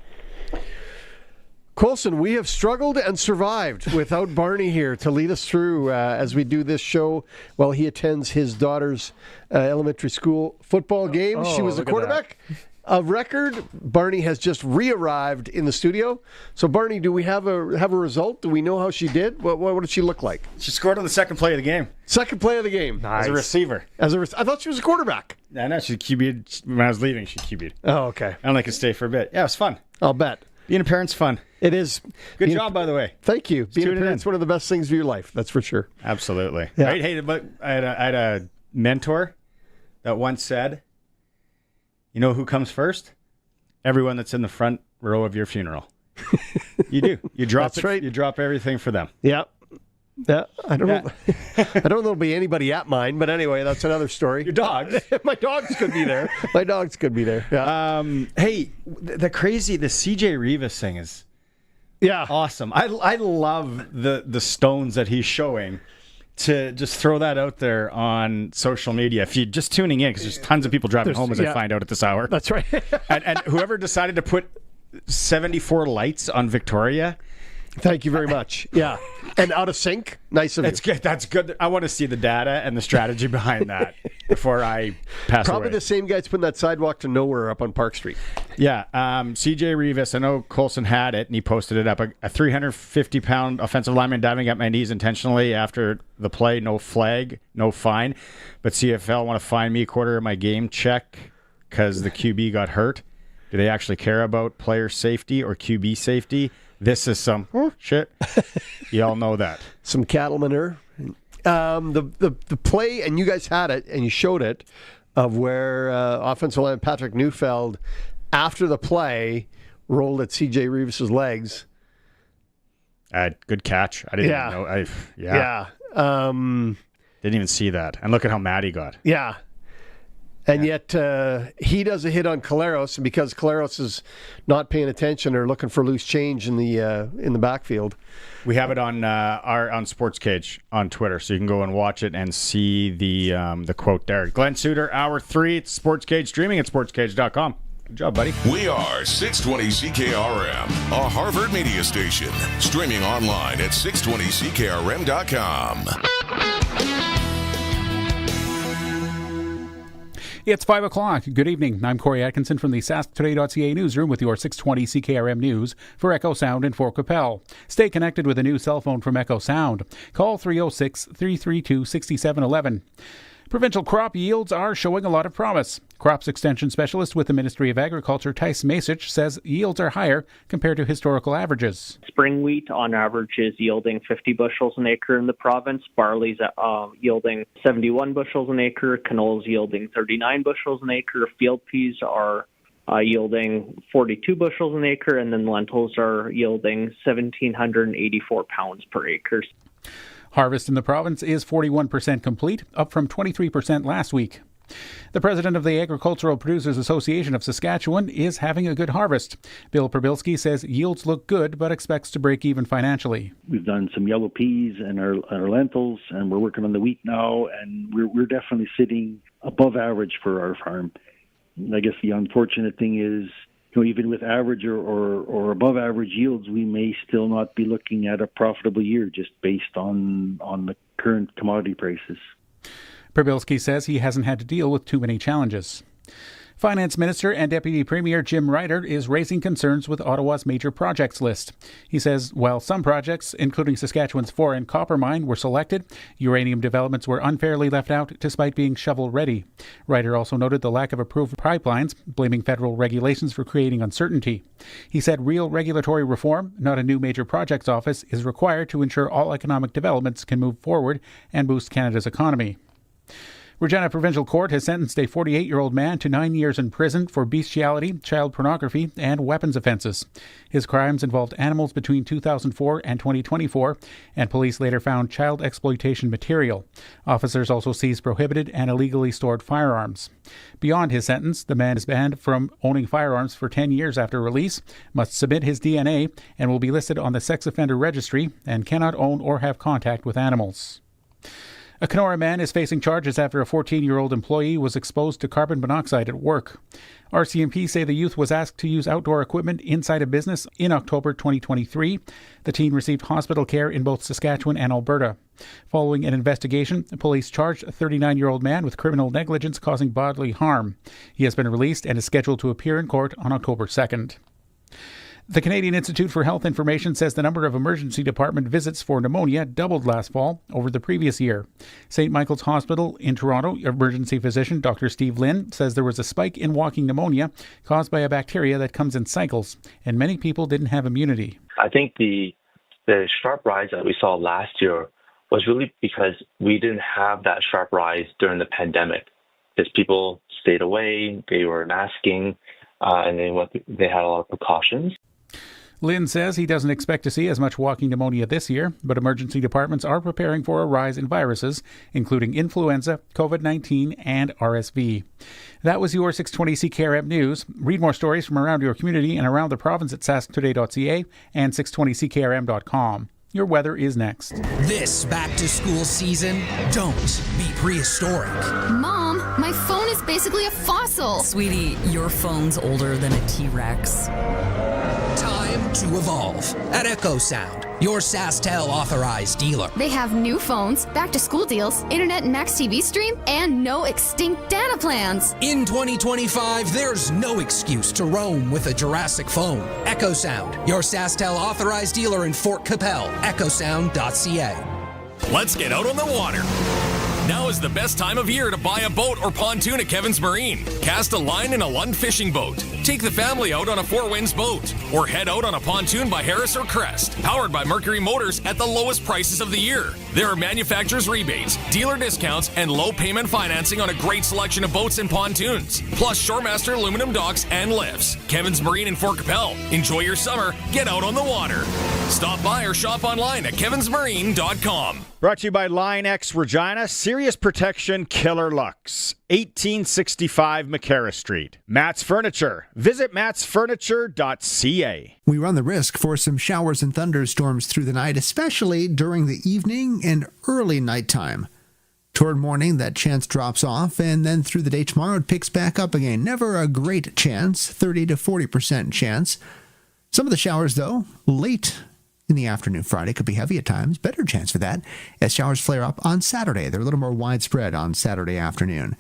Colson, we have struggled and survived without Barney here to lead us through as we do this show while he attends his daughter's elementary school football game. She was a quarterback of record. Barney has just re-arrived in the studio. So, Barney, do we have a result? Do we know how she did? What did she look like? She scored on the second play of the game. Second play of the game. Nice. As a receiver. I thought she was a quarterback. I know, she QB'd. When I was leaving, she QB'd. Oh, okay. I only could stay for a bit. Yeah, it was fun. I'll bet. Being a parent's fun. It is. Good job, by the way. Thank you. Being a parent's one of the best things of your life. That's for sure. Absolutely. Yeah. Right? Hey, but I had a mentor that once said, you know who comes first? Everyone that's in the front row of your funeral. You do. You drop That's right. You drop everything for them. Yeah. Yeah, I don't know. I don't know there'll be anybody at mine, but anyway, that's another story. Your dogs. My dogs could be there. My dogs could be there. Yeah. Hey, the CJ Rivas thing is awesome. I love the stones that he's showing to just throw that out there on social media. If you're just tuning in, because there's tons of people driving home as I find out at this hour. That's right. and whoever decided to put 74 lights on Victoria. Thank you very much. Yeah. And out of sync. Nice of you. That's good. That's good. I want to see the data and the strategy behind that before I pass Probably away. the same guys putting that sidewalk to nowhere up on Park Street. Yeah. CJ Rivas, I know Colson had it and he posted it up. A 350-pound offensive lineman diving at my knees intentionally after the play. No flag, no fine. But CFL want to fine me a quarter of my game check because the QB got hurt. Do they actually care about player safety or QB safety? This is some shit. You all know that. Some cattle manure. The play, and you guys had it, and you showed it, of where offensive lineman Patrick Neufeld, after the play, rolled at C.J. Rivas' legs. Good catch. I didn't even know. Yeah. Didn't even see that. And look at how mad he got. Yeah. And yet he does a hit on Caleros, and because Caleros is not paying attention or looking for loose change in the backfield. We have it on on Sportscage on Twitter, so you can go and watch it and see the quote there. Glen Suitor, Hour 3, it's Sportscage, streaming at sportscage.com. Good job, buddy. We are 620 CKRM, a Harvard media station, streaming online at 620CKRM.com. It's 5 o'clock. Good evening. I'm Corey Atkinson from the SaskToday.ca newsroom with your 620 CKRM News for Echo Sound in Fort Qu'Appelle. Stay connected with a new cell phone from Echo Sound. Call 306-332-6711. Provincial crop yields are showing a lot of promise. Crops Extension Specialist with the Ministry of Agriculture, Tice Masich, says yields are higher compared to historical averages. Spring wheat on average is yielding 50 bushels an acre in the province. Barley's yielding 71 bushels an acre. Canola's yielding 39 bushels an acre. Field peas are yielding 42 bushels an acre. And then lentils are yielding 1,784 pounds per acre. Harvest in the province is 41% complete, up from 23% last week. The president of the Agricultural Producers Association of Saskatchewan is having a good harvest. Bill Probilski says yields look good, but expects to break even financially. We've done some yellow peas and our lentils, and we're working on the wheat now, and we're definitely sitting above average for our farm. I guess the unfortunate thing is, even with average or above average yields, we may still not be looking at a profitable year just based on the current commodity prices. Probilski says he hasn't had to deal with too many challenges. Finance Minister and Deputy Premier Jim Ryder is raising concerns with Ottawa's major projects list. He says while some projects, including Saskatchewan's Foran copper mine, were selected, uranium developments were unfairly left out despite being shovel-ready. Ryder also noted the lack of approved pipelines, blaming federal regulations for creating uncertainty. He said real regulatory reform, not a new major projects office, is required to ensure all economic developments can move forward and boost Canada's economy. Regina Provincial Court has sentenced a 48-year-old man to 9 years in prison for bestiality, child pornography, and weapons offenses. His crimes involved animals between 2004 and 2024, and police later found child exploitation material. Officers also seized prohibited and illegally stored firearms. Beyond his sentence, the man is banned from owning firearms for 10 years after release, must submit his DNA, and will be listed on the sex offender registry, and cannot own or have contact with animals. A Kenora man is facing charges after a 14-year-old employee was exposed to carbon monoxide at work. RCMP say the youth was asked to use outdoor equipment inside a business in October 2023. The teen received hospital care in both Saskatchewan and Alberta. Following an investigation, police charged a 39-year-old man with criminal negligence causing bodily harm. He has been released and is scheduled to appear in court on October 2nd. The Canadian Institute for Health Information says the number of emergency department visits for pneumonia doubled last fall over the previous year. St. Michael's Hospital in Toronto emergency physician Dr. Steve Lynn says there was a spike in walking pneumonia caused by a bacteria that comes in cycles, and many people didn't have immunity. I think the sharp rise that we saw last year was really because we didn't have that sharp rise during the pandemic, because people stayed away, they were masking, and they had a lot of precautions. Lynn says he doesn't expect to see as much walking pneumonia this year, but emergency departments are preparing for a rise in viruses, including influenza, COVID-19, and RSV. That was your 620 CKRM News. Read more stories from around your community and around the province at sasktoday.ca and 620CKRM.com. Your weather is next. This back-to-school season, don't be prehistoric. Mom, my phone is basically a fossil. Sweetie, your phone's older than a T-Rex. Time to evolve at Echo Sound, your SaskTel authorized dealer. They have new phones, back-to-school deals, internet and max TV stream, and no extinct data plans. In 2025, there's no excuse to roam with a Jurassic phone. Echo Sound, your SaskTel authorized dealer in Fort Capel. EchoSound.ca. Let's get out on the water. Now is the best time of year to buy a boat or pontoon at Kevin's Marine. Cast a line in a Lund fishing boat. Take the family out on a Four Winds boat. Or head out on a pontoon by Harris or Crest. Powered by Mercury Motors at the lowest prices of the year. There are manufacturer's rebates, dealer discounts, and low payment financing on a great selection of boats and pontoons. Plus Shoremaster aluminum docks and lifts. Kevin's Marine in Fort Capel. Enjoy your summer. Get out on the water. Stop by or shop online at kevinsmarine.com. Brought to you by Line X Regina, Serious Protection Killer Lux, 1865 McCarra Street. Matt's Furniture. Visit mattsfurniture.ca. We run the risk for some showers and thunderstorms through the night, especially during the evening and early nighttime. Toward morning, that chance drops off, and then through the day tomorrow, it picks back up again. Never a great chance, 30 to 40% chance. Some of the showers, though, late in the afternoon Friday could be heavy at times. Better chance for that as showers flare up on Saturday. They're a little more widespread on Saturday afternoon.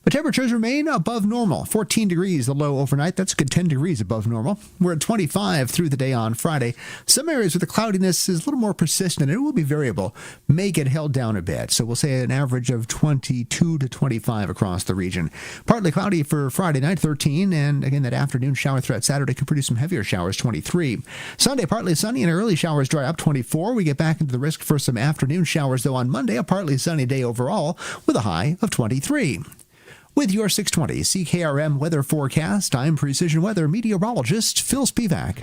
But temperatures remain above normal. 14 degrees the low overnight. That's a good 10 degrees above normal. We're at 25 through the day on Friday. Some areas where the cloudiness is a little more persistent and it will be variable. May get held down a bit. So we'll say an average of 22 to 25 across the region. Partly cloudy for Friday night, 13. And again, that afternoon shower threat Saturday could produce some heavier showers, 23. Sunday, partly sunny and early showers dry up, 24. We get back into the risk for some afternoon showers, though, on Monday. A partly sunny day overall with a high of 23. With your 620 CKRM weather forecast, I'm Precision Weather meteorologist Phil Spivak.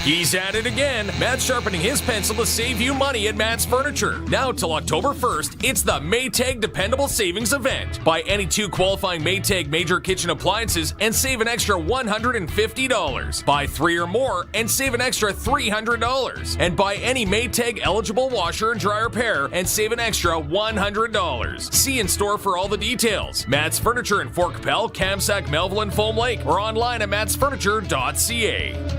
He's at it again. Matt's sharpening his pencil to save you money at Matt's Furniture. Now till October 1st, it's the Maytag Dependable Savings Event. Buy any 2 qualifying Maytag major kitchen appliances and save an extra $150. Buy 3 or more and save an extra $300. And buy any Maytag eligible washer and dryer pair and save an extra $100. See in store for all the details. Matt's Furniture in Fort Capel, Kamsack, Melville, and Foam Lake, or online at mattsfurniture.ca.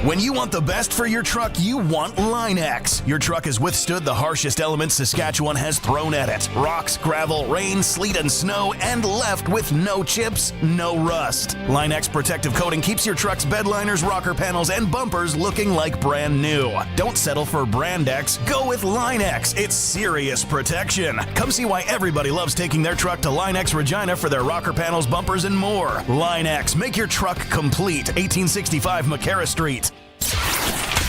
When you want the best for your truck, you want Line X. Your truck has withstood the harshest elements Saskatchewan has thrown at it. Rocks, gravel, rain, sleet, and snow, and left with no chips, no rust. Line X protective coating keeps your truck's bed liners, rocker panels, and bumpers looking like brand new. Don't settle for Brand X. Go with Line X. It's serious protection. Come see why everybody loves taking their truck to Line X Regina for their rocker panels, bumpers, and more. Line X. Make your truck complete. 1865 McCarra Street.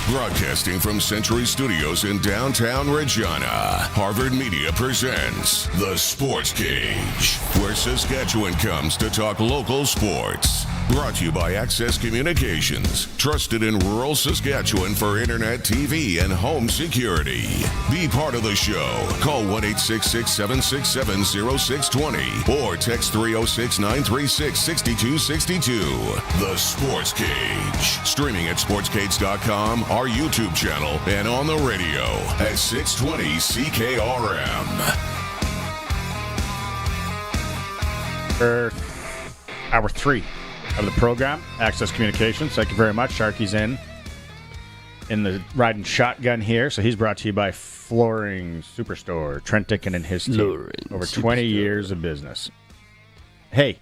Broadcasting from Century Studios in downtown Regina, Harvard Media presents The Sports Cage, where Saskatchewan comes to talk local sports. Brought to you by Access Communications, trusted in rural Saskatchewan for internet, TV, and home security. Be part of the show. Call 1-866-767-0620 or text 306-936-6262. The Sports Cage. Streaming at sportscage.com, our YouTube channel, and on the radio at 620 CKRM. Hour 3 of the program, Access Communications. Thank you very much. Sharky's in the riding shotgun here. So he's brought to you by Flooring Superstore. Trent Dickin and his team. Over 20 years of business. Hey,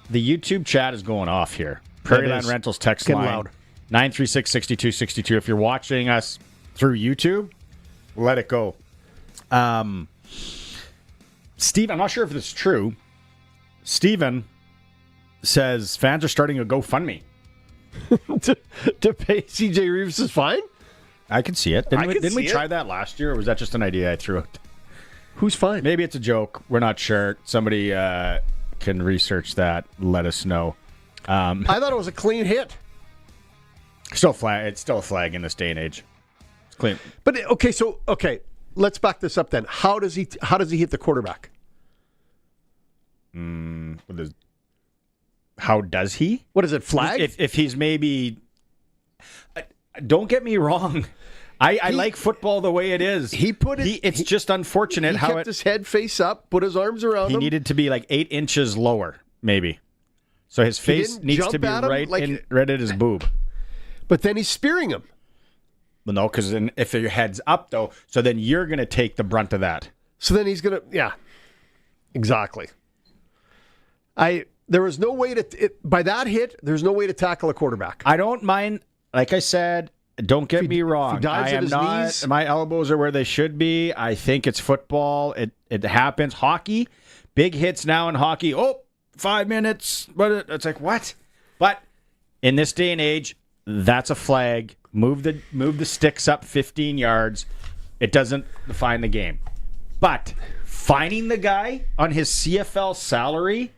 the YouTube chat is going off here. Prairie Land Rentals text line. Loud. 936-6262. If you're watching us through YouTube, let it go. Steve, I'm not sure if this is true. Steven says fans are starting a GoFundMe. to pay CJ Reeves' fine? I can see it. Didn't we try that last year, or was that just an idea I threw out? Who's fine? Maybe it's a joke. We're not sure. Somebody can research that. Let us know. I thought it was a clean hit. It's still a flag in this day and age. It's clean. But okay, let's back this up then. How does he hit the quarterback? How does he? What is it, flag? If he's maybe... Don't get me wrong. I like football the way it is. It's just unfortunate he how kept his head face up, put his arms around he him. needed to be like 8 inches lower, maybe. So his face didn't needs jump to be at him, right at his boob. But then he's spearing him. Well, no, because then if your head's up, though, so then you're going to take the brunt of that. So then he's going to, yeah, exactly. There was no way by that hit, there's no way to tackle a quarterback. I don't mind, like I said, don't get me wrong. If he dives I at am his not, knees. my elbows are where they should be. I think it's football. It happens. Hockey, big hits now in hockey. 5 minutes. But it's like, what? But in this day and age, that's a flag. Move the sticks up 15 yards. It doesn't define the game. But fining the guy on his CFL salary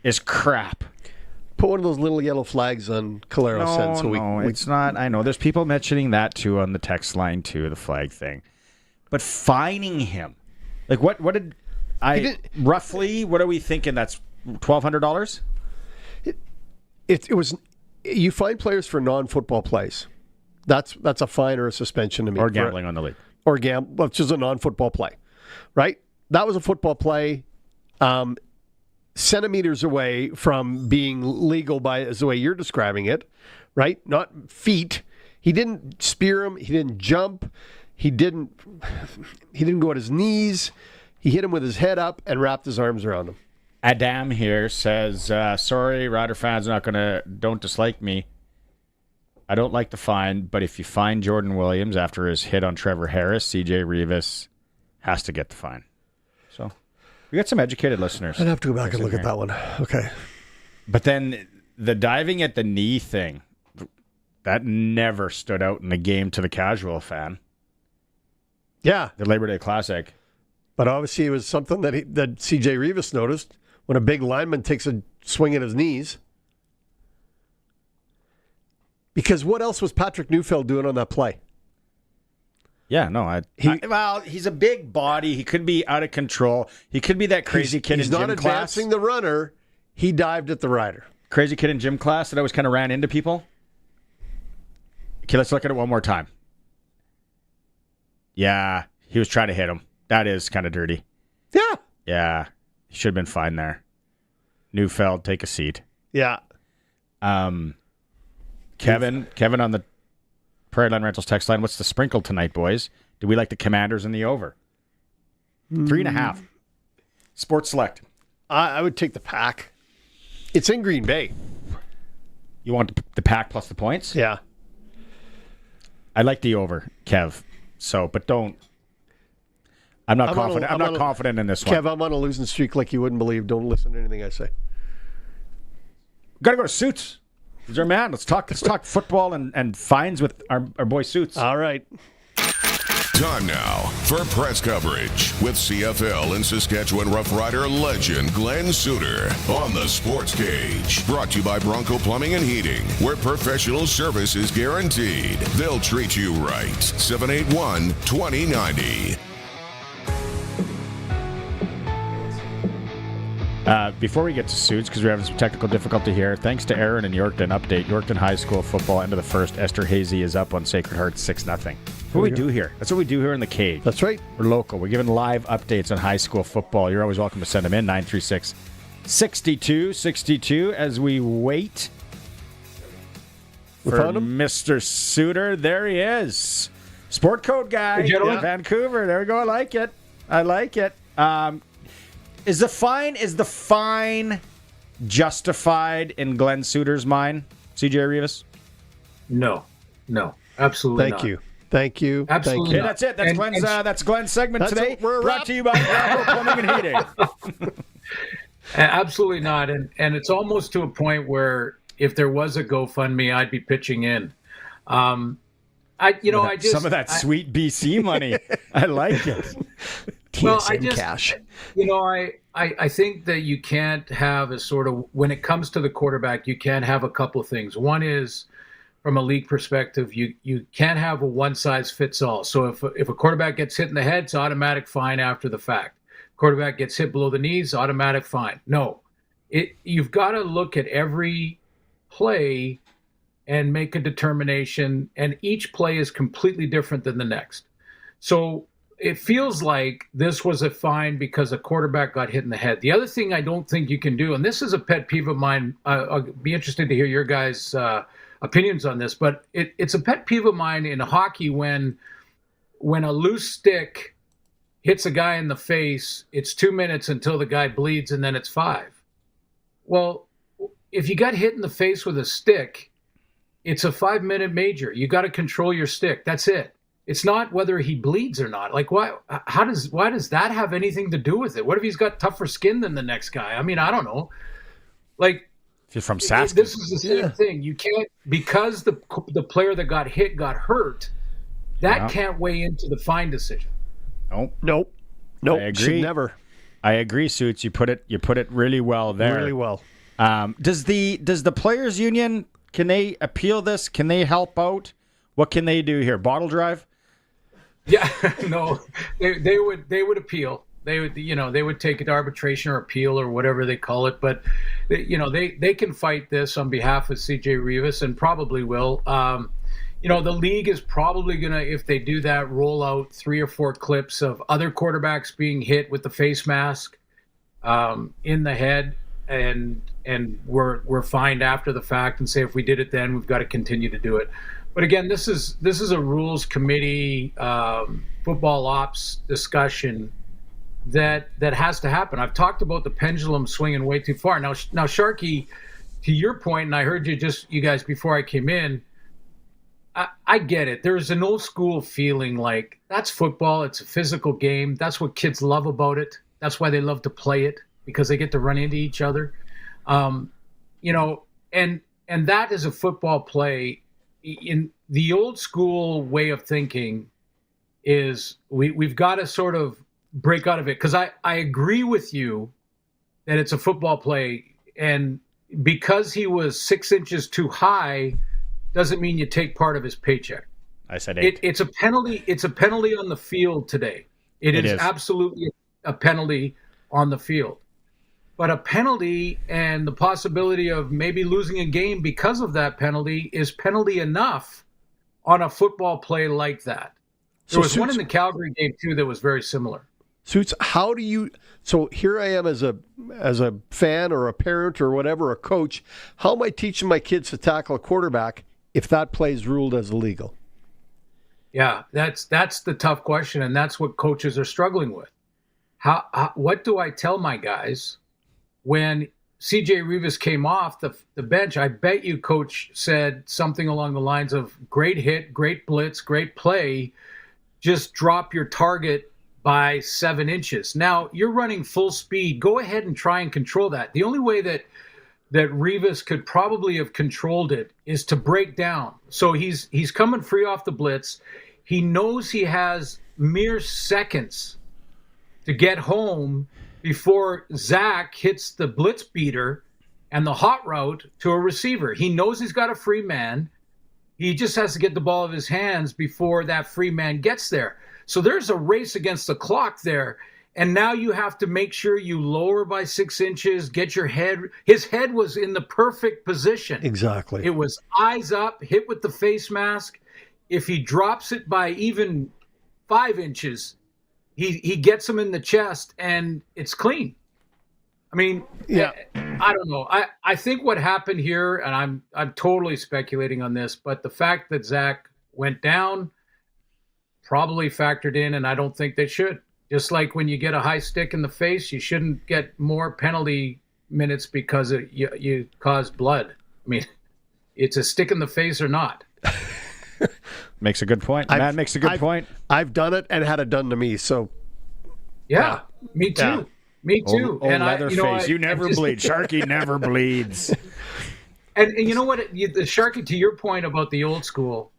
is crap. Put one of those little yellow flags on Calero's head. No, it's not. I know. There's people mentioning that too on the text line too, the flag thing. But fining him, like what did I roughly? What are we thinking? That's $1,200. It was. You fine players for non-football plays. That's a fine or a suspension to me. Or gambling on the league. Or which is a non-football play, right? That was a football play. Centimeters away from being legal as the way you're describing it, right? Not feet. He didn't spear him. He didn't jump. He didn't go at his knees. He hit him with his head up and wrapped his arms around him. Adam here says, sorry, Rider fans don't dislike me. I don't like the fine, but if you fine Jordan Williams after his hit on Trevor Harris, CJ Rivas has to get the fine. So we got some educated listeners. I'd have to go back and look at that one. Okay. But then the diving at the knee thing, that never stood out in the game to the casual fan. Yeah. The Labor Day Classic. But obviously it was something that CJ Rivas noticed when a big lineman takes a swing at his knees. Because what else was Patrick Neufeld doing on that play? Yeah, no. He's a big body. He could be out of control. He could be that crazy kid in gym class. He's not advancing the runner. He dived at the rider. Crazy kid in gym class that always kind of ran into people. Okay, let's look at it one more time. Yeah, he was trying to hit him. That is kind of dirty. Yeah. Yeah, he should have been fine there. Neufeld, take a seat. Yeah. Kevin on the Prairie Line Rentals text line. What's the sprinkle tonight, boys? Do we like the Commanders in the over? 3.5. Sports Select. I would take the Pack. It's in Green Bay. You want the Pack plus the points? Yeah. I like the over, Kev. So, but don't. I'm not confident. I'm not confident in this one. Kev, I'm on a losing streak like you wouldn't believe. Don't listen to anything I say. Got to go to Suits. He's our man. Let's talk football and fines with our boy Suits. All right. Time now for press coverage with CFL and Saskatchewan Roughrider legend Glen Suitor on the Sportscage. Brought to you by Bronco Plumbing and Heating, where professional service is guaranteed. They'll treat you right. 781-2090. Before we get to Suits, because we're having some technical difficulty here, thanks to Aaron and Yorkton update. Yorkton High School football end of the first. Esther Hazy is up on Sacred Heart 6-0. That's what we do here. That's what we do here in the cage. That's right. We're local. We're giving live updates on high school football. You're always welcome to send them in. 936-6262 as we wait for Mr. Suitor. There he is. Sport code guy in Vancouver. There we go. I like it. Is the fine justified in Glen Suitor's mind, CJ Rivas? No, absolutely not. Thank you. Absolutely. Okay, that's it. That's Glen's segment today. Brought to you by Bronco Plumbing and Heating. Absolutely not. And it's almost to a point where if there was a GoFundMe, I'd be pitching in. Some of that sweet BC money. I like it. Cash. I think that you can't have a sort of, when it comes to the quarterback, you can't have a couple of things. One is, from a league perspective, you can't have a one-size-fits-all. So if a quarterback gets hit in the head, it's automatic fine after the fact. Quarterback gets hit below the knees, automatic fine. No. You've got to look at every play and make a determination, and each play is completely different than the next. So it feels like this was a fine because a quarterback got hit in the head. The other thing I don't think you can do, and this is a pet peeve of mine, I'll be interested to hear your guys' opinions on this, but it's a pet peeve of mine in hockey when a loose stick hits a guy in the face, it's 2 minutes until the guy bleeds, and then it's 5. Well, if you got hit in the face with a stick, it's a 5-minute major. You got to control your stick. That's it. It's not whether he bleeds or not. Like, why does that have anything to do with it? What if he's got tougher skin than the next guy? I mean, I don't know. Like, if you're from Saskatchewan, this is the same thing. You can't, because the player that got hit got hurt, that can't weigh into the fine decision. Nope. I agree. Should never. I agree, Suits. You put it really well there. Really well. Does the players' union, can they appeal this? Can they help out? What can they do here? Bottle drive? Yeah, no, they would appeal. They would take it to arbitration or appeal or whatever they call it. But they can fight this on behalf of CJ Rivas and probably will. The league is probably gonna, if they do that, roll out 3 or 4 clips of other quarterbacks being hit with the face mask in the head. And we're fined after the fact and say if we did it then, we've got to continue to do it. But again, this is a rules committee, football ops discussion that has to happen. I've talked about the pendulum swinging way too far. Now Sharky, to your point, and I heard you guys before I came in, I get it. There's an old school feeling like that's football. It's a physical game. That's what kids love about it. That's why they love to play it, because they get to run into each other. And that is a football play. In the old school way of thinking is we've got to sort of break out of it, because I agree with you that it's a football play, and because he was 6 inches too high doesn't mean you take part of his paycheck. I said 8. It's a penalty. It's a penalty on the field today. It is absolutely a penalty on the field. But a penalty and the possibility of maybe losing a game because of that penalty is penalty enough on a football play like that. There was one in the Calgary game too that was very similar. Suits, how do you? So here I am as a fan or a parent or whatever, a coach. How am I teaching my kids to tackle a quarterback if that play is ruled as illegal? Yeah, that's the tough question, and that's what coaches are struggling with. What do I tell my guys when CJ Rivas came off the bench? I bet you coach said something along the lines of great hit, great blitz, great play, just drop your target by 7 inches. Now, you're running full speed. Go ahead and try and control that. The only way that Rivas could probably have controlled it is to break down. So he's coming free off the blitz. He knows he has mere seconds to get home before Zach hits the blitz beater and the hot route to a receiver. He knows he's got a free man. He just has to get the ball of his hands before that free man gets there. So there's a race against the clock there. And now you have to make sure you lower by 6 inches, get your head. His head was in the perfect position. Exactly. It was eyes up, hit with the face mask. If he drops it by even 5 inches, he gets him in the chest and it's clean. I mean, yeah. I don't know. I think what happened here, and I'm totally speculating on this, but the fact that Zach went down probably factored in, and I don't think they should. Just like when you get a high stick in the face, you shouldn't get more penalty minutes because you cause blood. I mean, it's a stick in the face or not. Makes a good point. Matt makes a good point. I've done it and had it done to me. So, yeah. Me too. Yeah. Me too. Old Leatherface, you never bleed. Sharky never bleeds. And you know what? The Sharky, to your point about the old school,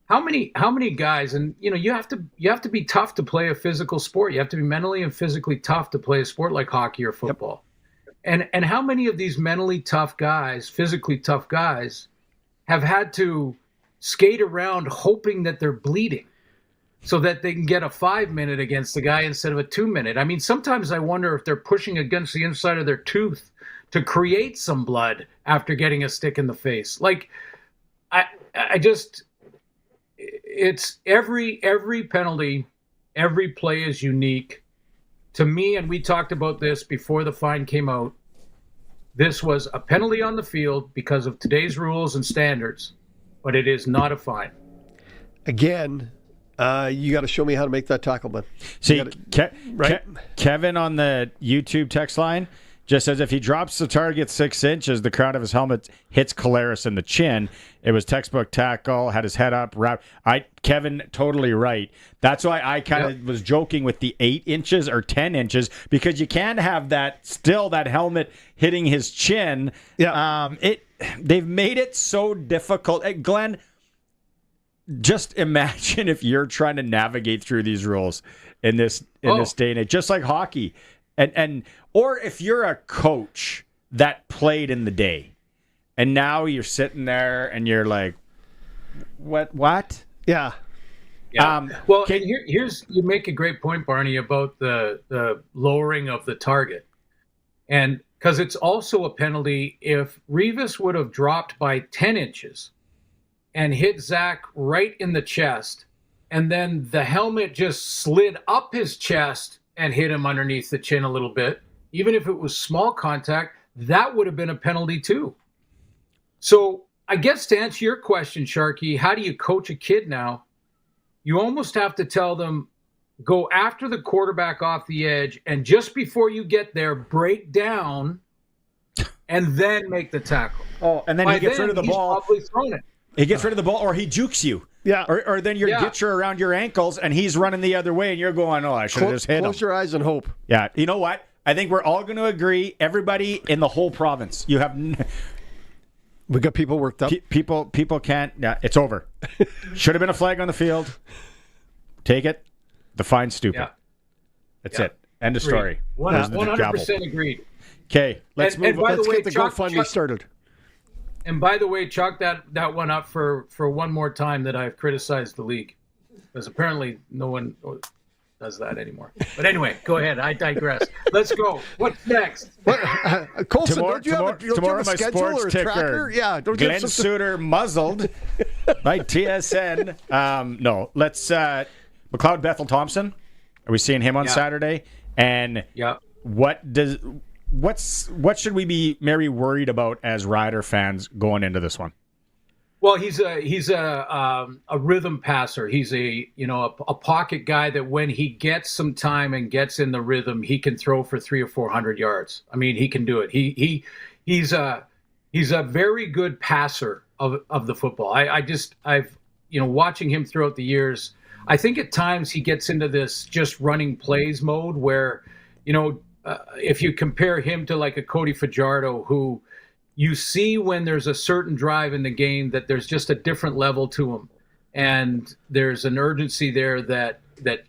how many guys, and you have to be tough to play a physical sport. You have to be mentally and physically tough to play a sport like hockey or football. Yep. And how many of these mentally tough guys, physically tough guys, have had to skate around hoping that they're bleeding so that they can get a 5-minute against the guy instead of a 2-minute? I mean, sometimes I wonder if they're pushing against the inside of their tooth to create some blood after getting a stick in the face. Like, I just, it's every penalty, every play is unique to me. And we talked about this before the fine came out. This was a penalty on the field because of today's rules and standards, but it is not a fine. Again, you got to show me how to make that tackle, man. See, right? Kevin on the YouTube text line just says if he drops the target 6 inches, the crown of his helmet hits Collaros in the chin. It was textbook tackle, had his head up, wrapped. Kevin, totally right. That's why I kind of was joking with the 8 inches or 10 inches, because you can't have that helmet hitting his chin. Yeah. They've made it so difficult. Glenn, just imagine if you're trying to navigate through these rules in this day and age, just like hockey. Or if you're a coach that played in the day and now you're sitting there and you're like, what? Yeah. Here's you make a great point, Barney, about the lowering of the target. And because it's also a penalty if Revis would have dropped by 10 inches and hit Zach right in the chest, and then the helmet just slid up his chest and hit him underneath the chin a little bit. Even if it was small contact, that would have been a penalty too. So I guess to answer your question, Sharky, how do you coach a kid now? You almost have to tell them, go after the quarterback off the edge, and just before you get there, break down and then make the tackle. Oh, and then he gets rid of the ball. He's probably thrown it. He gets rid of the ball, or he jukes you. Yeah. Or then you get you around your ankles, and he's running the other way, and you're going, I should have just hit him. Close your eyes and hope. Yeah. You know what? I think we're all going to agree, everybody in the whole province, you have... We got people worked up. People can't... Yeah, it's over. Should have been a flag on the field. Take it. The fine's stupid. Yeah. That's it. End of story. 100% agreed. Okay, let's move on. Let's get the GoFundMe started. And by the way, chalk that one up for one more time that I've criticized the league, because apparently no one does that anymore. But anyway, go ahead. I digress. Let's go. What's next? Colson, don't you have a schedule or a tracker? Yeah. Glen Suitor muzzled by TSN. No, let's McLeod Bethel Thompson. Are we seeing him on Saturday? And what should we be very worried about as Rider fans going into this one? Well, he's a rhythm passer. He's a pocket guy that when he gets some time and gets in the rhythm, he can throw for 300 or 400 yards. I mean, he can do it. He's a very good passer of the football. I've watching him throughout the years. I think at times he gets into this just running plays mode where, if you compare him to like a Cody Fajardo, who you see when there's a certain drive in the game that there's just a different level to him. And there's an urgency there that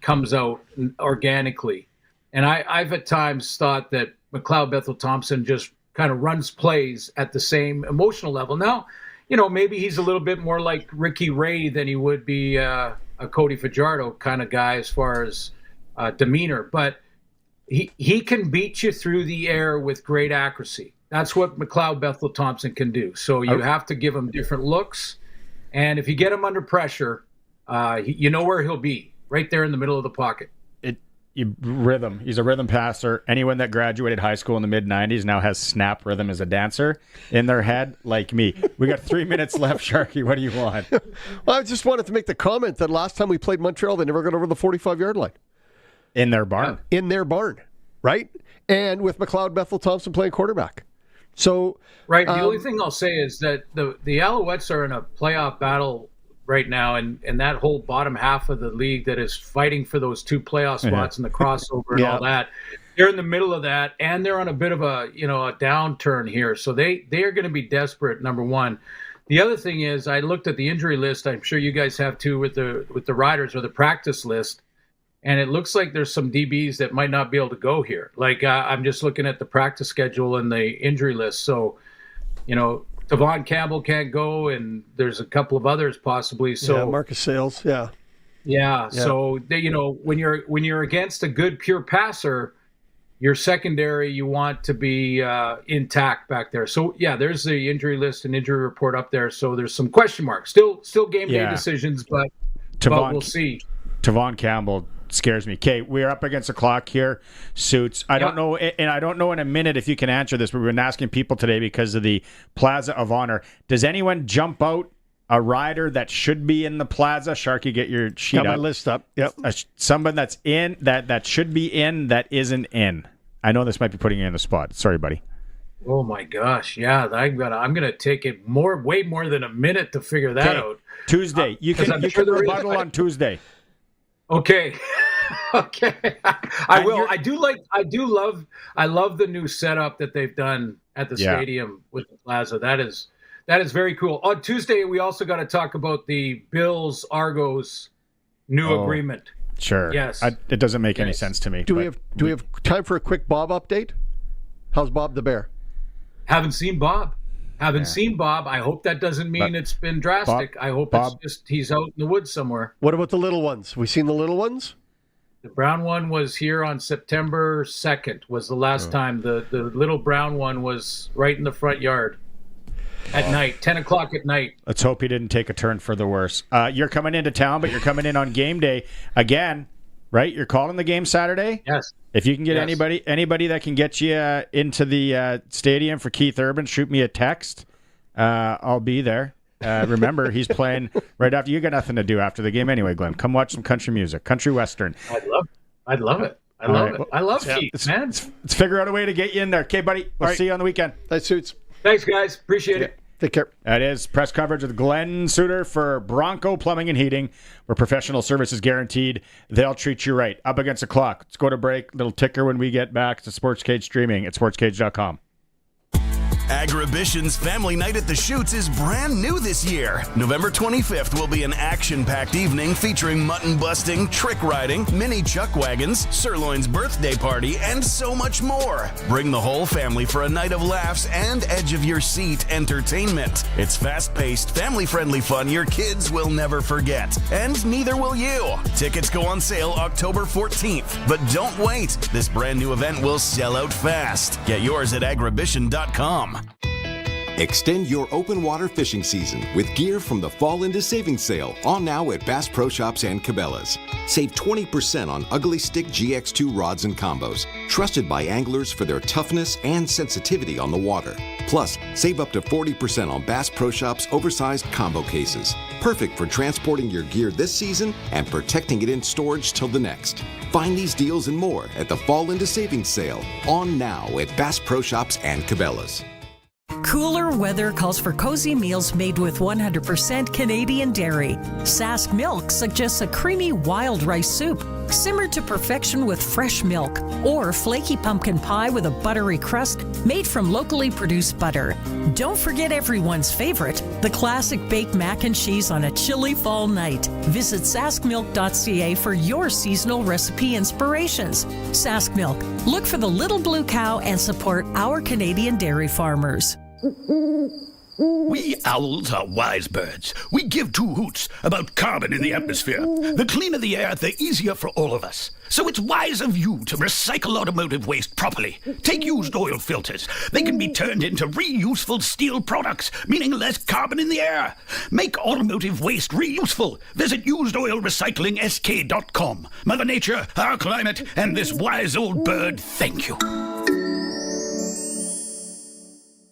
comes out organically. And I've at times thought that McLeod Bethel Thompson just kind of runs plays at the same emotional level. Now, maybe he's a little bit more like Ricky Ray than he would be a Cody Fajardo kind of guy as far as demeanor. But he can beat you through the air with great accuracy. That's what McLeod Bethel Thompson can do. So you have to give him different looks. And if you get him under pressure, you know where he'll be, right there in the middle of the pocket. Rhythm. He's a rhythm passer. Anyone that graduated high school in the mid-'90s now has snap rhythm as a dancer in their head, like me. We got 3 minutes left, Sharky. What do you want? Well, I just wanted to make the comment that last time we played Montreal, they never got over the 45-yard line. In their barn. In their barn, right? And with McLeod Bethel Thompson playing quarterback. So, right. The only thing I'll say is that the Alouettes are in a playoff battle right now, and that whole bottom half of the league that is fighting for those 2 playoff spots and the crossover and all that. They're in the middle of that, and they're on a bit of a downturn here. So they are going to be desperate. Number one. The other thing is, I looked at the injury list. I'm sure you guys have too with the Riders, or the practice list. And it looks like there's some DBs that might not be able to go here. Like I'm just looking at the practice schedule and the injury list. So, Tavon Campbell can't go, and there's a couple of others possibly. So Marcus Sales, yeah. So when you're against a good pure passer, your secondary you want to be intact back there. So yeah, there's the injury list and injury report up there. So there's some question marks. Still game day decisions, but we'll see. Tavon Campbell scares me. Okay, we're up against the clock here. Suits. I don't know, and I don't know in a minute if you can answer this, but we've been asking people today because of the Plaza of Honor. Does anyone jump out a rider that should be in the Plaza? Sharky, get your sheet up. Got my list up. Yep. Someone that's in, that should be in, that isn't in. I know this might be putting you in the spot. Sorry, buddy. Oh my gosh, yeah, I'm gonna take it way more than a minute to figure that out. Tuesday, you can rebuttal on Tuesday. Okay. Okay. I will. I love the new setup that they've done at the stadium with the Plaza. That is very cool. On Tuesday, we also got to talk about the Bills Argos new agreement. Sure. Yes. It doesn't make any sense to me. Do we have time for a quick Bob update? How's Bob the Bear? Haven't seen Bob. I hope that doesn't mean it's been drastic. I hope it's just he's out in the woods somewhere. What about the little ones? We seen the little ones? The brown one was here on September 2nd was the last time. The little brown one was right in the front yard at night, 10 o'clock at night. Let's hope he didn't take a turn for the worse. You're coming into town, but you're coming in on game day again, right? You're calling the game Saturday? Yes. If you can get anybody that can get you into the stadium for Keith Urban, shoot me a text. I'll be there. Remember, he's playing right after. You got nothing to do after the game anyway, Glenn. Come watch some country music, country western. I'd love it. I love Keith, man. Let's figure out a way to get you in there. Okay, buddy. We'll see you on the weekend. That suits. Thanks, guys. Appreciate it. Take care. That is press coverage with Glen Suitor for Bronco Plumbing and Heating, where professional service is guaranteed. They'll treat you right. Up against the clock. Let's go to break. Little ticker when we get back to Sportscage streaming at sportscage.com. Agribition's Family Night at the Chutes is brand new this year. November 25th will be an action-packed evening featuring mutton busting, trick riding, mini chuck wagons, Sirloin's birthday party, and so much more. Bring the whole family for a night of laughs and edge-of-your-seat entertainment. It's fast-paced, family-friendly fun your kids will never forget. And neither will you. Tickets go on sale October 14th. But don't wait. This brand new event will sell out fast. Get yours at agribition.com. Extend your open water fishing season with gear from the Fall into Savings Sale on now at Bass Pro Shops and Cabela's. Save 20% on Ugly Stick GX2 rods and combos, trusted by anglers for their toughness and sensitivity on the water. Plus, save up to 40% on Bass Pro Shops oversized combo cases, perfect for transporting your gear this season and protecting it in storage till the next. Find these deals and more at the Fall into Savings Sale on now at Bass Pro Shops and Cabela's. Cooler weather calls for cozy meals made with 100% Canadian dairy. Sask Milk suggests a creamy wild rice soup, simmered to perfection with fresh milk, or flaky pumpkin pie with a buttery crust made from locally produced butter. Don't forget everyone's favorite, the classic baked mac and cheese on a chilly fall night. Visit saskmilk.ca for your seasonal recipe inspirations. Sask Milk. Look for the little blue cow and support our Canadian dairy farmers. We owls are wise birds. We give two hoots about carbon in the atmosphere. The cleaner the air, the easier for all of us. So it's wise of you to recycle automotive waste properly. Take used oil filters. They can be turned into reuseful steel products, meaning less carbon in the air. Make automotive waste reuseful. Visit usedoilrecyclingsk.com. Mother Nature, our climate, and this wise old bird, thank you.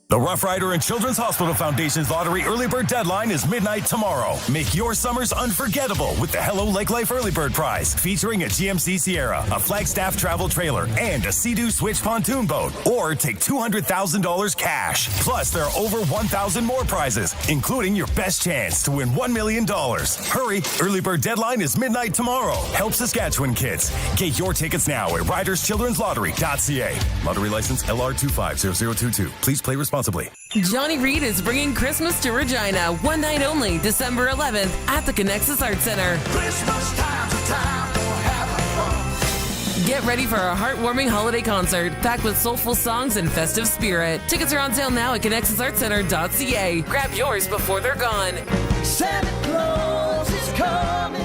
The Rough Rider and Children's Hospital Foundation's lottery early bird deadline is midnight tomorrow. Make your summers unforgettable with the Hello Lake Life Early Bird Prize, featuring a GMC Sierra, a Flagstaff travel trailer, and a Sea-Doo Switch pontoon boat. Or take $200,000 cash. Plus, there are over 1,000 more prizes, including your best chance to win $1 million. Hurry, early bird deadline is midnight tomorrow. Help Saskatchewan kids. Get your tickets now at riderschildrenslottery.ca. Lottery license LR250022. Please play responsibly. Johnny Reed is bringing Christmas to Regina, one night only, December 11th at the Connexus Arts Center. Christmas time's a time for having fun. Get ready for a heartwarming holiday concert packed with soulful songs and festive spirit. Tickets are on sale now at connexusartscenter.ca. Grab yours before they're gone. Santa Claus is coming.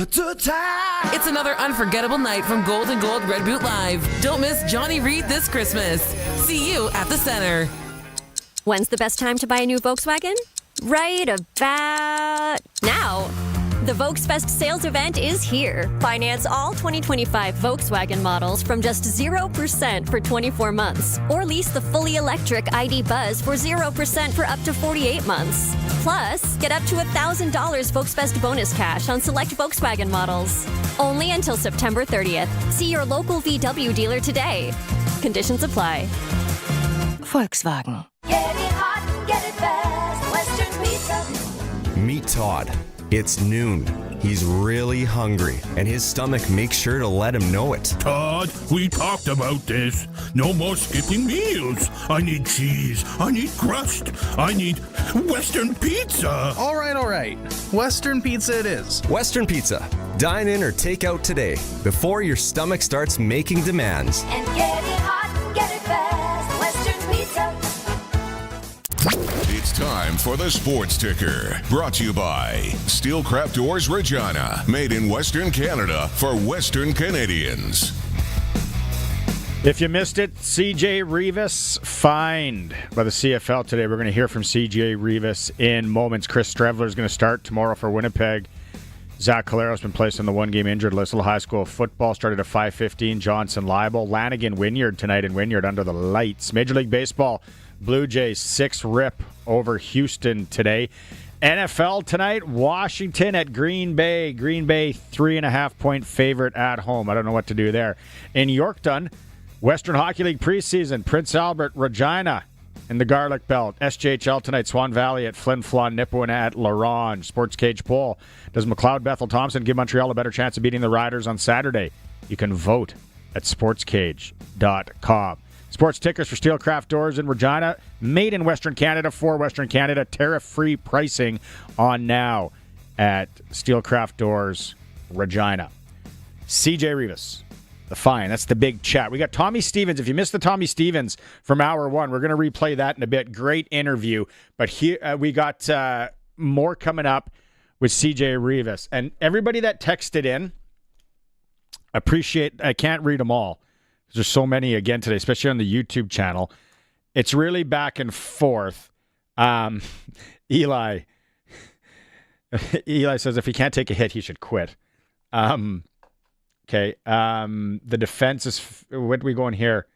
It's another unforgettable night from Gold and Gold Red Boot Live. Don't miss Johnny Reed this Christmas. See you at the center. When's the best time to buy a new Volkswagen? Right about now. The Volksfest sales event is here. Finance all 2025 Volkswagen models from just 0% for 24 months. Or lease the fully electric ID Buzz for 0% for up to 48 months. Plus, get up to $1,000 Volksfest bonus cash on select Volkswagen models. Only until September 30th. See your local VW dealer today. Conditions apply. Volkswagen. Get it hot and get it fast. Western Pizza. Meet Todd. It's noon. He's really hungry, and his stomach makes sure to let him know it. Todd, we talked about this. No more skipping meals. I need cheese. I need crust. I need Western pizza. All right. Western pizza it is. Western Pizza. Dine in or take out today before your stomach starts making demands. And get it hot and get it fast. Western Pizza. It's time for the Sports Ticker, brought to you by Steelcraft Doors Regina, made in Western Canada for Western Canadians. If you missed it, CJ Rivas fined by the CFL today. We're going to hear from CJ Rivas in moments. Chris Strevler is going to start tomorrow for Winnipeg. Zach Calero's been placed on the one-game injured list. Little high school football started at 5:15. Johnson, Leibel, Lanigan, Wynyard tonight in Wynyard under the lights. Major League Baseball, Blue Jays 6 rip over Houston today. NFL tonight, Washington at Green Bay. Green Bay 3.5-point favorite at home. I don't know what to do there. In Yorkton, Western Hockey League preseason, Prince Albert, Regina in the Garlic Belt. SJHL tonight, Swan Valley at Flin Flon, Nipawin at Laronge. Sportscage poll, does McLeod Bethel Thompson give Montreal a better chance of beating the Riders on Saturday? You can vote at sportscage.com. Sports tickers for Steelcraft Doors in Regina, made in Western Canada for Western Canada. Tariff-free pricing on now at Steelcraft Doors Regina. CJ Rivas, the fine. That's the big chat. We got Tommy Stevens. If you missed the Tommy Stevens from hour one, we're going to replay that in a bit. Great interview. But here we got more coming up with CJ Rivas. And everybody that texted in, appreciate. I can't read them all. There's so many again today, especially on the YouTube channel. It's really back and forth. Eli says if he can't take a hit, he should quit. Okay. The defense is, what are we going here?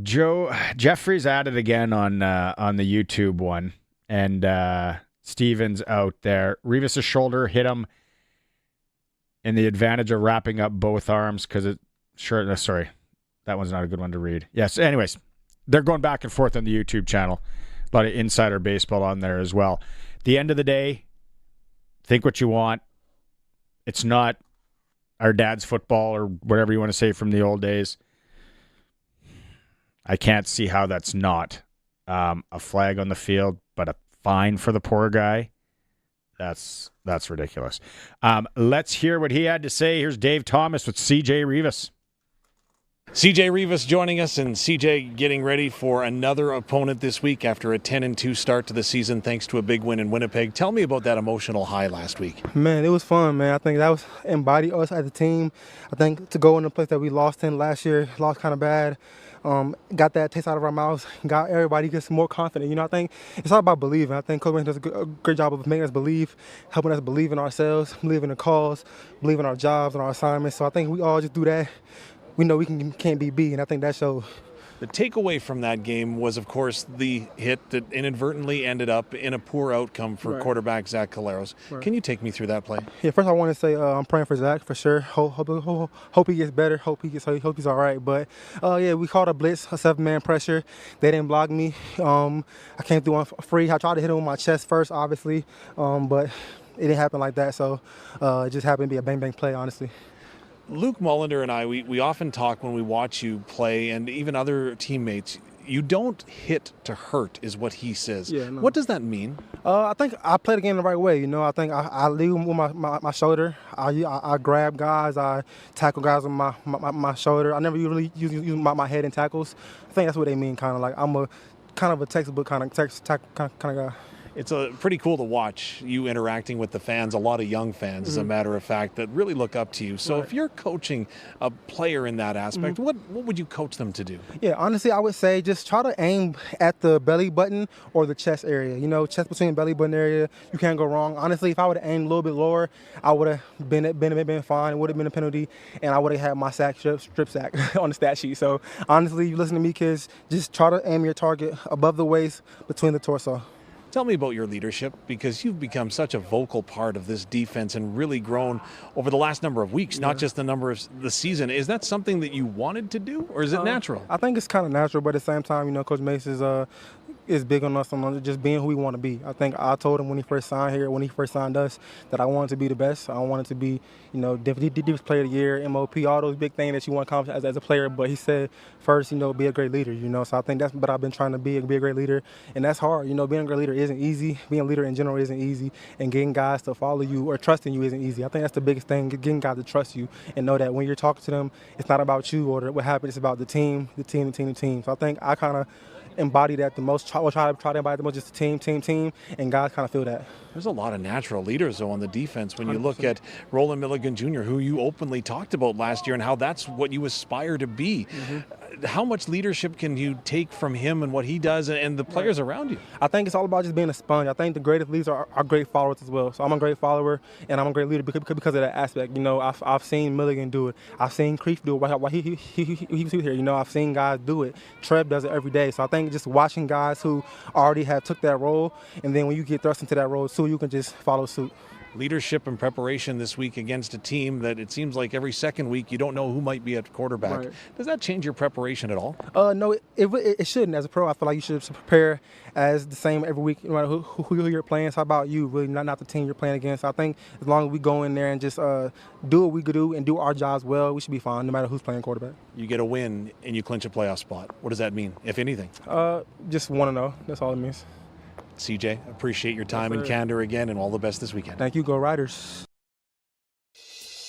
Jeffrey's at it again on the YouTube one, and Stevens out there. Rivas' shoulder hit him in the advantage of wrapping up both arms because it. Sorry, that one's not a good one to read. Yes. Anyways, they're going back and forth on the YouTube channel. A lot of insider baseball on there as well. At the end of the day, think what you want. It's not our dad's football or whatever you want to say from the old days. I can't see how that's not a flag on the field, but a fine for the poor guy. That's ridiculous. Let's hear what he had to say. Here's Dave Thomas with CJ Rivas. CJ Rivas joining us, and CJ getting ready for another opponent this week after a 10-2 start to the season thanks to a big win in Winnipeg. Tell me about that emotional high last week. Man, it was fun, man. I think that was embodied us as a team. I think to go in a place that we lost in last year, lost kind of bad, got that taste out of our mouths, got everybody just more confident. You know, I think it's all about believing. I think Coach does a great job of making us believe, helping us believe in ourselves, believe in the cause, believe in our jobs and our assignments. So I think we all just do that. We know we can't be beat, and I think that shows. The takeaway from that game was, of course, the hit that inadvertently ended up in a poor outcome for quarterback Zach Caleros. Right. Can you take me through that play? Yeah, first I want to say I'm praying for Zach for sure. Hope he gets better. Hope he's all right. But yeah, we called a blitz, a 7-man pressure. They didn't block me. I came through on free. I tried to hit him with my chest first, obviously, but it didn't happen like that. So it just happened to be a bang play, honestly. Luke Mullender and I, we often talk when we watch you play, and even other teammates, you don't hit to hurt is what he says. Yeah, no. What does that mean? I think I play the game the right way. You know, I think I lead with my shoulder. I grab guys. I tackle guys with my shoulder. I never really use my head in tackles. I think that's what they mean, kind of like I'm a kind of a textbook kind of guy. It's pretty cool to watch you interacting with the fans, a lot of young fans, as a matter of fact, that really look up to you. So if you're coaching a player in that aspect, what would you coach them to do? Yeah, honestly, I would say just try to aim at the belly button or the chest area. You know, chest between belly button area, you can't go wrong. Honestly, if I would have aimed a little bit lower, I would have been fine. It would have been a penalty, and I would have had my strip sack on the stat sheet. So honestly, you listen to me, kids, just try to aim your target above the waist, between the torso. Tell me about your leadership, because you've become such a vocal part of this defense and really grown over the last number of weeks, not just the number of the season. Is that something that you wanted to do, or is it natural? I think it's kind of natural, but at the same time, you know, Coach Mace is big on us on just being who we want to be. I think I told him when he first signed here, when he first signed us, that I wanted to be the best. I wanted to be, you know, defensive player of the year, MOP, all those big things that you want to accomplish as a player. But he said first, you know, be a great leader, you know. So I think that's what I've been trying to be a great leader. And that's hard. You know, being a great leader isn't easy. Being a leader in general isn't easy. And getting guys to follow you or trusting you isn't easy. I think that's the biggest thing, getting guys to trust you and know that when you're talking to them, it's not about you or what happened. It's about the team. So I think I kind of embody that the most, try to embody the most, just the team, and guys kind of feel that. There's a lot of natural leaders, though, on the defense. When you look at Roland Milligan Jr., who you openly talked about last year and how that's what you aspire to be. How much leadership can you take from him and what he does and the players around you? I think it's all about just being a sponge. I think the greatest leaders are great followers as well. So I'm a great follower, and I'm a great leader because of that aspect. You know, I've seen Milligan do it. I've seen Creef do it while he was here. You know, I've seen guys do it. Trev does it every day. So I think just watching guys who already have took that role, and then when you get thrust into that role too, you can just follow suit. Leadership and preparation this week against a team that it seems like every second week you don't know who might be at quarterback. Right. Does that change your preparation at all? No, it shouldn't. As a pro, I feel like you should prepare as the same every week, no matter who you're playing. It's about you, really, not the team you're playing against. I think as long as we go in there and just do what we could do and do our jobs well, we should be fine, no matter who's playing quarterback. You get a win and you clinch a playoff spot. What does that mean, if anything? Just want to know. That's all it means. CJ, appreciate your time and candor again, and all the best this weekend. Thank you. Go Riders.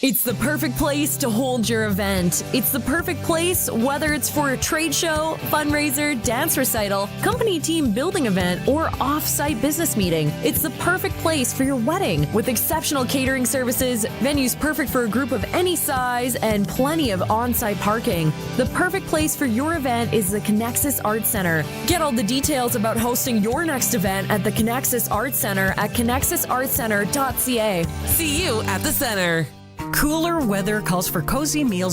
It's the perfect place to hold your event. It's the perfect place, whether it's for a trade show, fundraiser, dance recital, company team building event, or off-site business meeting. It's the perfect place for your wedding with exceptional catering services, venues perfect for a group of any size, and plenty of on-site parking. The perfect place for your event is the Connexus Arts Center. Get all the details about hosting your next event at the Connexus Arts Center at connexusartscenter.ca. See you at the center. Cooler weather calls for cozy meals